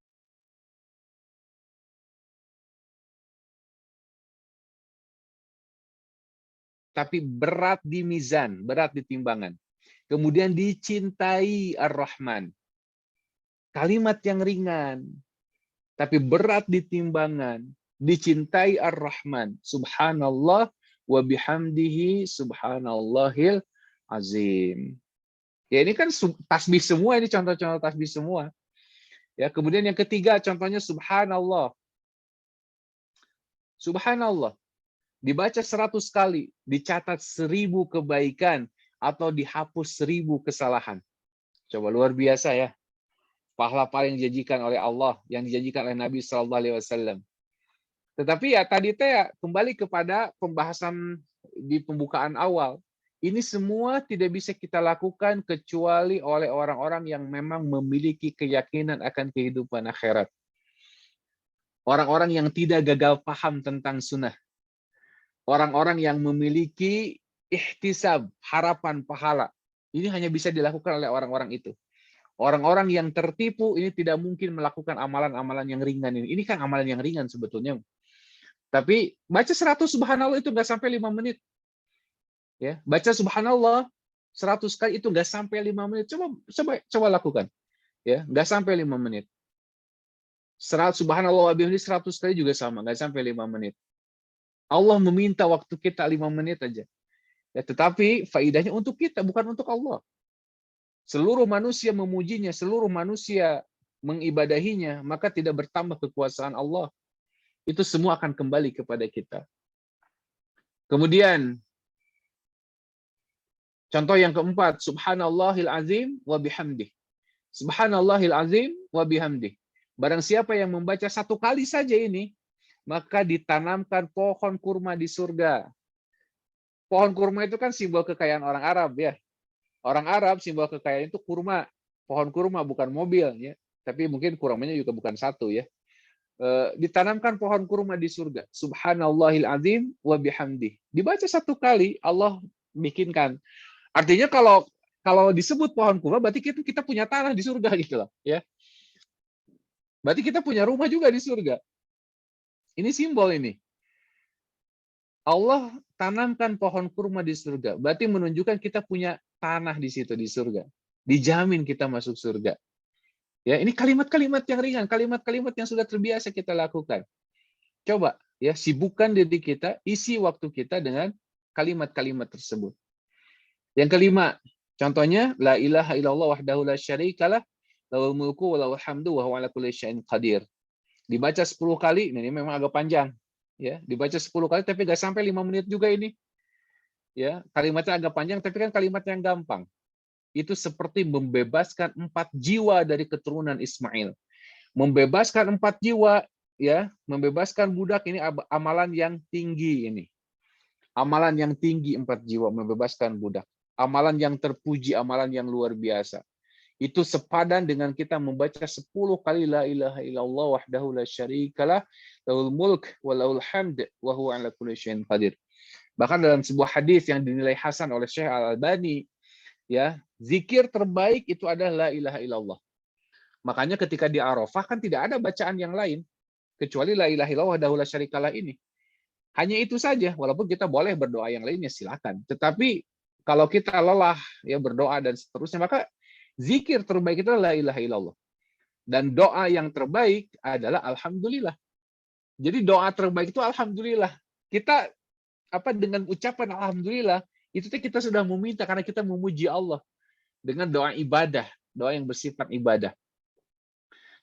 tapi berat di mizan, berat di timbangan. Kemudian dicintai Ar-Rahman. Kalimat yang ringan, tapi berat di timbangan. Dicintai Ar-Rahman. Subhanallah wa bihamdihi subhanallahil azim. Ya, ini kan tasbih semua, ini contoh-contoh tasbih semua. Ya, kemudian yang ketiga contohnya subhanallah. Subhanallah. Dibaca 100 kali, dicatat 1000 kebaikan atau dihapus 1000 kesalahan. Coba, luar biasa ya. Pahala paling dijanjikan oleh Allah, yang dijanjikan oleh Nabi SAW. Tetapi ya tadi kembali kepada pembahasan di pembukaan awal. Ini semua tidak bisa kita lakukan kecuali oleh orang-orang yang memang memiliki keyakinan akan kehidupan akhirat. Orang-orang yang tidak gagal paham tentang sunnah. Orang-orang yang memiliki ihtisab, harapan pahala. Ini hanya bisa dilakukan oleh orang-orang itu. Orang-orang yang tertipu ini tidak mungkin melakukan amalan-amalan yang ringan ini. Ini kan amalan yang ringan sebetulnya. Tapi baca 100 subhanallah itu nggak sampai 5 menit. Ya, baca subhanallah 100 kali itu nggak sampai 5 menit. Coba lakukan. Ya, nggak sampai 5 menit. 100 subhanallah wa bihamdihi 100 kali juga sama, nggak sampai 5 menit. Allah meminta waktu kita 5 menit aja. Ya, tetapi faidahnya untuk kita, bukan untuk Allah. Seluruh manusia memujinya, seluruh manusia mengibadahinya, maka tidak bertambah kekuasaan Allah. Itu semua akan kembali kepada kita. Kemudian, contoh yang keempat, subhanallahil azim wa bihamdih. Subhanallahil azim wa bihamdih. Barang siapa yang membaca 1 kali saja ini, maka ditanamkan pohon kurma di surga. Pohon kurma itu kan simbol kekayaan orang Arab ya. Orang Arab simbol kekayaan itu kurma, pohon kurma bukan mobil ya. Tapi mungkin kurmanya juga bukan 1 ya. Ditanamkan pohon kurma di surga. Subhanallahil azim wa bihamdih. Dibaca 1 kali Allah bikinkan. Artinya kalau disebut pohon kurma berarti kita punya tanah di surga gitu loh ya. Berarti kita punya rumah juga di surga. Ini simbol ini. Allah tanamkan pohon kurma di surga. Berarti menunjukkan kita punya tanah di situ di surga. Dijamin kita masuk surga. Ya, ini kalimat-kalimat yang ringan, kalimat-kalimat yang sudah terbiasa kita lakukan. Coba ya, sibukkan diri kita, isi waktu kita dengan kalimat-kalimat tersebut. Yang kelima, contohnya la ilaha illallah wahdahu la syarikalah, lahul mulku wa lahul hamdu wa huwa ala kulli syai'in qadir. Dibaca 10 kali, ini memang agak panjang. Ya, dibaca 10 kali tapi nggak sampai 5 menit juga ini. Ya, kalimatnya agak panjang tapi kan kalimat yang gampang. Itu seperti membebaskan 4 jiwa dari keturunan Ismail. Membebaskan 4 jiwa, ya, membebaskan budak ini amalan yang tinggi ini. Amalan yang tinggi 4 jiwa membebaskan budak. Amalan yang terpuji, amalan yang luar biasa. Itu sepadan dengan kita membaca 10 kali la ilaha illallah wahdahu la syarikalah, lahul mulk wa lahul hamd wa huwa ala kulli syai'in qadir. Bahkan dalam sebuah hadis yang dinilai hasan oleh Syekh Al-Albani, ya, zikir terbaik itu adalah la ilaha illallah. Makanya ketika di Arafah kan tidak ada bacaan yang lain kecuali la ilaha illallah wahdahu la syarikalah ini. Hanya itu saja, walaupun kita boleh berdoa yang lainnya silakan. Tetapi kalau kita lelah ya berdoa dan seterusnya, maka zikir terbaik itu la ilaha illallah. Dan doa yang terbaik adalah alhamdulillah. Jadi doa terbaik itu alhamdulillah. Kita dengan ucapan alhamdulillah itu kita sudah meminta karena kita memuji Allah dengan doa ibadah, doa yang bersifat ibadah.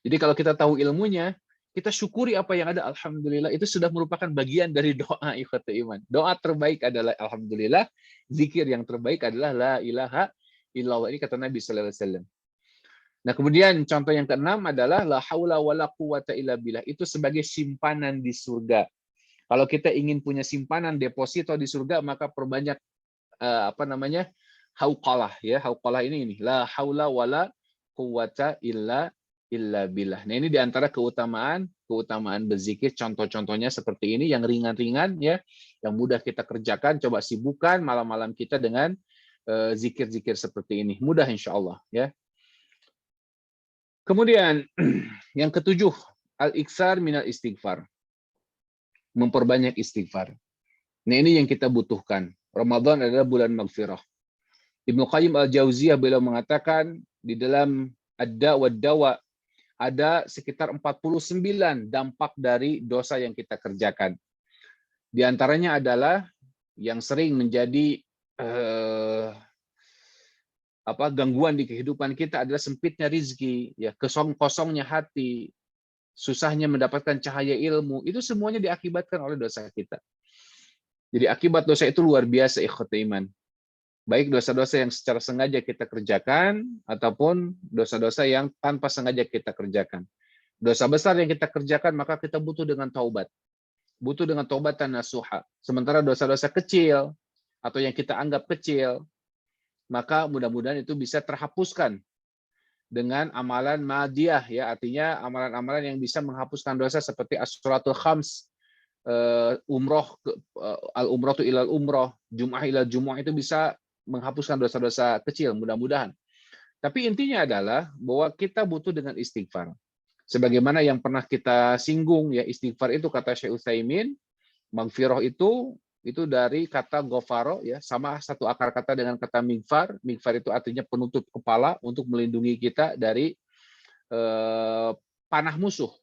Jadi kalau kita tahu ilmunya, kita syukuri apa yang ada, alhamdulillah, itu sudah merupakan bagian dari doa ikhwatul iman. Doa terbaik adalah alhamdulillah, zikir yang terbaik adalah la ilaha illallah. Ini kata Nabi sallallahu alaihi wasallam. Nah, kemudian contoh yang keenam adalah la haula wala quwata illa billah. Itu sebagai simpanan di surga. Kalau kita ingin punya simpanan deposito di surga, maka perbanyak hauqalah ya. Hauqalah ini la haula wala quwata illa billah. Nah, ini diantara keutamaan berzikir. Contoh-contohnya seperti ini yang ringan-ringan ya, yang mudah kita kerjakan. Coba sibukkan malam-malam kita dengan zikir-zikir seperti ini. Mudah insyaallah ya. Kemudian yang ketujuh, al-iksar minal istighfar. Memperbanyak istighfar. Nah, ini yang kita butuhkan. Ramadan adalah bulan maghfirah. Ibnu Qayyim al-Jauziyah beliau mengatakan di dalam Ad-Da' wad-Dawa ada sekitar 49 dampak dari dosa yang kita kerjakan. Di antaranya adalah yang sering menjadi gangguan di kehidupan kita adalah sempitnya rizki, ya, kosongnya hati, susahnya mendapatkan cahaya ilmu. Itu semuanya diakibatkan oleh dosa kita. Jadi akibat dosa itu luar biasa ikhwatul iman. Baik dosa-dosa yang secara sengaja kita kerjakan ataupun dosa-dosa yang tanpa sengaja kita kerjakan. Dosa besar yang kita kerjakan maka kita butuh dengan taubat. Butuh dengan taubatan nasuha. Sementara dosa-dosa kecil atau yang kita anggap kecil, maka mudah-mudahan itu bisa terhapuskan dengan amalan madiyah, ya, artinya amalan-amalan yang bisa menghapuskan dosa seperti as-shalatul khams, umroh, al-umroh ilal umroh, jum'ah ilal jum'ah, itu bisa menghapuskan dosa-dosa kecil mudah-mudahan. Tapi intinya adalah bahwa kita butuh dengan istighfar. Sebagaimana yang pernah kita singgung ya, istighfar itu kata Syekh Utsaimin, maghfirah itu dari kata ghafaro ya, sama satu akar kata dengan kata mighfar. Mighfar itu artinya penutup kepala untuk melindungi kita dari panah musuh.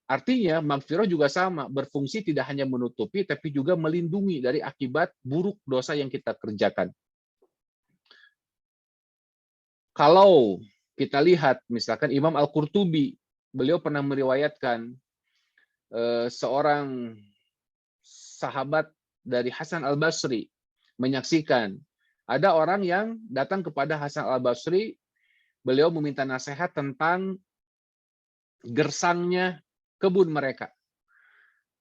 Artinya maghfirah juga sama, berfungsi tidak hanya menutupi tapi juga melindungi dari akibat buruk dosa yang kita kerjakan. Kalau kita lihat misalkan Imam Al-Qurtubi, beliau pernah meriwayatkan seorang sahabat dari Hasan Al-Basri menyaksikan ada orang yang datang kepada Hasan Al-Basri, beliau meminta nasihat tentang gersangnya kebun mereka.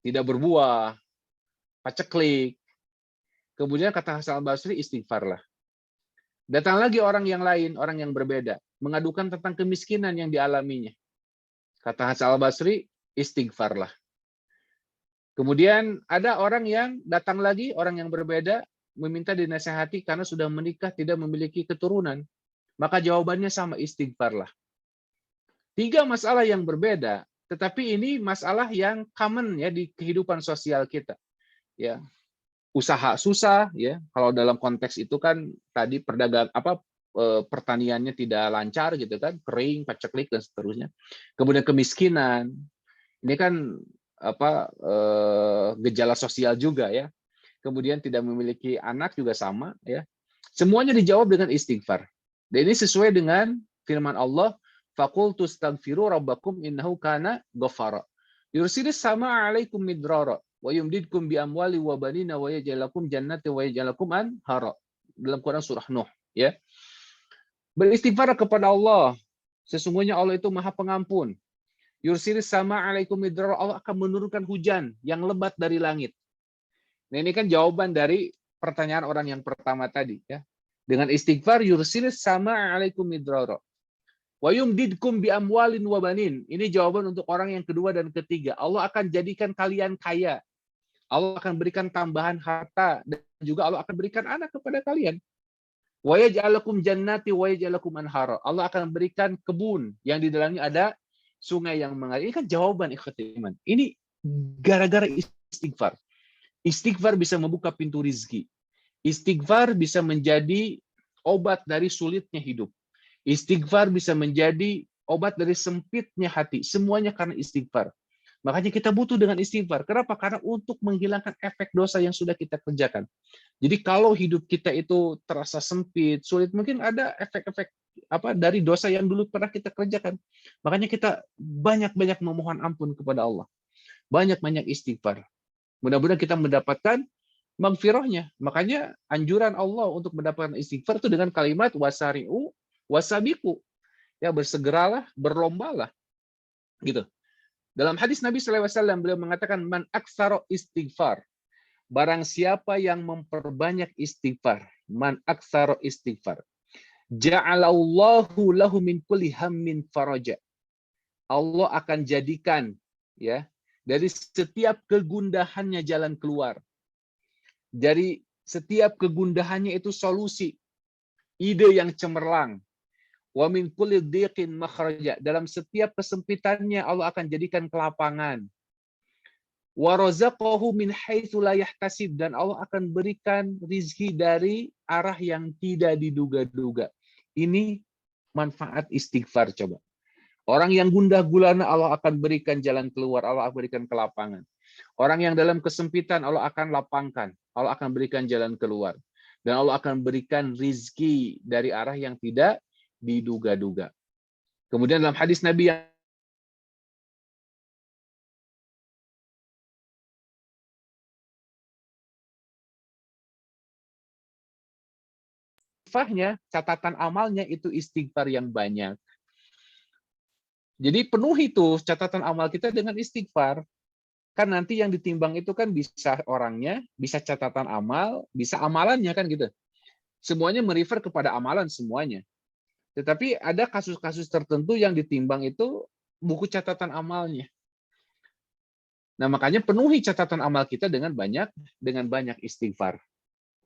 Tidak berbuah, paceklik. Kemudian kata Hasan Al-Basri, istighfarlah. Datang lagi orang yang lain, orang yang berbeda, mengadukan tentang kemiskinan yang dialaminya. Kata Hasan Al-Basri, istighfarlah. Kemudian ada orang yang datang lagi, orang yang berbeda, meminta dinasihati karena sudah menikah, tidak memiliki keturunan. Maka jawabannya sama, istighfarlah. 3 masalah yang berbeda, tetapi ini masalah yang common ya di kehidupan sosial kita. Ya. Usaha susah ya, kalau dalam konteks itu kan tadi pertaniannya tidak lancar gitu kan, kering, paceklik dan seterusnya. Kemudian kemiskinan. Ini kan gejala sosial juga ya. Kemudian tidak memiliki anak juga sama ya. Semuanya dijawab dengan istighfar. Dan ini sesuai dengan firman Allah, faqultu astaghfiru rabbakum innahu kana ghaffara. Yursilis sama alaikum midrara wa yumdidkum bi amwali wa banina wa yaj'al lakum jannati wa yaj'al lakum anhara. Dalam Quran surah Nuh ya. Beristighfar kepada Allah. Sesungguhnya Allah itu Maha Pengampun. Yursilis sama alaikum midrara, Allah akan menurunkan hujan yang lebat dari langit. Nah, ini kan jawaban dari pertanyaan orang yang pertama tadi ya. Dengan istighfar yursilis sama alaikum midrara. Wa yumdidkum bi amwalin wa banin. Ini jawaban untuk orang yang kedua dan ketiga. Allah akan jadikan kalian kaya. Allah akan berikan tambahan harta dan juga Allah akan berikan anak kepada kalian. Wa yaj'al lakum jannati wa yaj'al lakum anhara. Allah akan berikan kebun yang di dalamnya ada sungai yang mengalir. Ini kan jawaban ikhwatul iman. Ini gara-gara istighfar. Istighfar bisa membuka pintu rizki. Istighfar bisa menjadi obat dari sulitnya hidup. Istighfar bisa menjadi obat dari sempitnya hati. Semuanya karena istighfar. Makanya kita butuh dengan istighfar. Kenapa? Karena untuk menghilangkan efek dosa yang sudah kita kerjakan. Jadi kalau hidup kita itu terasa sempit, sulit, mungkin ada efek-efek dari dosa yang dulu pernah kita kerjakan. Makanya kita banyak-banyak memohon ampun kepada Allah. Banyak-banyak istighfar. Mudah-mudahan kita mendapatkan magfirahnya. Makanya anjuran Allah untuk mendapatkan istighfar itu dengan kalimat wasari'u wasabiqu. Ya, bersegeralah, berlombalah. Gitu. Dalam hadis Nabi SAW beliau mengatakan man aktsara istighfar. Barang siapa yang memperbanyak istighfar, man aktsara istighfar. Ja'alallahu lahu min kulli hammin faraja. Allah akan jadikan ya dari setiap kegundahannya jalan keluar. Dari setiap kegundahannya itu solusi, ide yang cemerlang. Wa min kulli dhiqin makhraja. Dalam setiap kesempitannya Allah akan jadikan kelapangan. Wa razaqahu min haitsu la yahtasib, dan Allah akan berikan rizki dari arah yang tidak diduga-duga. Ini manfaat istighfar coba. Orang yang gundah gulana Allah akan berikan jalan keluar, Allah akan berikan kelapangan. Orang yang dalam kesempitan Allah akan lapangkan, Allah akan berikan jalan keluar. Dan Allah akan berikan rizki dari arah yang tidak diduga-duga. Kemudian dalam hadis Nabi yang catatan amalnya itu istighfar yang banyak. Jadi penuhi itu catatan amal kita dengan istighfar. Kan nanti yang ditimbang itu kan bisa orangnya, bisa catatan amal, bisa amalannya kan gitu. Semuanya merefer kepada amalan semuanya. Tetapi ada kasus-kasus tertentu yang ditimbang itu buku catatan amalnya. Nah, makanya penuhi catatan amal kita dengan banyak istighfar.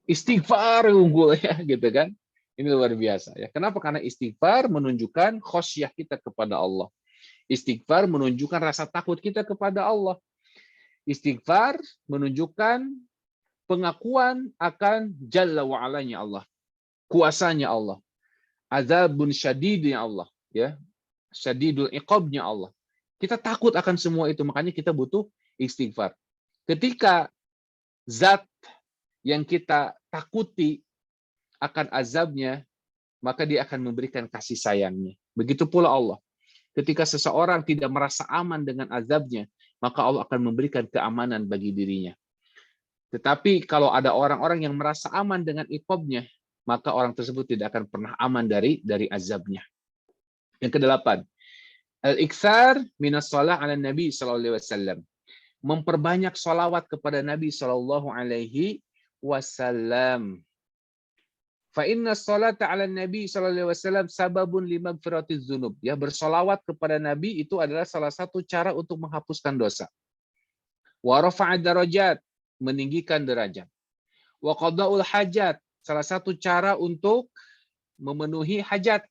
Istighfar unggul ya, gitu kan. Ini luar biasa ya. Kenapa? Karena istighfar menunjukkan khosyah kita kepada Allah. Istighfar menunjukkan rasa takut kita kepada Allah. Istighfar menunjukkan pengakuan akan Jalla wa'alanya Allah. Kuasanya Allah. Azabun syadidnya Allah. Ya. Syadidul iqabnya Allah. Kita takut akan semua itu. Makanya kita butuh istighfar. Ketika zat yang kita takuti akan azabnya, maka dia akan memberikan kasih sayangnya. Begitu pula Allah. Ketika seseorang tidak merasa aman dengan azabnya, maka Allah akan memberikan keamanan bagi dirinya. Tetapi kalau ada orang-orang yang merasa aman dengan iqabnya, maka orang tersebut tidak akan pernah aman dari azabnya. Yang kedelapan, al-iktsar minas shalah 'ala Nabi sallallahu alaihi wasallam. Memperbanyak shalawat kepada Nabi sallallahu alaihi wasallam. Fa inna sholata 'ala Nabi sallallahu alaihi wasallam sababun limaghfiratiz dzunub. Ya, bersolawat kepada Nabi itu adalah salah satu cara untuk menghapuskan dosa. Wa rafa'ad darajat, meninggikan derajat. Wa qada'ul hajat, salah satu cara untuk memenuhi hajat.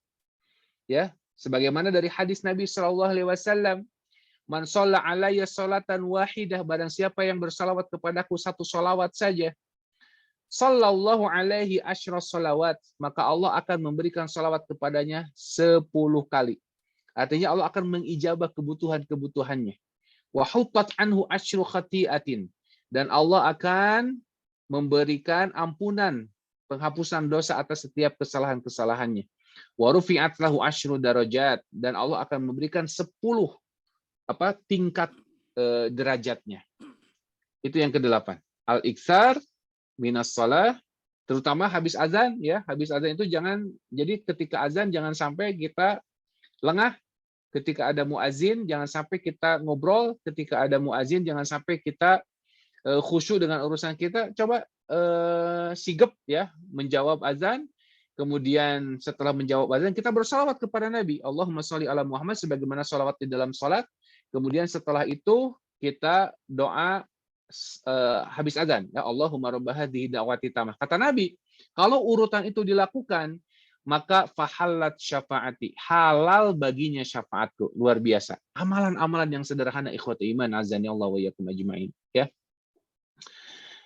Ya, sebagaimana dari hadis Nabi sallallahu alaihi wasallam, man shalla alayya sholatan wahidah, barang siapa yang bersalawat kepadaku satu salawat saja, sallallahu alaihi asyra salawat, maka Allah akan memberikan salawat kepadanya 10 kali. Artinya Allah akan mengijabah kebutuhan-kebutuhannya. Wa hutat anhu asyru khati'atin, dan Allah akan memberikan ampunan, penghapusan dosa atas setiap kesalahan-kesalahannya. Wa rufi'at lahu asyru darajat, dan Allah akan memberikan 10 tingkat derajatnya. Itu yang ke-8. Al-iktsar minas shalah, terutama habis azan ya. Habis azan itu jangan, jadi ketika azan jangan sampai kita lengah. Ketika ada muazin jangan sampai kita ngobrol. Ketika ada muazin jangan sampai kita khusyuk dengan urusan kita. Coba sigap ya menjawab azan. Kemudian setelah menjawab azan kita bersalawat kepada Nabi. Allahumma sholli ala Muhammad, sebagaimana salawat di dalam salat. Kemudian setelah itu kita doa habis azan, ya Allahumma rabb hadhihi da'wati tamah. Kata Nabi, kalau urutan itu dilakukan, maka fahallat syafaati, halal baginya syafaatku. Luar biasa. Amalan-amalan yang sederhana, ikhwati iman, azani Allah wa iyyakum ajma'in, ya.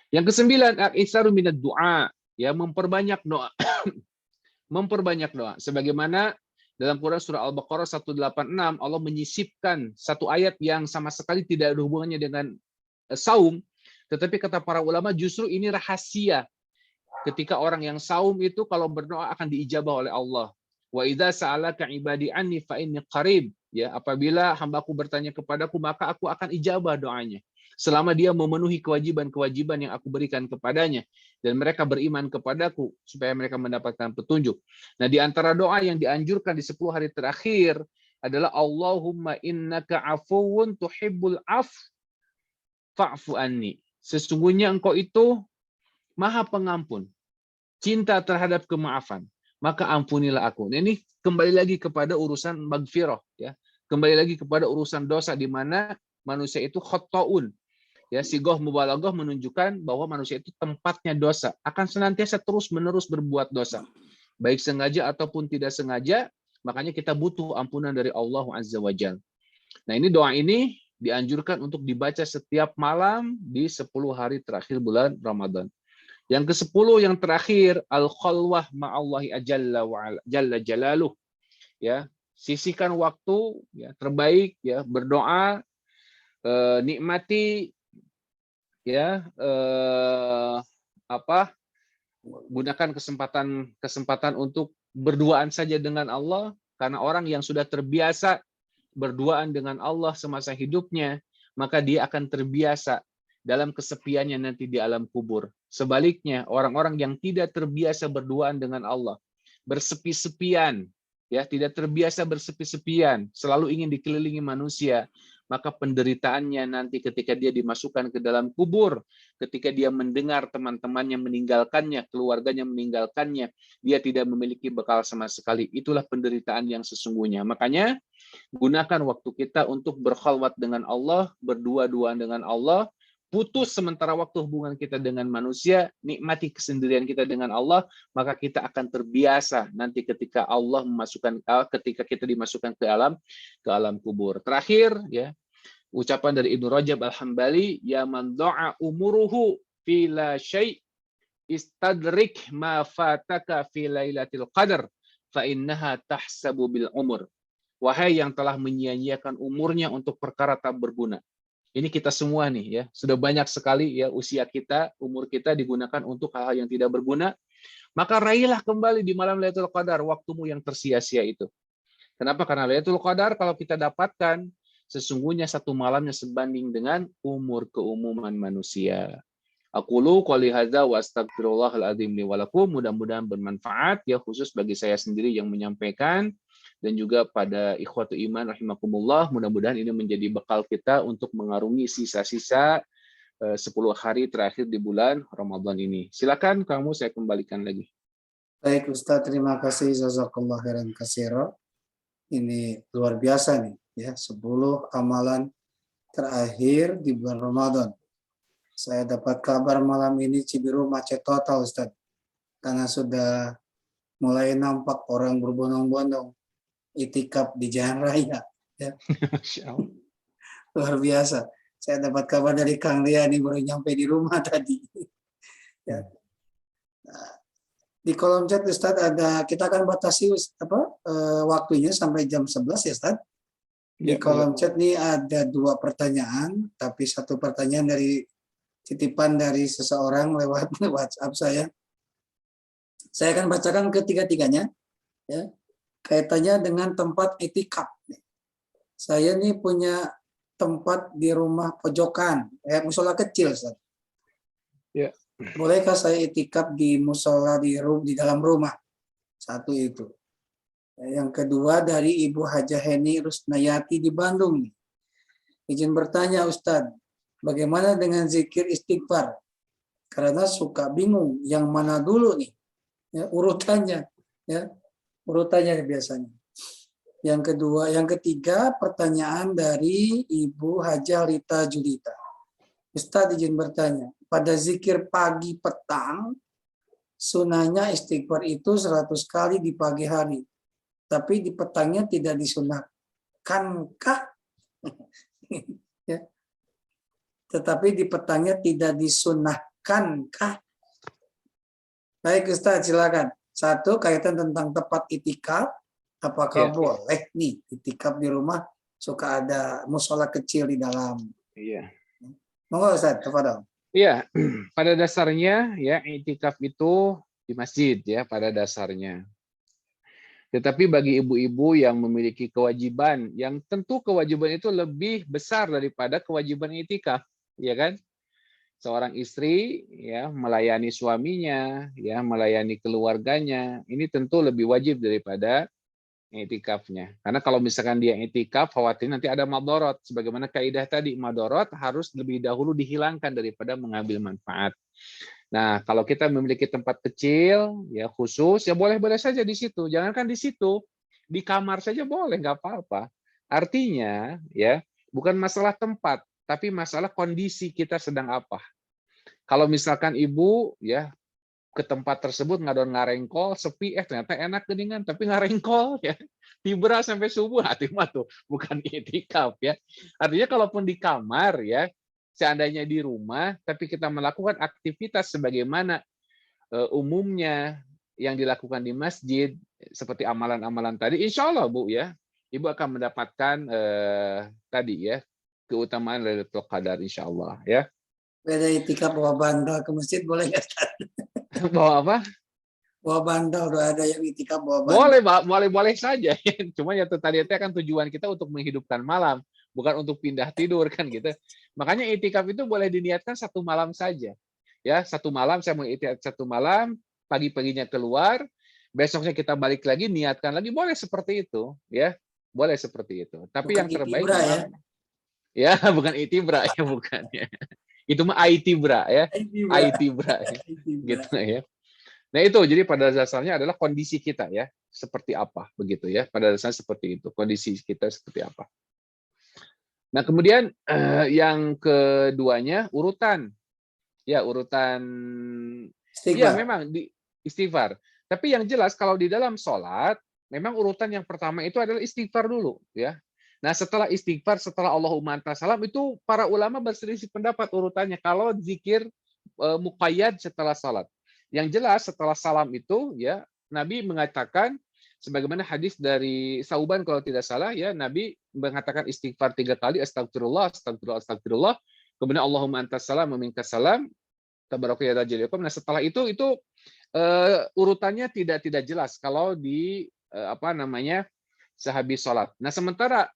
Yang ke-9, al-iktsaru minad du'a, ya memperbanyak doa. Memperbanyak doa. Sebagaimana dalam Quran surah Al-Baqarah 186 Allah menyisipkan satu ayat yang sama sekali tidak ada hubungannya dengan saum, tetapi kata para ulama justru ini rahasia. Ketika orang yang saum itu kalau berdoa akan diijabah oleh Allah. Wa idza sa'alaka ibadi anni fa inni qarib. Ya, apabila hambaku bertanya kepadaku maka aku akan ijabah doanya. Selama dia memenuhi kewajiban-kewajiban yang aku berikan kepadanya dan mereka beriman kepadaku supaya mereka mendapatkan petunjuk. Nah, di antara doa yang dianjurkan di 10 hari terakhir adalah Allahumma innaka afuwun tuhibbul fa'fu anni. Sesungguhnya engkau itu Maha Pengampun, cinta terhadap kemaafan, maka ampunilah aku. Nah, ini kembali lagi kepada urusan magfirah, ya. Kembali lagi kepada urusan dosa di mana manusia itu khotoun. Ya, sigoh mubalaghah menunjukkan bahwa manusia itu tempatnya dosa, akan senantiasa terus-menerus berbuat dosa. Baik sengaja ataupun tidak sengaja, makanya kita butuh ampunan dari Allah Azza wa Jalla. Nah, ini doa ini dianjurkan untuk dibaca setiap malam di 10 hari terakhir bulan Ramadan. Yang ke-10 yang terakhir al-khalwah ma'allahi jalla jalaluh. Ya, sisihkan waktu ya terbaik ya berdoa, nikmati ya gunakan kesempatan untuk berduaan saja dengan Allah, karena orang yang sudah terbiasa berduaan dengan Allah semasa hidupnya, maka dia akan terbiasa dalam kesepiannya nanti di alam kubur. Sebaliknya, orang-orang yang tidak terbiasa berduaan dengan Allah, bersepi-sepian, ya, tidak terbiasa bersepi-sepian, selalu ingin dikelilingi manusia, maka penderitaannya nanti ketika dia dimasukkan ke dalam kubur, ketika dia mendengar teman-temannya meninggalkannya, keluarganya meninggalkannya, dia tidak memiliki bekal sama sekali. Itulah penderitaan yang sesungguhnya. Makanya gunakan waktu kita untuk berkhalwat dengan Allah, berdua-duaan dengan Allah, putus sementara waktu hubungan kita dengan manusia, nikmati kesendirian kita dengan Allah, maka kita akan terbiasa nanti ketika ketika kita dimasukkan ke alam kubur. Terakhir, ya, ucapan dari Ibnu Rajab Al-Hambali, ya man doa umuruhu fi la syai' istadrik ma fataka fi lailatul qadar fa innaha tahsabu bil umur. Wahai yang telah menyia-nyiakan umurnya untuk perkara tak berguna. Ini kita semua nih ya, sudah banyak sekali ya usia kita, umur kita digunakan untuk hal-hal yang tidak berguna. Maka raihlah kembali di malam Lailatul Qadar waktumu yang tersia-sia itu. Kenapa? Karena Lailatul Qadar kalau kita dapatkan sesungguhnya satu malamnya sebanding dengan umur keumuman manusia. Aqulu qouli hadza wa astaghfirullahal azim li wa lakum. Mudah-mudahan bermanfaat ya, khusus bagi saya sendiri yang menyampaikan dan juga pada ikhwatu iman rahimakumullah. Mudah-mudahan ini menjadi bekal kita untuk mengarungi sisa-sisa 10 hari terakhir di bulan Ramadan ini. Silakan kamu, saya kembalikan lagi. Baik Ustaz, terima kasih, jazakallah khairan katsira. Ini luar biasa nih ya, 10 amalan terakhir di bulan Ramadan. Saya dapat kabar malam ini Cibiru macet total Ustaz, karena sudah mulai nampak orang berbondong-bondong itikaf di jalan raya ya. Luar biasa. Saya dapat kabar dari Kang Lia nih, baru nyampe di rumah tadi ya. Nah, di kolom chat Ustaz ada, kita akan batasi waktunya sampai jam 11 ya Ustaz. Di kolom chat nih ada 2 pertanyaan, tapi 1 pertanyaan dari titipan dari seseorang lewat WhatsApp saya. Saya akan bacakan ketiga-tiganya ya. Kaitannya dengan tempat itikaf. Saya nih punya tempat di rumah pojokan, musola kecil, Ustaz. Ya. Bolehkah saya itikaf di musola di dalam rumah? Satu itu. Yang kedua dari Ibu Hajah Heni Rusnayati di Bandung nih. Izin bertanya Ustaz, bagaimana dengan zikir istighfar? Karena suka bingung yang mana dulu nih ya, urutannya ya. Urutannya biasanya. Yang ketiga pertanyaan dari Ibu Hajah Rita Julita. Ustaz izin bertanya, pada zikir pagi petang, sunahnya istighfar itu 100 kali di pagi hari, tapi di petangnya tidak disunahkankah? Ya. Tetapi di petangnya tidak disunahkankah? Baik Ustaz, silakan. Satu, kaitan tentang tempat itikaf. Apakah Iya. boleh nih itikaf di rumah suka ada musola kecil di dalam? Iya. Monggo Ustaz, tafadhol. Iya, pada dasarnya ya iktikaf itu di masjid ya pada dasarnya. Tetapi bagi ibu-ibu yang memiliki kewajiban, yang tentu kewajiban itu lebih besar daripada kewajiban iktikaf, ya kan? Seorang istri ya melayani suaminya, ya melayani keluarganya, ini tentu lebih wajib daripada i'tikafnya. Karena kalau misalkan dia i'tikaf, khawatir nanti ada madorot. Sebagaimana kaidah tadi, madorot harus lebih dahulu dihilangkan daripada mengambil manfaat. Nah, kalau kita memiliki tempat kecil, ya khusus, ya boleh-boleh saja di situ. Jangankan di situ, di kamar saja boleh, nggak apa-apa. Artinya, ya bukan masalah tempat, tapi masalah kondisi kita sedang apa. Kalau misalkan ibu, ya ke tempat tersebut ngarengkol sepi ternyata enak geningan tapi ngarengkol ya tibra sampai subuh hati mah tuh bukan itikaf ya. Artinya kalaupun di kamar ya seandainya di rumah tapi kita melakukan aktivitas sebagaimana umumnya yang dilakukan di masjid seperti amalan-amalan tadi, insya Allah Bu ya ibu akan mendapatkan tadi ya keutamaan Lailatul Qadar insya Allah ya. Beda itikaf bawa bandel ke masjid boleh nggak Ustaz? Bawa apa? Bawa bandel, udah ada yang itikaf bawa bandel. Boleh, Pak. Boleh saja. Cuma ya tadi itu kan tujuan kita untuk menghidupkan malam, bukan untuk pindah tidur kan gitu. Makanya itikaf itu boleh diniatkan satu malam saja. Ya, satu malam saya mau itikaf satu malam, pagi-paginya keluar, besoknya kita balik lagi, niatkan lagi, boleh seperti itu, ya. Boleh seperti itu. Tapi Bukan yang terbaik itibra, memang ya, bukan itibra ya, bukan ya. Itu mah itibra ya. Itibra ya. Gitu ya. Nah itu jadi pada dasarnya adalah kondisi kita ya seperti apa begitu ya pada dasarnya seperti itu kondisi kita seperti apa. Nah kemudian yang keduanya urutan ya urutan ya Istighfar. memang di istighfar. Tapi yang jelas kalau di dalam sholat memang urutan yang pertama itu adalah istighfar dulu ya. Nah setelah istighfar setelah Allahumma anta salam itu para ulama berselisih pendapat urutannya kalau zikir muqayyad setelah salat. Yang jelas setelah salam itu ya Nabi mengatakan sebagaimana hadis dari Sauban kalau tidak salah ya Nabi mengatakan istighfar 3 kali astagfirullah astagfirullah astagfirullah kemudian Allahumma antas salam wa minkas salam tabaraka ya tajalikum. Nah setelah itu urutannya tidak jelas kalau di apa namanya sehabis salat. Nah sementara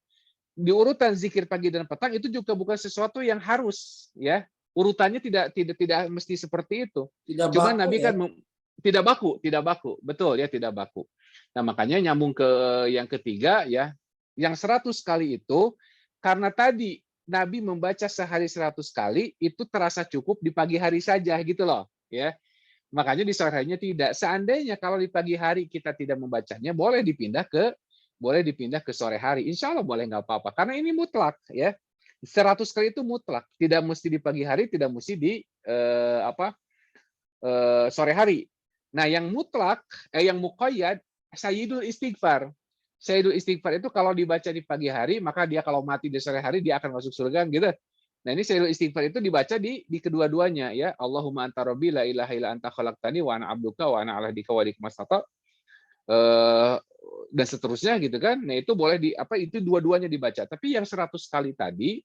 di urutan zikir pagi dan petang itu juga bukan sesuatu yang harus ya urutannya tidak mesti seperti itu. Tidak Cuma baku, Nabi ya? kan tidak baku, betul ya tidak baku. Nah makanya nyambung ke yang ketiga ya, yang 100 kali itu karena tadi Nabi membaca sehari 100 kali itu terasa cukup di pagi hari saja gitu loh ya. Makanya di sore harinya tidak. Seandainya kalau di pagi hari kita tidak membacanya boleh dipindah ke sore hari. Insya Allah boleh nggak apa-apa karena ini mutlak ya. 100 kali itu mutlak, tidak mesti di pagi hari, tidak mesti di sore hari. Nah, yang mutlak, yang muqayyad, sayyidul istighfar. Sayyidul istighfar itu kalau dibaca di pagi hari, maka dia kalau mati di sore hari dia akan masuk surga, gitu. Nah, ini sayyidul istighfar itu dibaca di kedua-duanya, ya. Allahumma anta rabbi la ilaha illa anta khalaqtani wa ana abduka wa ana ala ahdika wa mastata. Dan seterusnya gitu kan. Nah, itu boleh itu dua-duanya dibaca. Tapi yang 100 kali tadi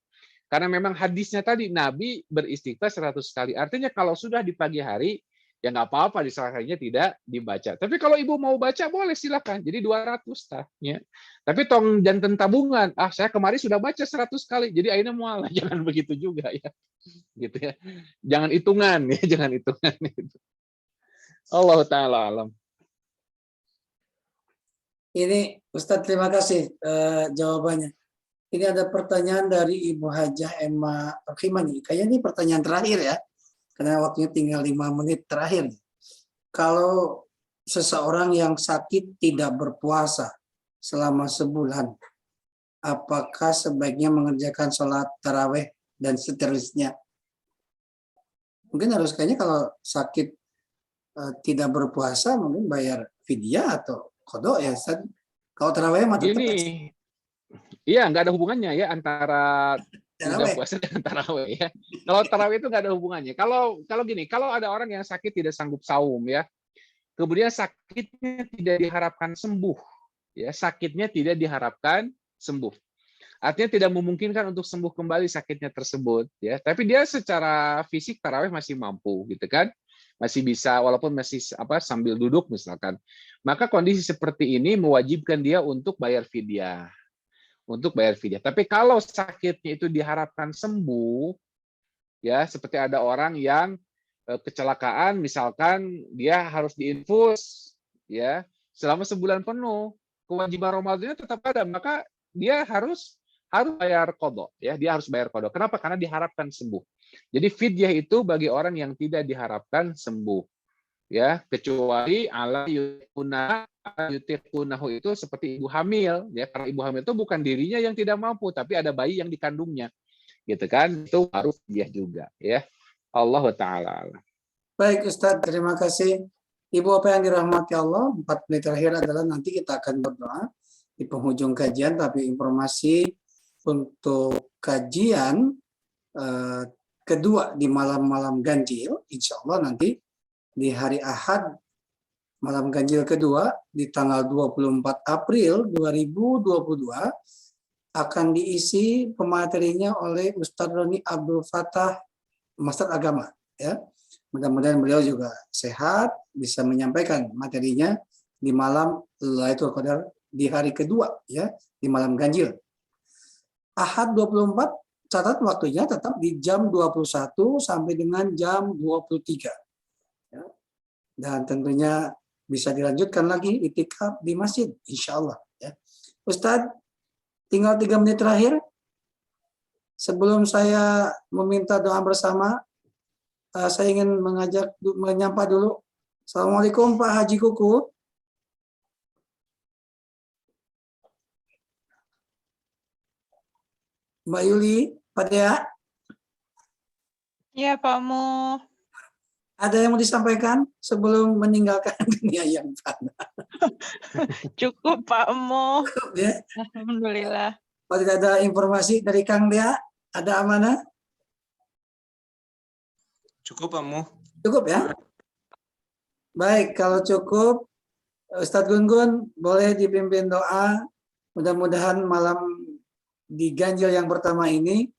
karena memang hadisnya tadi Nabi beristighfar 100 kali. Artinya kalau sudah di pagi hari ya nggak apa-apa di sore harinya tidak dibaca. Tapi kalau ibu mau baca boleh silakan. Jadi 200 ya. Tapi tong janten tabungan. Saya kemarin sudah baca 100 kali. Jadi akhirnya mual. Jangan begitu juga ya. Gitu ya. Jangan hitungan ya, jangan hitungan itu. Allah taala alam. Ini Ustadz terima kasih jawabannya. Ini ada pertanyaan dari Ibu Hajah Emma Rohimani. Kayaknya ini pertanyaan terakhir ya, karena waktunya tinggal 5 menit terakhir. Kalau seseorang yang sakit tidak berpuasa selama sebulan, apakah sebaiknya mengerjakan sholat taraweh dan seterusnya? Mungkin harus kayaknya kalau sakit tidak berpuasa mungkin bayar fidyah atau qada ya Ustaz. Kalau taraweh mah tetap Gini, iya nggak ada hubungannya ya antara tidak taraweh. puasa dengan taraweh ya. Kalau taraweh itu nggak ada hubungannya. Kalau gini, kalau ada orang yang sakit tidak sanggup saum ya, kemudian sakitnya tidak diharapkan sembuh, ya sakitnya tidak diharapkan sembuh. Artinya tidak memungkinkan untuk sembuh kembali sakitnya tersebut, ya. Tapi dia secara fisik tarawih masih mampu, gitu kan? Masih bisa, walaupun masih sambil duduk misalkan. Maka kondisi seperti ini mewajibkan dia untuk bayar fidyah, Tapi kalau sakitnya itu diharapkan sembuh, ya seperti ada orang yang kecelakaan, misalkan dia harus diinfus, ya selama sebulan penuh, kewajiban Ramadannya tetap ada, maka dia harus bayar qadha, ya dia harus bayar qadha. Kenapa? Karena diharapkan sembuh. Jadi fidyah itu bagi orang yang tidak diharapkan sembuh, ya kecuali ala yutiqunahu itu seperti ibu hamil, ya karena ibu hamil itu bukan dirinya yang tidak mampu, tapi ada bayi yang dikandungnya, gitu kan? Itu harus fidyah juga, ya. Allah taala. Baik Ustadz, terima kasih. Ibu apa yang dirahmati Allah, 4 menit terakhir adalah nanti kita akan berdoa di penghujung kajian, tapi informasi untuk kajian kedua di malam-malam ganjil, insya Allah nanti di hari Ahad, malam ganjil kedua di tanggal 24 April 2022 akan diisi pematerinya oleh Ustadz Roni Abdul Fattah, Master Agama, ya. Mudah-mudahan beliau juga sehat, bisa menyampaikan materinya di malam Lailatul Qadar di hari kedua, ya, di malam ganjil. Ahad 24, catat waktunya tetap di jam 21 sampai dengan jam 23. Ya. Dan tentunya bisa dilanjutkan lagi itikaf di masjid, insya Allah. Ya. Ustadz, tinggal 3 menit terakhir. Sebelum saya meminta doa bersama, saya ingin menyapa dulu. Assalamualaikum Pak Haji Kuku. Mbak Yuli, Pak Dea. Ya Pak Mu. Ada yang mau disampaikan sebelum meninggalkan dunia yang fana? Cukup Pak Mu. Ya. Alhamdulillah. Kalau tidak ada informasi dari Kang Dea, ada amanah? Cukup Pak Mu. Cukup ya? Baik, kalau cukup, Ustadz Gun-Gun boleh dipimpin doa. Mudah-mudahan malam di ganjil yang pertama ini,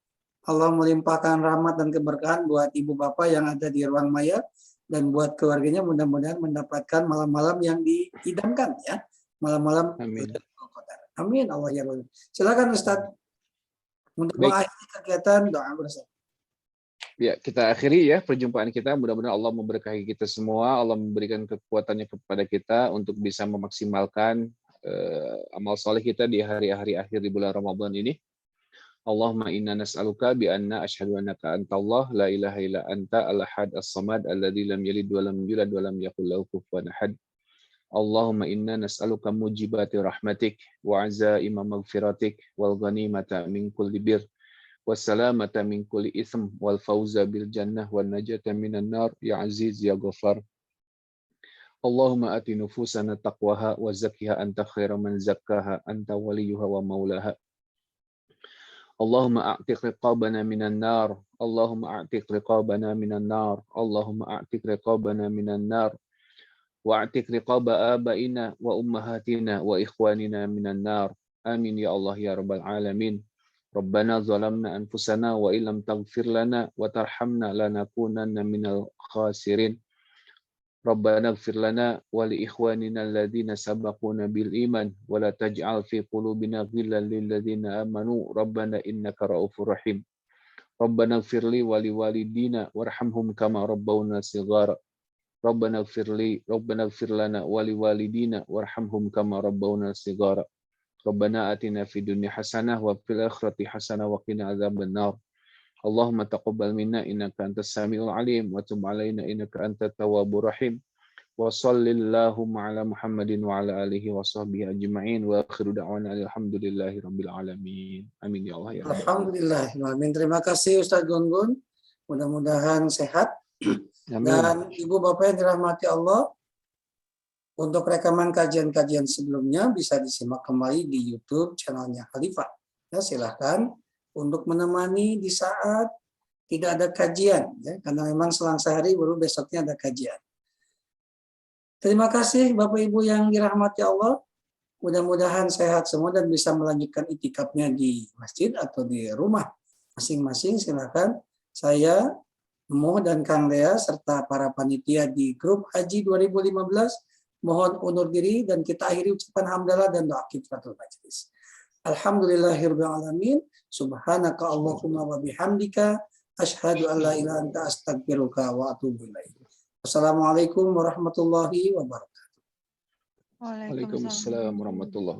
Allah melimpahkan rahmat dan keberkahan buat ibu bapak yang ada di ruang mayat, dan buat keluarganya mudah-mudahan mendapatkan malam-malam yang diidamkan, ya. Malam-malam. Amin. Amin. Allah ya Rabbi. Silakan Ustadz. Untuk Baik. mengakhiri kegiatan doa bersama. Ya, kita akhiri ya perjumpaan kita. Mudah-mudahan Allah memberkahi kita semua. Allah memberikan kekuatannya kepada kita untuk bisa memaksimalkan amal soleh kita di hari-hari akhir di bulan Ramadan ini. Allahumma inna nas'aluka bi anna asyhadu annaka antallah la ilaha illa anta al-ahad as-samad alladzi lam yalid wa lam yulad wa lam yakul lahu kufuwan ahad. Allahumma inna nas'aluka mujibati rahmatik wa azaima maghfiratik wal ghanimata min kulli bir والسلامة من كل إثم والفوز بالجنة والنجاة من النار يا عزيز يا غفار اللهم آت نفوسنا تقواها وزكها أنت خير من زكاها أنت وليها ومولاها اللهم أعتق رقابنا من النار اللهم أعتق رقابنا من النار اللهم أعتق رقابنا من النار وأعتق رقاب آبائنا وأمهاتنا وإخواننا من النار آمين يا الله يا رب العالمين ربنا ظلمنا أنفسنا وإن لم تغفر لنا وترحمنا لنكونن من الخاسرين ربنا اغفر لنا ولإخواننا الذين سبقونا بالإيمان ولا تجعل في قلوبنا غلا للذين آمنوا ربنا إنك رؤوف رحيم ربنا اغفر لي ولوالدينا وارحمهم كما ربونا صغارا ربنا اغفر لنا ولوالدينا وارحمهم كما ربونا صغارا ربنا آتنا في الدنيا حسنة وفي الآخرة حسنة وقنا عذاب النار اللهم تقبل منا إنك أنت السميع العليم وتب علينا إنك أنت التواب الرحيم وصل اللهم على محمد وعلى آله وصحبه أجمعين وآخر دعوانا الحمد لله رب العالمين آمين يا الله يا رب. Alhamdulillah. Terima kasih Ustadz Gun-Gun. Mudah-mudahan sehat. Amin. Dan ibu bapak yang dirahmati Allah, untuk rekaman kajian-kajian sebelumnya bisa disimak kembali di YouTube channelnya Khalifah. Ya, silahkan untuk menemani di saat tidak ada kajian, ya, karena memang selang sehari baru besoknya ada kajian. Terima kasih Bapak Ibu yang dirahmati Allah. Mudah-mudahan sehat semua dan bisa melanjutkan itikafnya di masjid atau di rumah masing-masing. Silakan saya, Mo dan Kang Lea serta para panitia di grup Haji 2015 mohon undur diri dan kita akhiri ucapan hamdalah dan doa kifaratul majelis. Alhamdulillahirabbil alamin. Subhanaka Allahumma wa bihamdika asyhadu an la ilaha illa anta astaghfiruka wa atubu ilaik. Wassalamualaikum warahmatullahi wabarakatuh. Waalaikumsalam warahmatullahi